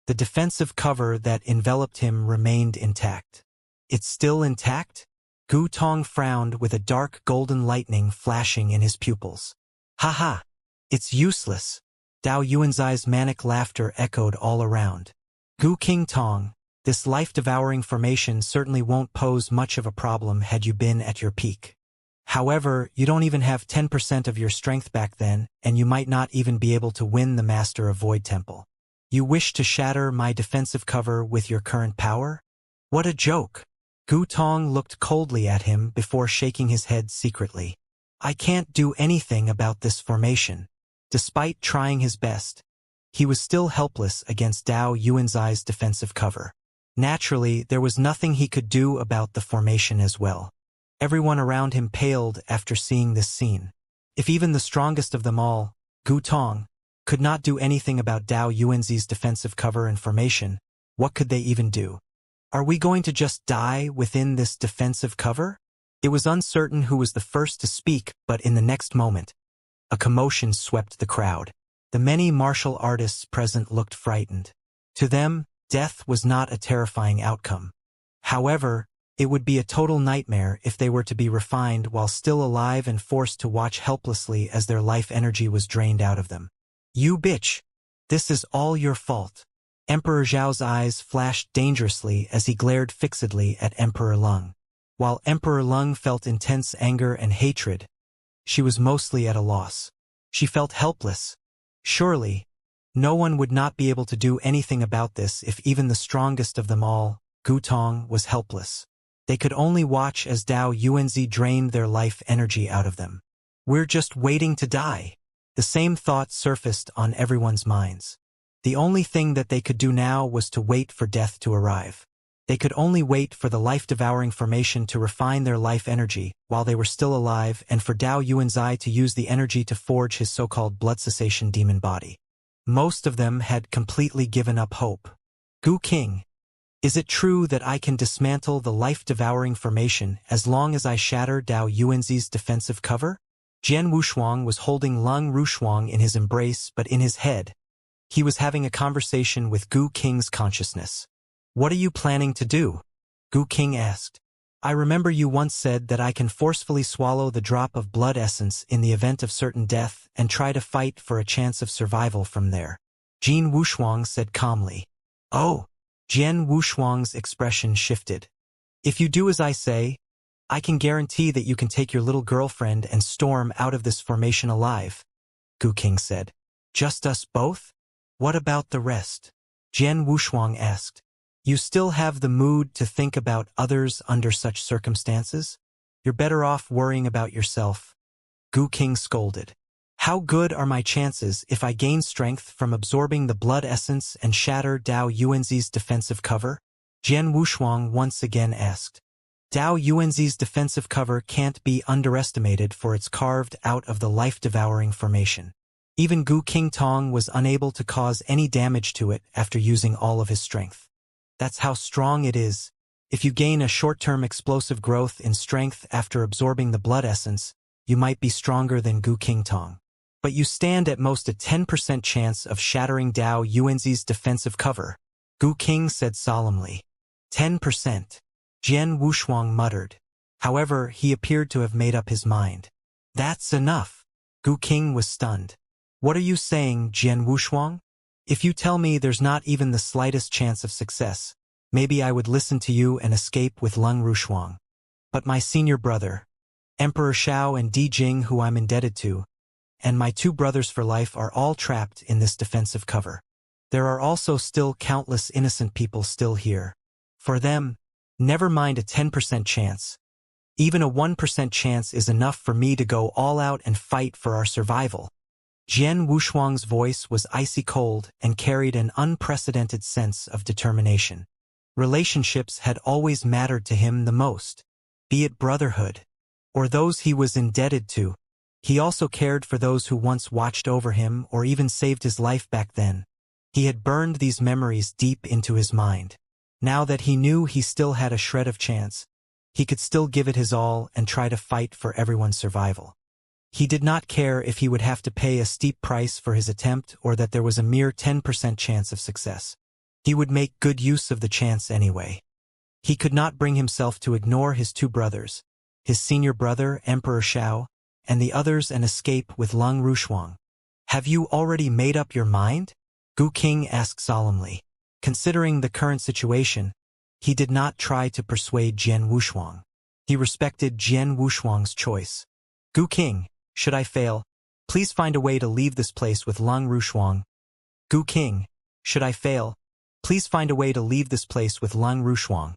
The defensive cover that enveloped him remained intact. It's still intact? Gu Tong frowned with a dark golden lightning flashing in his pupils. Ha! It's useless. Dao Yuanzi's manic laughter echoed all around. Gu King Tong, this life-devouring formation certainly won't pose much of a problem had you been at your peak. However, you don't even have 10% of your strength back then, and you might not even be able to win the Master of Void Temple. You wish to shatter my defensive cover with your current power? What a joke! Gu Tong looked coldly at him before shaking his head secretly. I can't do anything about this formation. Despite trying his best, he was still helpless against Dao Yuanzi's defensive cover. Naturally, there was nothing he could do about the formation as well. Everyone around him paled after seeing this scene. If even the strongest of them all, Gu Tong, could not do anything about Dao Yuanzi's defensive cover and formation, what could they even do? Are we going to just die within this defensive cover? It was uncertain who was the first to speak, but in the next moment, a commotion swept the crowd. The many martial artists present looked frightened. To them, death was not a terrifying outcome. However, it would be a total nightmare if they were to be refined while still alive and forced to watch helplessly as their life energy was drained out of them. You bitch! This is all your fault. Emperor Zhao's eyes flashed dangerously as he glared fixedly at Emperor Lung. While Emperor Lung felt intense anger and hatred, she was mostly at a loss. She felt helpless. Surely, no one would not be able to do anything about this if even the strongest of them all, Gu Tong, was helpless. They could only watch as Dao Yuanzi drained their life energy out of them. We're just waiting to die. The same thought surfaced on everyone's minds. The only thing that they could do now was to wait for death to arrive. They could only wait for the life-devouring formation to refine their life energy while they were still alive and for Dao Yuanzi to use the energy to forge his so-called blood cessation demon body. Most of them had completely given up hope. Gu King, is it true that I can dismantle the life-devouring formation as long as I shatter Dao Yuanzi's defensive cover? Jian Wushuang was holding Lung Rushuang in his embrace, but in his head, he was having a conversation with Gu King's consciousness. What are you planning to do? Gu King asked. I remember you once said that I can forcefully swallow the drop of blood essence in the event of certain death and try to fight for a chance of survival from there. Jian Wushuang said calmly. Oh! Jian Wushuang's expression shifted. If you do as I say, I can guarantee that you can take your little girlfriend and storm out of this formation alive, Gu King said. Just us both? What about the rest? Jian Wushuang asked. You still have the mood to think about others under such circumstances? You're better off worrying about yourself, Gu King scolded. How good are my chances if I gain strength from absorbing the blood essence and shatter Dao Yuanzi's defensive cover? Jian Wushuang once again asked. Dao Yuanzi's defensive cover can't be underestimated for its carved out of the life-devouring formation. Even Gu King Tong was unable to cause any damage to it after using all of his strength. That's how strong it is. If you gain a short-term explosive growth in strength after absorbing the blood essence, you might be stronger than Gu King Tong. But you stand at most a 10% chance of shattering Dao Yuanzi's defensive cover, Gu King said solemnly. 10%. Jian Wushuang muttered. However, he appeared to have made up his mind. That's enough. Gu King was stunned. What are you saying, Jian Wushuang? If you tell me there's not even the slightest chance of success, maybe I would listen to you and escape with Lung Rushuang. But my senior brother, Emperor Shao and Di Jing, who I'm indebted to, and my two brothers for life are all trapped in this defensive cover. There are also still countless innocent people still here. For them, never mind a 10% chance. Even a 1% chance is enough for me to go all out and fight for our survival. Jian Wushuang's voice was icy cold and carried an unprecedented sense of determination. Relationships had always mattered to him the most, be it brotherhood, or those he was indebted to. He also cared for those who once watched over him or even saved his life back then. He had burned these memories deep into his mind. Now that he knew he still had a shred of chance, he could still give it his all and try to fight for everyone's survival. He did not care if he would have to pay a steep price for his attempt or that there was a mere 10% chance of success. He would make good use of the chance anyway. He could not bring himself to ignore his two brothers, his senior brother, Emperor Xiao, and the others, and escape with Lung Rushuang. "Have you already made up your mind?" Gu King asked solemnly. Considering the current situation, he did not try to persuade Jian Wushuang. He respected Jian Wushuang's choice. "Gu King, should I fail, please find a way to leave this place with Lung Rushuang." "Gu King, should I fail, please find a way to leave this place with Lung Rushuang."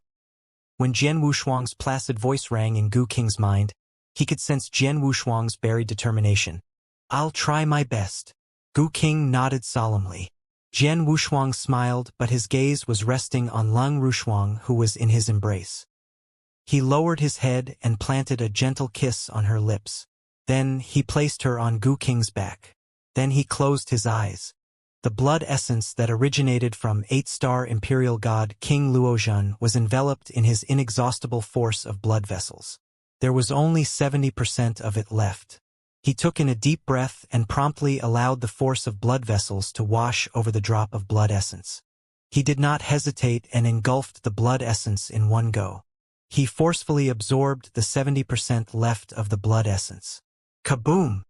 When Jian Wushuang's placid voice rang in Gu King's mind, he could sense Jian Wushuang's buried determination. "I'll try my best." Gu King nodded solemnly. Jian Wushuang smiled, but his gaze was resting on Lung Rushuang, who was in his embrace. He lowered his head and planted a gentle kiss on her lips. Then he placed her on Gu King's back. Then he closed his eyes. The blood essence that originated from 8-star imperial god King Luozhen was enveloped in his inexhaustible force of blood vessels. There was only 70% of it left. He took in a deep breath and promptly allowed the force of blood vessels to wash over the drop of blood essence. He did not hesitate and engulfed the blood essence in one go. He forcefully absorbed the 70% left of the blood essence. Kaboom!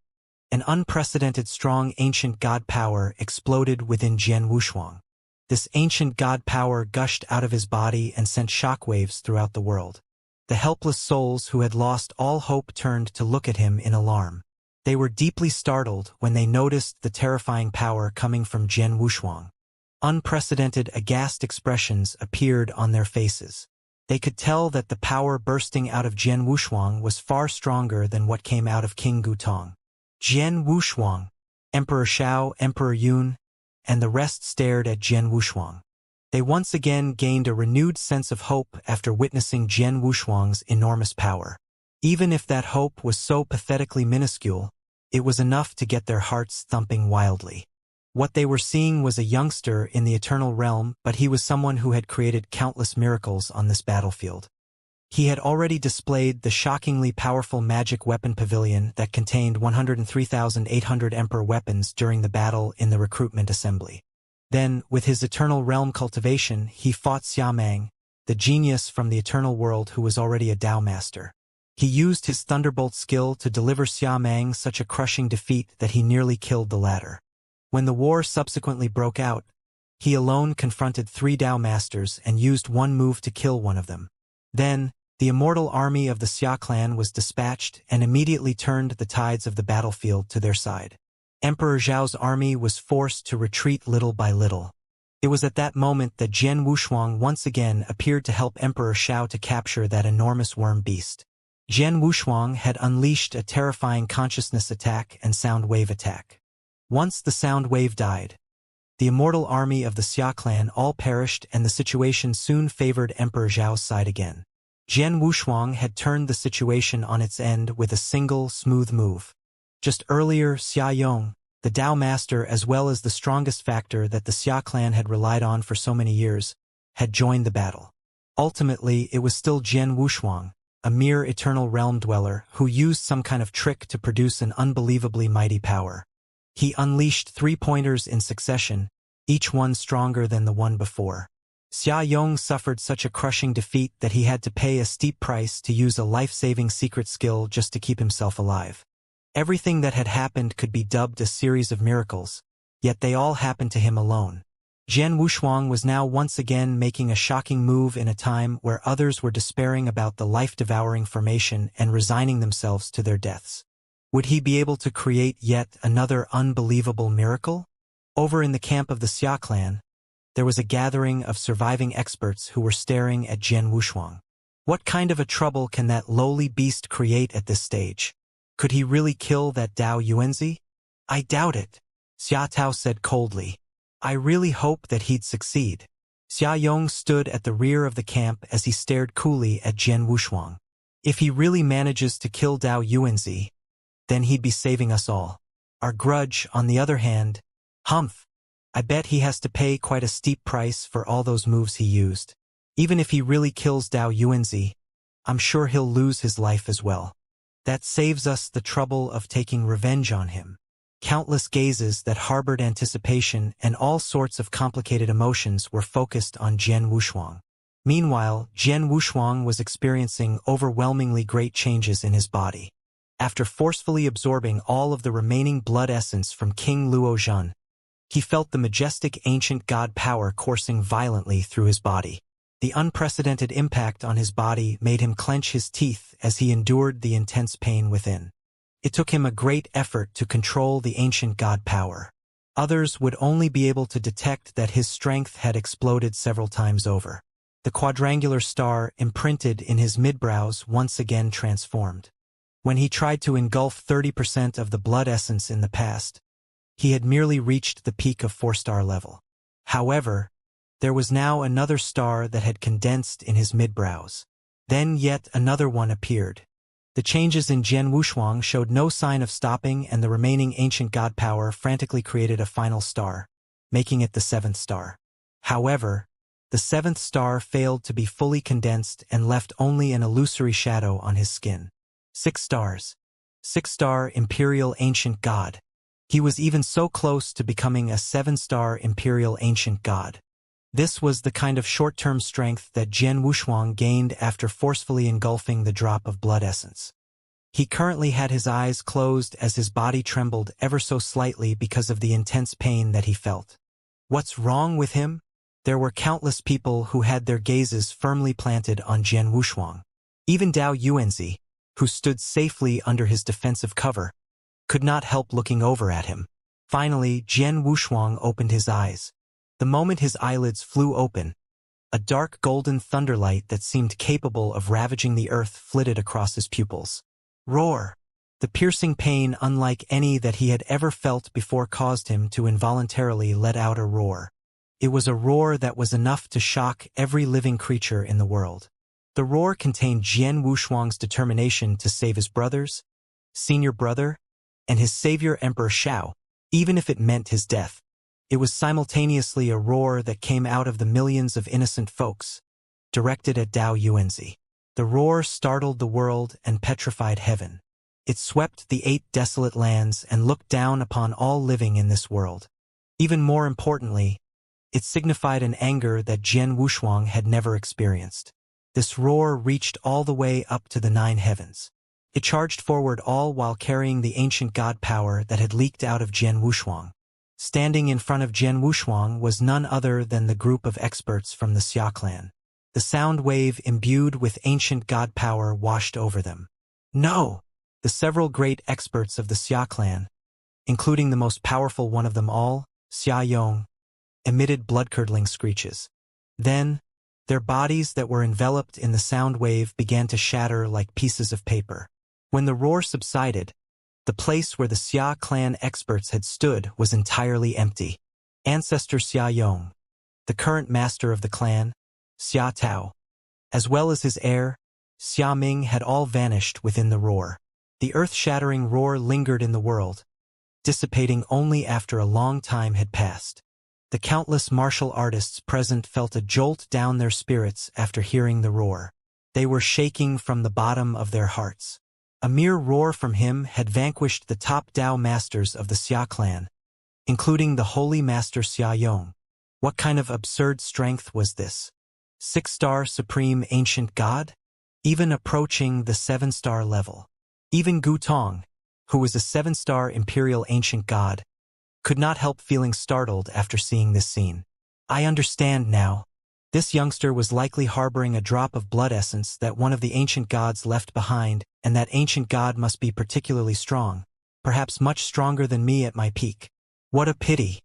An unprecedented strong ancient god power exploded within Jian Wushuang. This ancient god power gushed out of his body and sent shockwaves throughout the world. The helpless souls who had lost all hope turned to look at him in alarm. They were deeply startled when they noticed the terrifying power coming from Jian Wushuang. Unprecedented, aghast expressions appeared on their faces. They could tell that the power bursting out of Jian Wushuang was far stronger than what came out of King Gutong. Jian Wushuang, Emperor Xiao, Emperor Yun, and the rest stared at Jian Wushuang. They once again gained a renewed sense of hope after witnessing Jian Wushuang's enormous power. Even if that hope was so pathetically minuscule, it was enough to get their hearts thumping wildly. What they were seeing was a youngster in the eternal realm, but he was someone who had created countless miracles on this battlefield. He had already displayed the shockingly powerful magic weapon pavilion that contained 103,800 emperor weapons during the battle in the recruitment assembly. Then, with his eternal realm cultivation, he fought Xiamang, the genius from the eternal world who was already a Dao master. He used his thunderbolt skill to deliver Xiamang such a crushing defeat that he nearly killed the latter. When the war subsequently broke out, he alone confronted 3 Dao masters and used one move to kill one of them. Then, the immortal army of the Xia clan was dispatched and immediately turned the tides of the battlefield to their side. Emperor Zhao's army was forced to retreat little by little. It was at that moment that Jian Wushuang once again appeared to help Emperor Xiao to capture that enormous worm beast. Jian Wushuang had unleashed a terrifying consciousness attack and sound wave attack. Once the sound wave died, the immortal army of the Xia clan all perished and the situation soon favored Emperor Zhao's side again. Jian Wushuang had turned the situation on its end with a single, smooth move. Just earlier, Xia Yong, the Dao master as well as the strongest factor that the Xia clan had relied on for so many years, had joined the battle. Ultimately, it was still Jian Wushuang, a mere eternal realm dweller, who used some kind of trick to produce an unbelievably mighty power. He unleashed 3 pointers in succession, each one stronger than the one before. Xia Yong suffered such a crushing defeat that he had to pay a steep price to use a life-saving secret skill just to keep himself alive. Everything that had happened could be dubbed a series of miracles, yet they all happened to him alone. Jian Wushuang was now once again making a shocking move in a time where others were despairing about the life-devouring formation and resigning themselves to their deaths. Would he be able to create yet another unbelievable miracle? Over in the camp of the Xia clan, there was a gathering of surviving experts who were staring at Jian Wushuang. What kind of a trouble can that lowly beast create at this stage? Could he really kill that Dao Yuanzi? I doubt it, Xia Tao said coldly. I really hope that he'd succeed. Xia Yong stood at the rear of the camp as he stared coolly at Jian Wushuang. If he really manages to kill Dao Yuanzi, then he'd be saving us all. Our grudge, on the other hand, humph. I bet he has to pay quite a steep price for all those moves he used. Even if he really kills Dao Yuanzi, I'm sure he'll lose his life as well. That saves us the trouble of taking revenge on him. Countless gazes that harbored anticipation and all sorts of complicated emotions were focused on Jian Wushuang. Meanwhile, Jian Wushuang was experiencing overwhelmingly great changes in his body. After forcefully absorbing all of the remaining blood essence from King Luozhan, he felt the majestic ancient god power coursing violently through his body. The unprecedented impact on his body made him clench his teeth as he endured the intense pain within. It took him a great effort to control the ancient god power. Others would only be able to detect that his strength had exploded several times over. The quadrangular star imprinted in his midbrows once again transformed. When he tried to engulf 30% of the blood essence in the past, he had merely reached the peak of 4-star level. However, there was now another star that had condensed in his midbrows. Then yet another one appeared. The changes in Jian Wushuang showed no sign of stopping, and the remaining ancient god power frantically created a final star, making it the 7th star. However, the 7th star failed to be fully condensed and left only an illusory shadow on his skin. 6 stars. 6-star Imperial Ancient God. He was even so close to becoming a 7-star Imperial Ancient God. This was the kind of short-term strength that Jian Wushuang gained after forcefully engulfing the drop of blood essence. He currently had his eyes closed as his body trembled ever so slightly because of the intense pain that he felt. What's wrong with him? There were countless people who had their gazes firmly planted on Jian Wushuang. Even Dao Yuanzi, who stood safely under his defensive cover, could not help looking over at him. Finally, Jian Wushuang opened his eyes. The moment his eyelids flew open, a dark golden thunderlight that seemed capable of ravaging the earth flitted across his pupils. Roar! The piercing pain, unlike any that he had ever felt before, caused him to involuntarily let out a roar. It was a roar that was enough to shock every living creature in the world. The roar contained Jian Wushuang's determination to save his brothers, senior brother, and his savior Emperor Shao, even if it meant his death. It was simultaneously a roar that came out of the millions of innocent folks, directed at Dao Yuanzi. The roar startled the world and petrified heaven. It swept the 8 desolate lands and looked down upon all living in this world. Even more importantly, it signified an anger that Jian Wushuang had never experienced. This roar reached all the way up to the 9 heavens. It charged forward, all while carrying the ancient god power that had leaked out of Jian Wushuang. Standing in front of Jian Wushuang was none other than the group of experts from the Xia clan. The sound wave imbued with ancient god power washed over them. No! The several great experts of the Xia clan, including the most powerful one of them all, Xia Yong, emitted blood-curdling screeches. Then, their bodies that were enveloped in the sound wave began to shatter like pieces of paper. When the roar subsided, the place where the Xia clan experts had stood was entirely empty. Ancestor Xia Yong, the current master of the clan, Xia Tao, as well as his heir, Xia Ming, had all vanished within the roar. The earth-shattering roar lingered in the world, dissipating only after a long time had passed. The countless martial artists present felt a jolt down their spirits after hearing the roar. They were shaking from the bottom of their hearts. A mere roar from him had vanquished the top Dao masters of the Xia clan, including the holy master Xia Yong. What kind of absurd strength was this? 6-star supreme ancient god? Even approaching the 7-star level. Even Gu Tong, who was a 7-star imperial ancient god, could not help feeling startled after seeing this scene. I understand now. This youngster was likely harboring a drop of blood essence that one of the ancient gods left behind, and that ancient god must be particularly strong, perhaps much stronger than me at my peak. What a pity!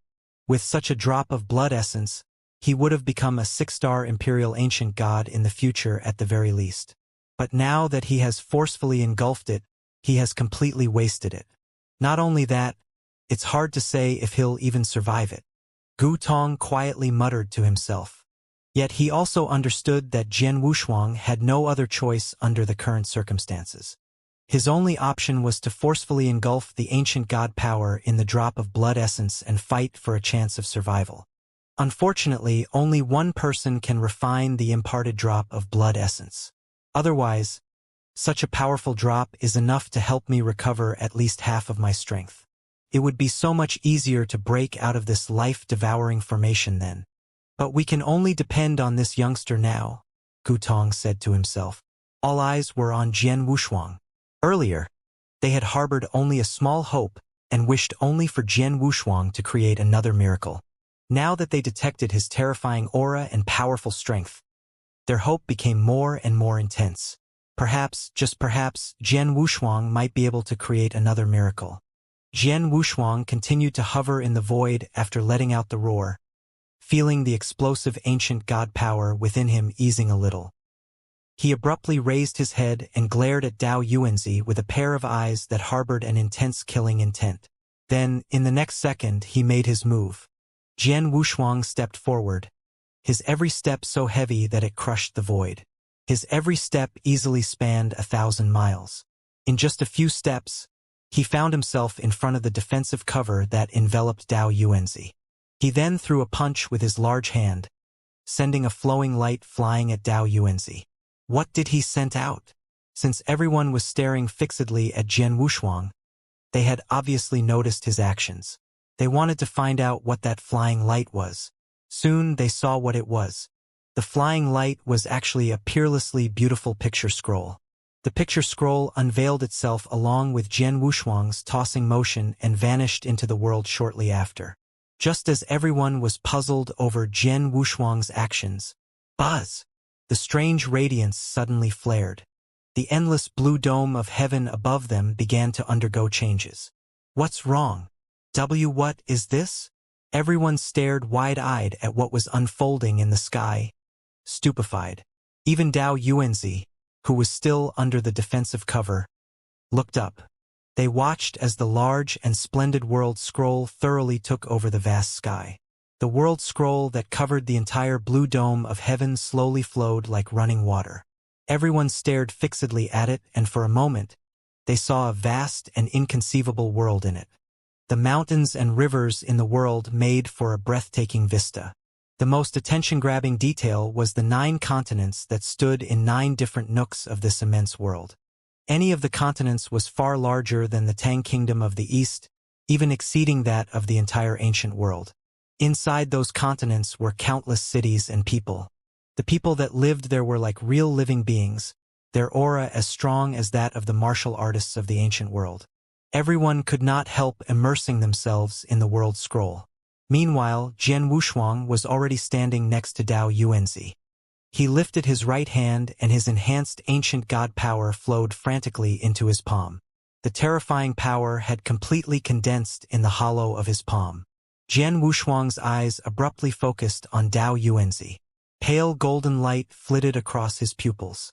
With such a drop of blood essence, he would have become a 6-star imperial ancient god in the future at the very least. But now that he has forcefully engulfed it, he has completely wasted it. Not only that, it's hard to say if he'll even survive it. Gu Tong quietly muttered to himself. Yet he also understood that Jian Wushuang had no other choice under the current circumstances. His only option was to forcefully engulf the ancient god power in the drop of blood essence and fight for a chance of survival. Unfortunately, only one person can refine the imparted drop of blood essence. Otherwise, such a powerful drop is enough to help me recover at least half of my strength. It would be so much easier to break out of this life-devouring formation then. But we can only depend on this youngster now, Gu Tong said to himself. All eyes were on Jian Wushuang. Earlier, they had harbored only a small hope and wished only for Jian Wushuang to create another miracle. Now that they detected his terrifying aura and powerful strength, their hope became more and more intense. Perhaps, just perhaps, Jian Wushuang might be able to create another miracle. Jian Wushuang continued to hover in the void after letting out the roar, feeling the explosive ancient god power within him easing a little. He abruptly raised his head and glared at Dao Yuanzi with a pair of eyes that harbored an intense killing intent. Then, in the next second, he made his move. Jian Wushuang stepped forward, his every step so heavy that it crushed the void. His every step easily spanned 1,000 miles. In just a few steps, he found himself in front of the defensive cover that enveloped Dao Yuanzi. He then threw a punch with his large hand, sending a flowing light flying at Dao Yuanzi. What did he send out? Since everyone was staring fixedly at Jian Wushuang, they had obviously noticed his actions. They wanted to find out what that flying light was. Soon they saw what it was. The flying light was actually a peerlessly beautiful picture scroll. The picture scroll unveiled itself along with Jian Wushuang's tossing motion and vanished into the world shortly after. Just as everyone was puzzled over Jian Wushuang's actions, buzz! The strange radiance suddenly flared. The endless blue dome of heaven above them began to undergo changes. What's wrong? What is this? Everyone stared wide-eyed at what was unfolding in the sky, stupefied. Even Dao Yuanzi, who was still under the defensive cover, looked up. They watched as the large and splendid world scroll thoroughly took over the vast sky. The world scroll that covered the entire blue dome of heaven slowly flowed like running water. Everyone stared fixedly at it, and for a moment, they saw a vast and inconceivable world in it. The mountains and rivers in the world made for a breathtaking vista. The most attention-grabbing detail was the 9 continents that stood in 9 different nooks of this immense world. Any of the continents was far larger than the Tang Kingdom of the East, even exceeding that of the entire ancient world. Inside those continents were countless cities and people. The people that lived there were like real living beings, their aura as strong as that of the martial artists of the ancient world. Everyone could not help immersing themselves in the world scroll. Meanwhile, Jian Wushuang was already standing next to Dao Yuanzi. He lifted his right hand and his enhanced ancient god power flowed frantically into his palm. The terrifying power had completely condensed in the hollow of his palm. Jian Wushuang's eyes abruptly focused on Dao Yuanzi. Pale golden light flitted across his pupils.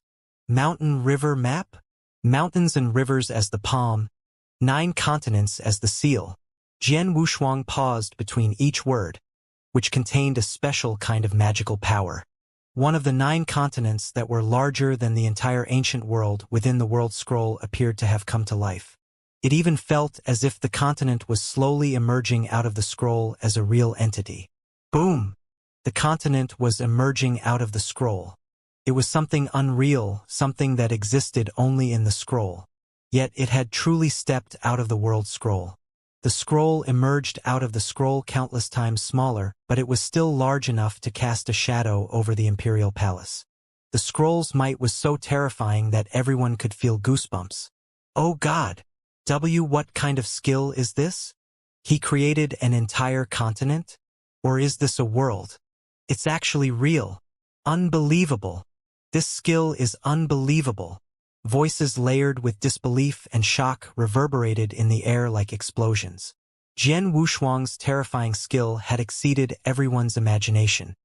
Mountain river map? Mountains and rivers as the palm, 9 continents as the seal. Jian Wushuang paused between each word, which contained a special kind of magical power. One of the 9 continents that were larger than the entire ancient world within the world scroll appeared to have come to life. It even felt as if the continent was slowly emerging out of the scroll as a real entity. Boom! The continent was emerging out of the scroll. It was something unreal, something that existed only in the scroll. Yet it had truly stepped out of the world scroll. The scroll emerged out of the scroll countless times smaller, but it was still large enough to cast a shadow over the imperial palace. The scroll's might was so terrifying that everyone could feel goosebumps. Oh God! What kind of skill is this? He created an entire continent? Or is this a world? It's actually real. Unbelievable. This skill is unbelievable. Voices layered with disbelief and shock reverberated in the air like explosions. Jian Wushuang's terrifying skill had exceeded everyone's imagination.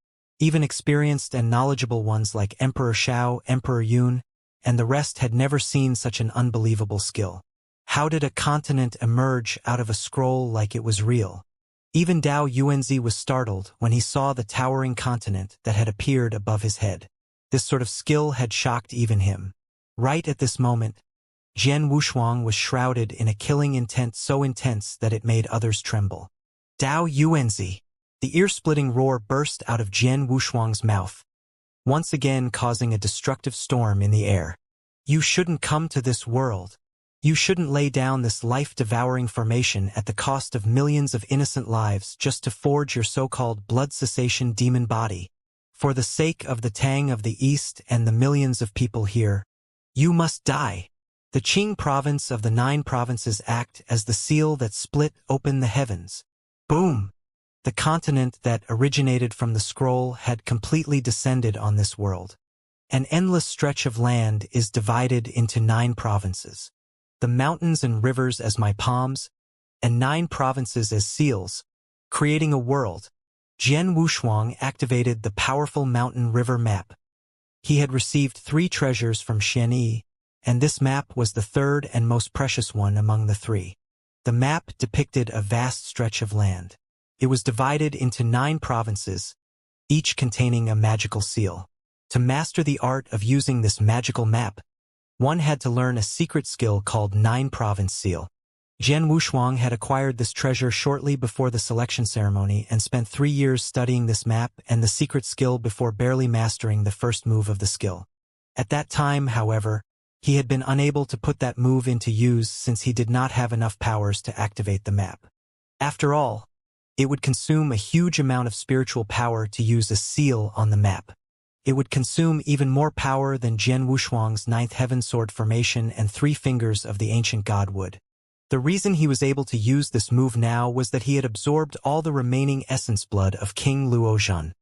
Even experienced and knowledgeable ones like Emperor Shao, Emperor Yun, and the rest had never seen such an unbelievable skill. How did a continent emerge out of a scroll like it was real? Even Dao Yuanzi was startled when he saw the towering continent that had appeared above his head. This sort of skill had shocked even him. Right at this moment, Jian Wushuang was shrouded in a killing intent so intense that it made others tremble. Dao Yuanzi! The ear-splitting roar burst out of Jian Wushuang's mouth, once again causing a destructive storm in the air. You shouldn't come to this world. You shouldn't lay down this life-devouring formation at the cost of millions of innocent lives just to forge your so-called blood cessation demon body. For the sake of the Tang of the East and the millions of people here, you must die. The Qing province of the 9 provinces act as the seal that split open the heavens. Boom! The continent that originated from the scroll had completely descended on this world. An endless stretch of land is divided into 9 provinces. The mountains and rivers as my palms, and 9 provinces as seals, creating a world. Jian Wushuang activated the powerful mountain river map. He had received 3 treasures from Xianxia, and this map was the 3rd and most precious one among the 3. The map depicted a vast stretch of land. It was divided into 9 provinces, each containing a magical seal. To master the art of using this magical map, one had to learn a secret skill called 9-province seal. Jian Wushuang had acquired this treasure shortly before the selection ceremony and spent 3 years studying this map and the secret skill before barely mastering the first move of the skill. At that time, however, he had been unable to put that move into use since he did not have enough powers to activate the map. After all, it would consume a huge amount of spiritual power to use a seal on the map. It would consume even more power than Jian Wushuang's 9th heaven sword formation and 3 fingers of the ancient god would. The reason he was able to use this move now was that he had absorbed all the remaining essence blood of King Luozhan,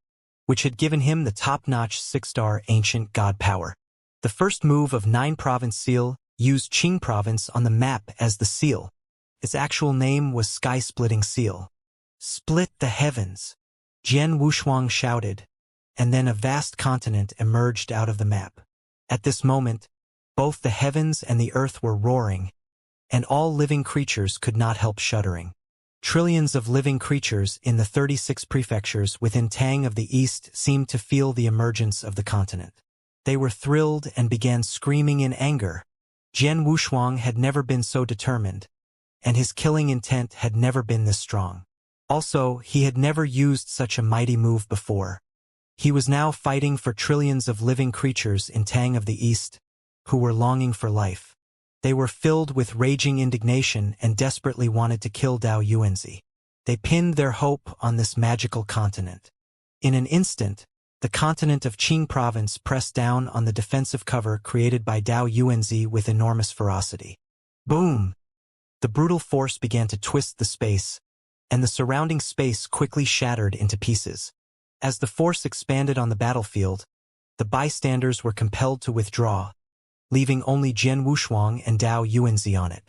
which had given him the top-notch 6-star ancient god power. The first move of 9-province seal used Qing province on the map as the seal. Its actual name was Sky-Splitting Seal. Split the heavens! Jian Wushuang shouted, and then a vast continent emerged out of the map. At this moment, both the heavens and the earth were roaring, and all living creatures could not help shuddering. Trillions of living creatures in the 36 prefectures within Tang of the East seemed to feel the emergence of the continent. They were thrilled and began screaming in anger. Jian Wushuang had never been so determined, and his killing intent had never been this strong. Also, he had never used such a mighty move before. He was now fighting for trillions of living creatures in Tang of the East, who were longing for life. They were filled with raging indignation and desperately wanted to kill Dao Yuanzi. They pinned their hope on this magical continent. In an instant, the continent of Qing province pressed down on the defensive cover created by Dao Yuanzi with enormous ferocity. Boom! The brutal force began to twist the space, and the surrounding space quickly shattered into pieces. As the force expanded on the battlefield, the bystanders were compelled to withdraw, leaving only Jian Wushuang and Dao Yuanzi on it.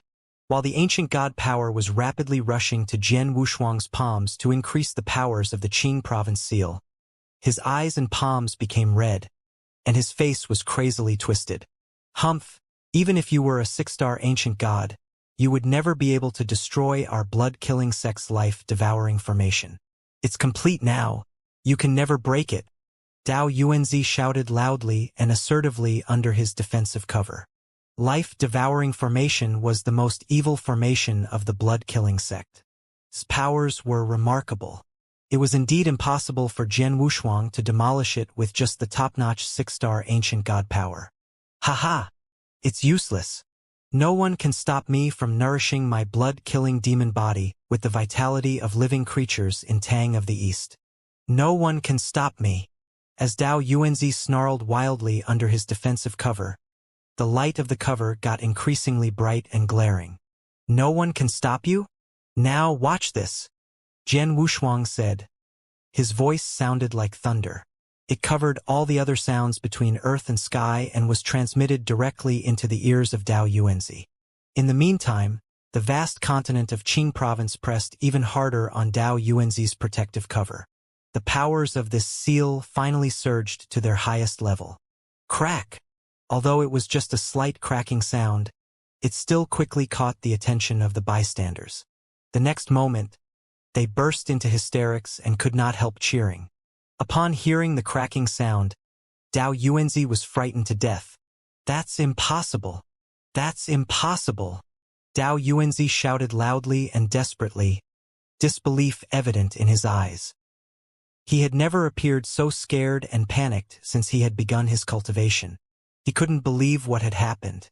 While the ancient god power was rapidly rushing to Jian Wushuang's palms to increase the powers of the Qing province seal, his eyes and palms became red, and his face was crazily twisted. Humph! Even if you were a 6-star ancient god, you would never be able to destroy our blood-killing sex life-devouring formation. It's complete now. You can never break it. Dao Yuanzi shouted loudly and assertively under his defensive cover. Life-devouring formation was the most evil formation of the blood-killing sect. Its powers were remarkable. It was indeed impossible for Jian Wushuang to demolish it with just the top-notch 6-star ancient god power. Ha! It's useless. No one can stop me from nourishing my blood-killing demon body with the vitality of living creatures in Tang of the East. No one can stop me. As Dao Yuanzi snarled wildly under his defensive cover, the light of the cover got increasingly bright and glaring. No one can stop you? Now watch this, Jian Wushuang said. His voice sounded like thunder. It covered all the other sounds between earth and sky and was transmitted directly into the ears of Dao Yuanzi. In the meantime, the vast continent of Qing province pressed even harder on Dao Yuanzi's protective cover. The powers of this seal finally surged to their highest level. Crack! Although it was just a slight cracking sound, it still quickly caught the attention of the bystanders. The next moment, they burst into hysterics and could not help cheering. Upon hearing the cracking sound, Dao Yuanzi was frightened to death. That's impossible. That's impossible. Dao Yuanzi shouted loudly and desperately, disbelief evident in his eyes. He had never appeared so scared and panicked since he had begun his cultivation. He couldn't believe what had happened.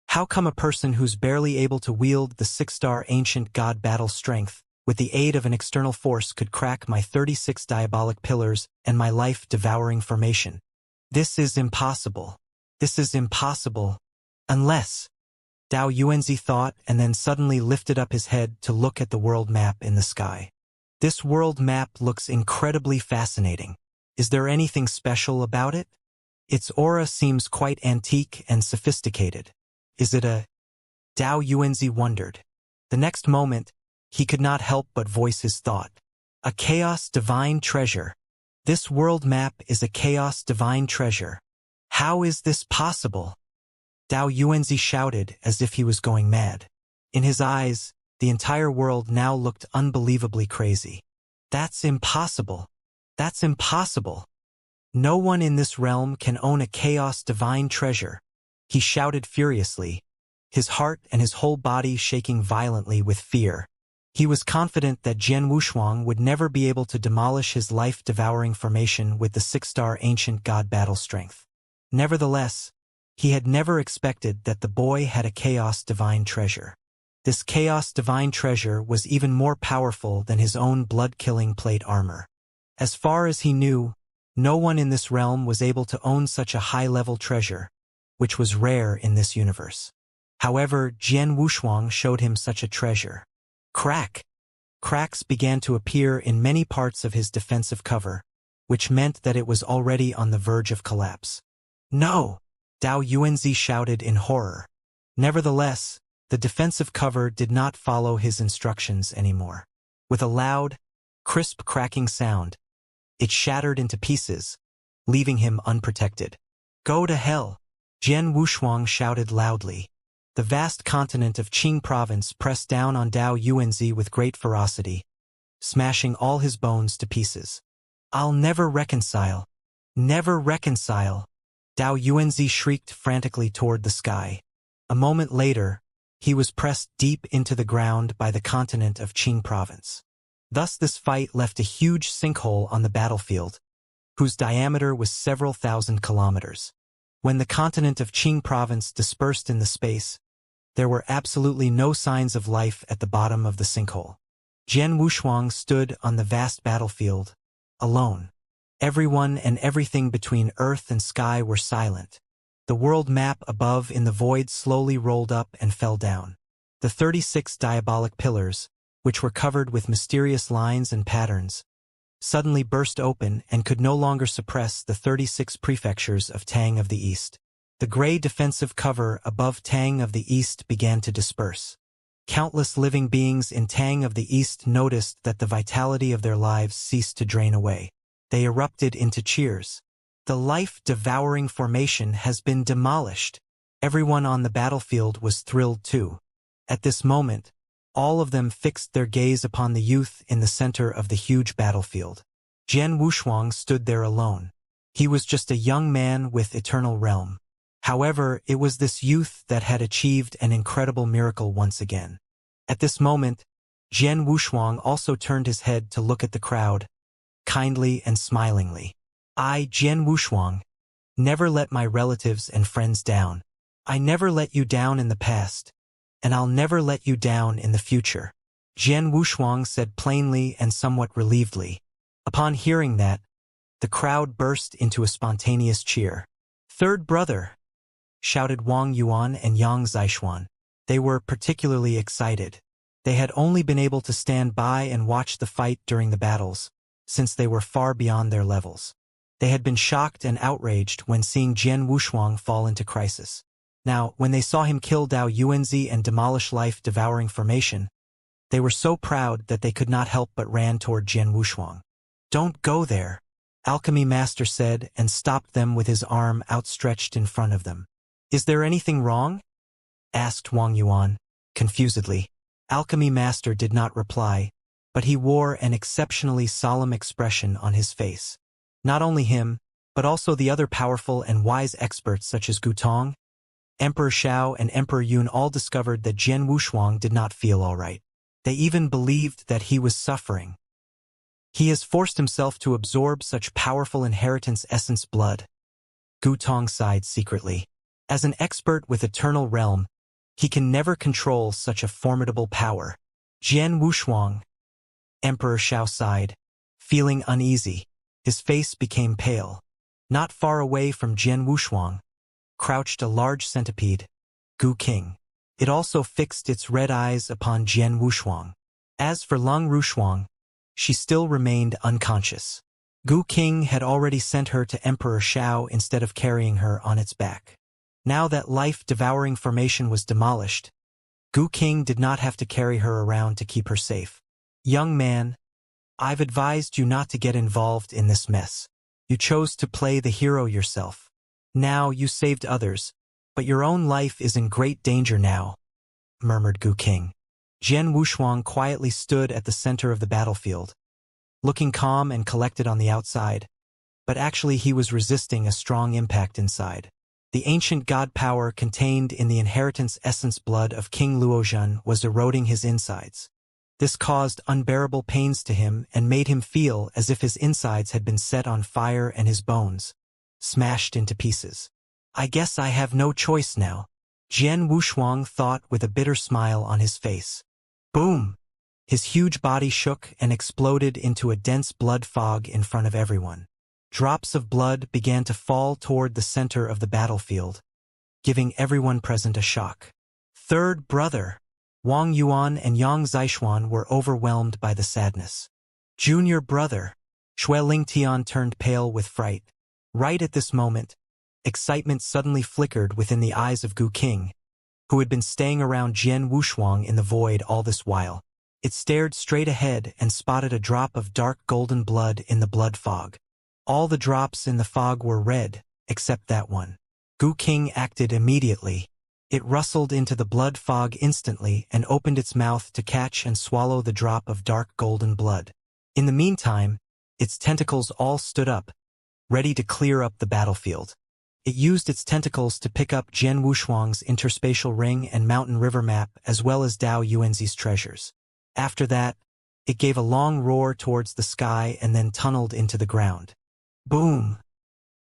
How come a person who's barely able to wield the 6-star ancient god battle strength, with the aid of an external force, could crack my 36 diabolic pillars and my life-devouring formation? This is impossible. This is impossible. Unless... Dao Yuanzi thought, and then suddenly lifted up his head to look at the world map in the sky. This world map looks incredibly fascinating. Is there anything special about it? Its aura seems quite antique and sophisticated. Is it a... Dao Yuanzi wondered. The next moment, he could not help but voice his thought. A chaos divine treasure. This world map is a chaos divine treasure. How is this possible? Dao Yuanzi shouted as if he was going mad. In his eyes, the entire world now looked unbelievably crazy. That's impossible. That's impossible. No one in this realm can own a chaos divine treasure. He shouted furiously, his heart and his whole body shaking violently with fear. He was confident that Jian Wushuang would never be able to demolish his life-devouring formation with the 6-star ancient god battle strength. Nevertheless, he had never expected that the boy had a chaos divine treasure. This chaos divine treasure was even more powerful than his own blood-killing plate armor. As far as he knew, no one in this realm was able to own such a high-level treasure, which was rare in this universe. However, Jian Wushuang showed him such a treasure. Cracks began to appear in many parts of his defensive cover, which meant that it was already on the verge of collapse. No! Dao Yuanzi shouted in horror. Nevertheless, the defensive cover did not follow his instructions anymore. With a loud, crisp cracking sound, it shattered into pieces, leaving him unprotected. Go to hell! Jian Wushuang shouted loudly. The vast continent of Qing province pressed down on Dao Yuanzi with great ferocity, smashing all his bones to pieces. I'll never reconcile. Never reconcile! Dao Yuanzi shrieked frantically toward the sky. A moment later, he was pressed deep into the ground by the continent of Qing province. Thus this fight left a huge sinkhole on the battlefield, whose diameter was several thousand kilometers. When the continent of Qing province dispersed in the space, there were absolutely no signs of life at the bottom of the sinkhole. Jian Wushuang stood on the vast battlefield, alone. Everyone and everything between earth and sky were silent. The world map above in the void slowly rolled up and fell down. The 36 diabolic pillars, which were covered with mysterious lines and patterns, suddenly burst open and could no longer suppress the 36 prefectures of Tang of the East. The gray defensive cover above Tang of the East began to disperse. Countless living beings in Tang of the East noticed that the vitality of their lives ceased to drain away. They erupted into cheers. The life-devouring formation has been demolished. Everyone on the battlefield was thrilled too. At this moment, all of them fixed their gaze upon the youth in the center of the huge battlefield. Jian Wushuang stood there alone. He was just a young man with eternal realm. However, it was this youth that had achieved an incredible miracle once again. At this moment, Jian Wushuang also turned his head to look at the crowd, kindly and smilingly. I, Jian Wushuang, never let my relatives and friends down. I never let you down in the past, and I'll never let you down in the future, Jian Wushuang said plainly and somewhat relievedly. Upon hearing that, the crowd burst into a spontaneous cheer. Third brother! Shouted Wang Yuan and Yang Zixuan. They were particularly excited. They had only been able to stand by and watch the fight during the battles, since they were far beyond their levels. They had been shocked and outraged when seeing Jian Wushuang fall into crisis. Now, when they saw him kill Dao Yuanzi and demolish life-devouring formation, they were so proud that they could not help but ran toward Jian Wushuang. Don't go there, Alchemy Master said and stopped them with his arm outstretched in front of them. Is there anything wrong? Asked Wang Yuan, confusedly. Alchemy Master did not reply, but he wore an exceptionally solemn expression on his face. Not only him, but also the other powerful and wise experts such as Gutong, Emperor Xiao and Emperor Yun all discovered that Jian Wushuang did not feel all right. They even believed that he was suffering. He has forced himself to absorb such powerful inheritance essence blood. Gu Tong sighed secretly. As an expert with Eternal Realm, he can never control such a formidable power. Jian Wushuang. Emperor Xiao sighed, feeling uneasy. His face became pale. Not far away from Jian Wushuang crouched a large centipede, Gu King. It also fixed its red eyes upon Jian Wushuang. As for Lung Rushuang, she still remained unconscious. Gu King had already sent her to Emperor Xiao instead of carrying her on its back. Now that life-devouring formation was demolished, Gu King did not have to carry her around to keep her safe. Young man, I've advised you not to get involved in this mess. You chose to play the hero yourself. Now you saved others, but your own life is in great danger now, murmured Gu King. Jian Wushuang quietly stood at the center of the battlefield, looking calm and collected on the outside, but actually he was resisting a strong impact inside. The ancient god power contained in the inheritance essence blood of King Luozhen was eroding his insides. This caused unbearable pains to him and made him feel as if his insides had been set on fire and his bones smashed into pieces. I guess I have no choice now, Jian Wushuang thought with a bitter smile on his face. Boom! His huge body shook and exploded into a dense blood fog in front of everyone. Drops of blood began to fall toward the center of the battlefield, giving everyone present a shock. Third brother, Wang Yuan and Yang Zixuan were overwhelmed by the sadness. Junior brother, Shui Lingtian turned pale with fright. Right at this moment, excitement suddenly flickered within the eyes of Gu King, who had been staying around Jian Wushuang in the void all this while. It stared straight ahead and spotted a drop of dark golden blood in the blood fog. All the drops in the fog were red, except that one. Gu King acted immediately. It rustled into the blood fog instantly and opened its mouth to catch and swallow the drop of dark golden blood. In the meantime, its tentacles all stood up, ready to clear up the battlefield. It used its tentacles to pick up Jian Wushuang's interspatial ring and mountain river map as well as Dao Yuanzi's treasures. After that, it gave a long roar towards the sky and then tunneled into the ground. Boom!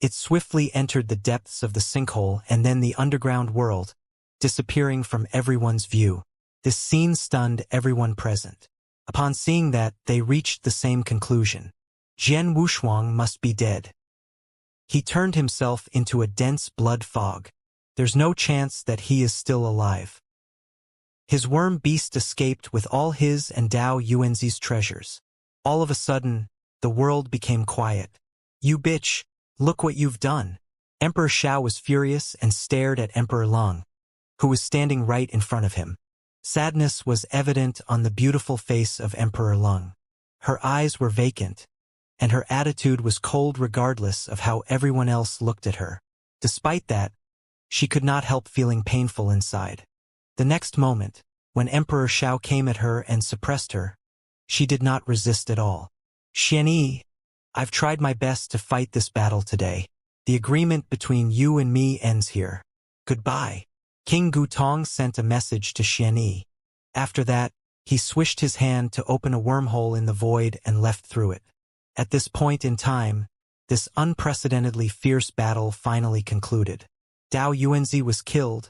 It swiftly entered the depths of the sinkhole and then the underground world, disappearing from everyone's view. This scene stunned everyone present. Upon seeing that, they reached the same conclusion. Jian Wushuang must be dead. He turned himself into a dense blood fog. There's no chance that he is still alive. His worm beast escaped with all his and Dao Yuanzi's treasures. All of a sudden, the world became quiet. You bitch, look what you've done. Emperor Xiao was furious and stared at Emperor Lung, who was standing right in front of him. Sadness was evident on the beautiful face of Emperor Lung. Her eyes were vacant, and her attitude was cold regardless of how everyone else looked at her. Despite that, she could not help feeling painful inside. The next moment, when Emperor Xiao came at her and suppressed her, she did not resist at all. Xianxia, I've tried my best to fight this battle today. The agreement between you and me ends here. Goodbye. King Gutong sent a message to Xianxia. After that, he swished his hand to open a wormhole in the void and left through it. At this point in time, this unprecedentedly fierce battle finally concluded. Dao Yuanzi was killed,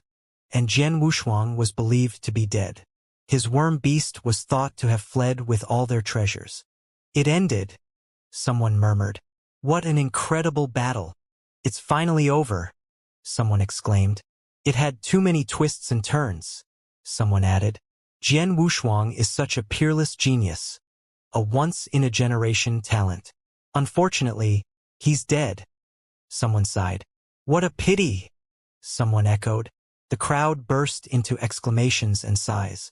and Jian Wushuang was believed to be dead. His worm beast was thought to have fled with all their treasures. It ended, someone murmured. What an incredible battle. It's finally over, someone exclaimed. It had too many twists and turns, someone added. Jian Wushuang is such a peerless genius, a once-in-a-generation talent. Unfortunately, he's dead, someone sighed. What a pity, someone echoed. The crowd burst into exclamations and sighs.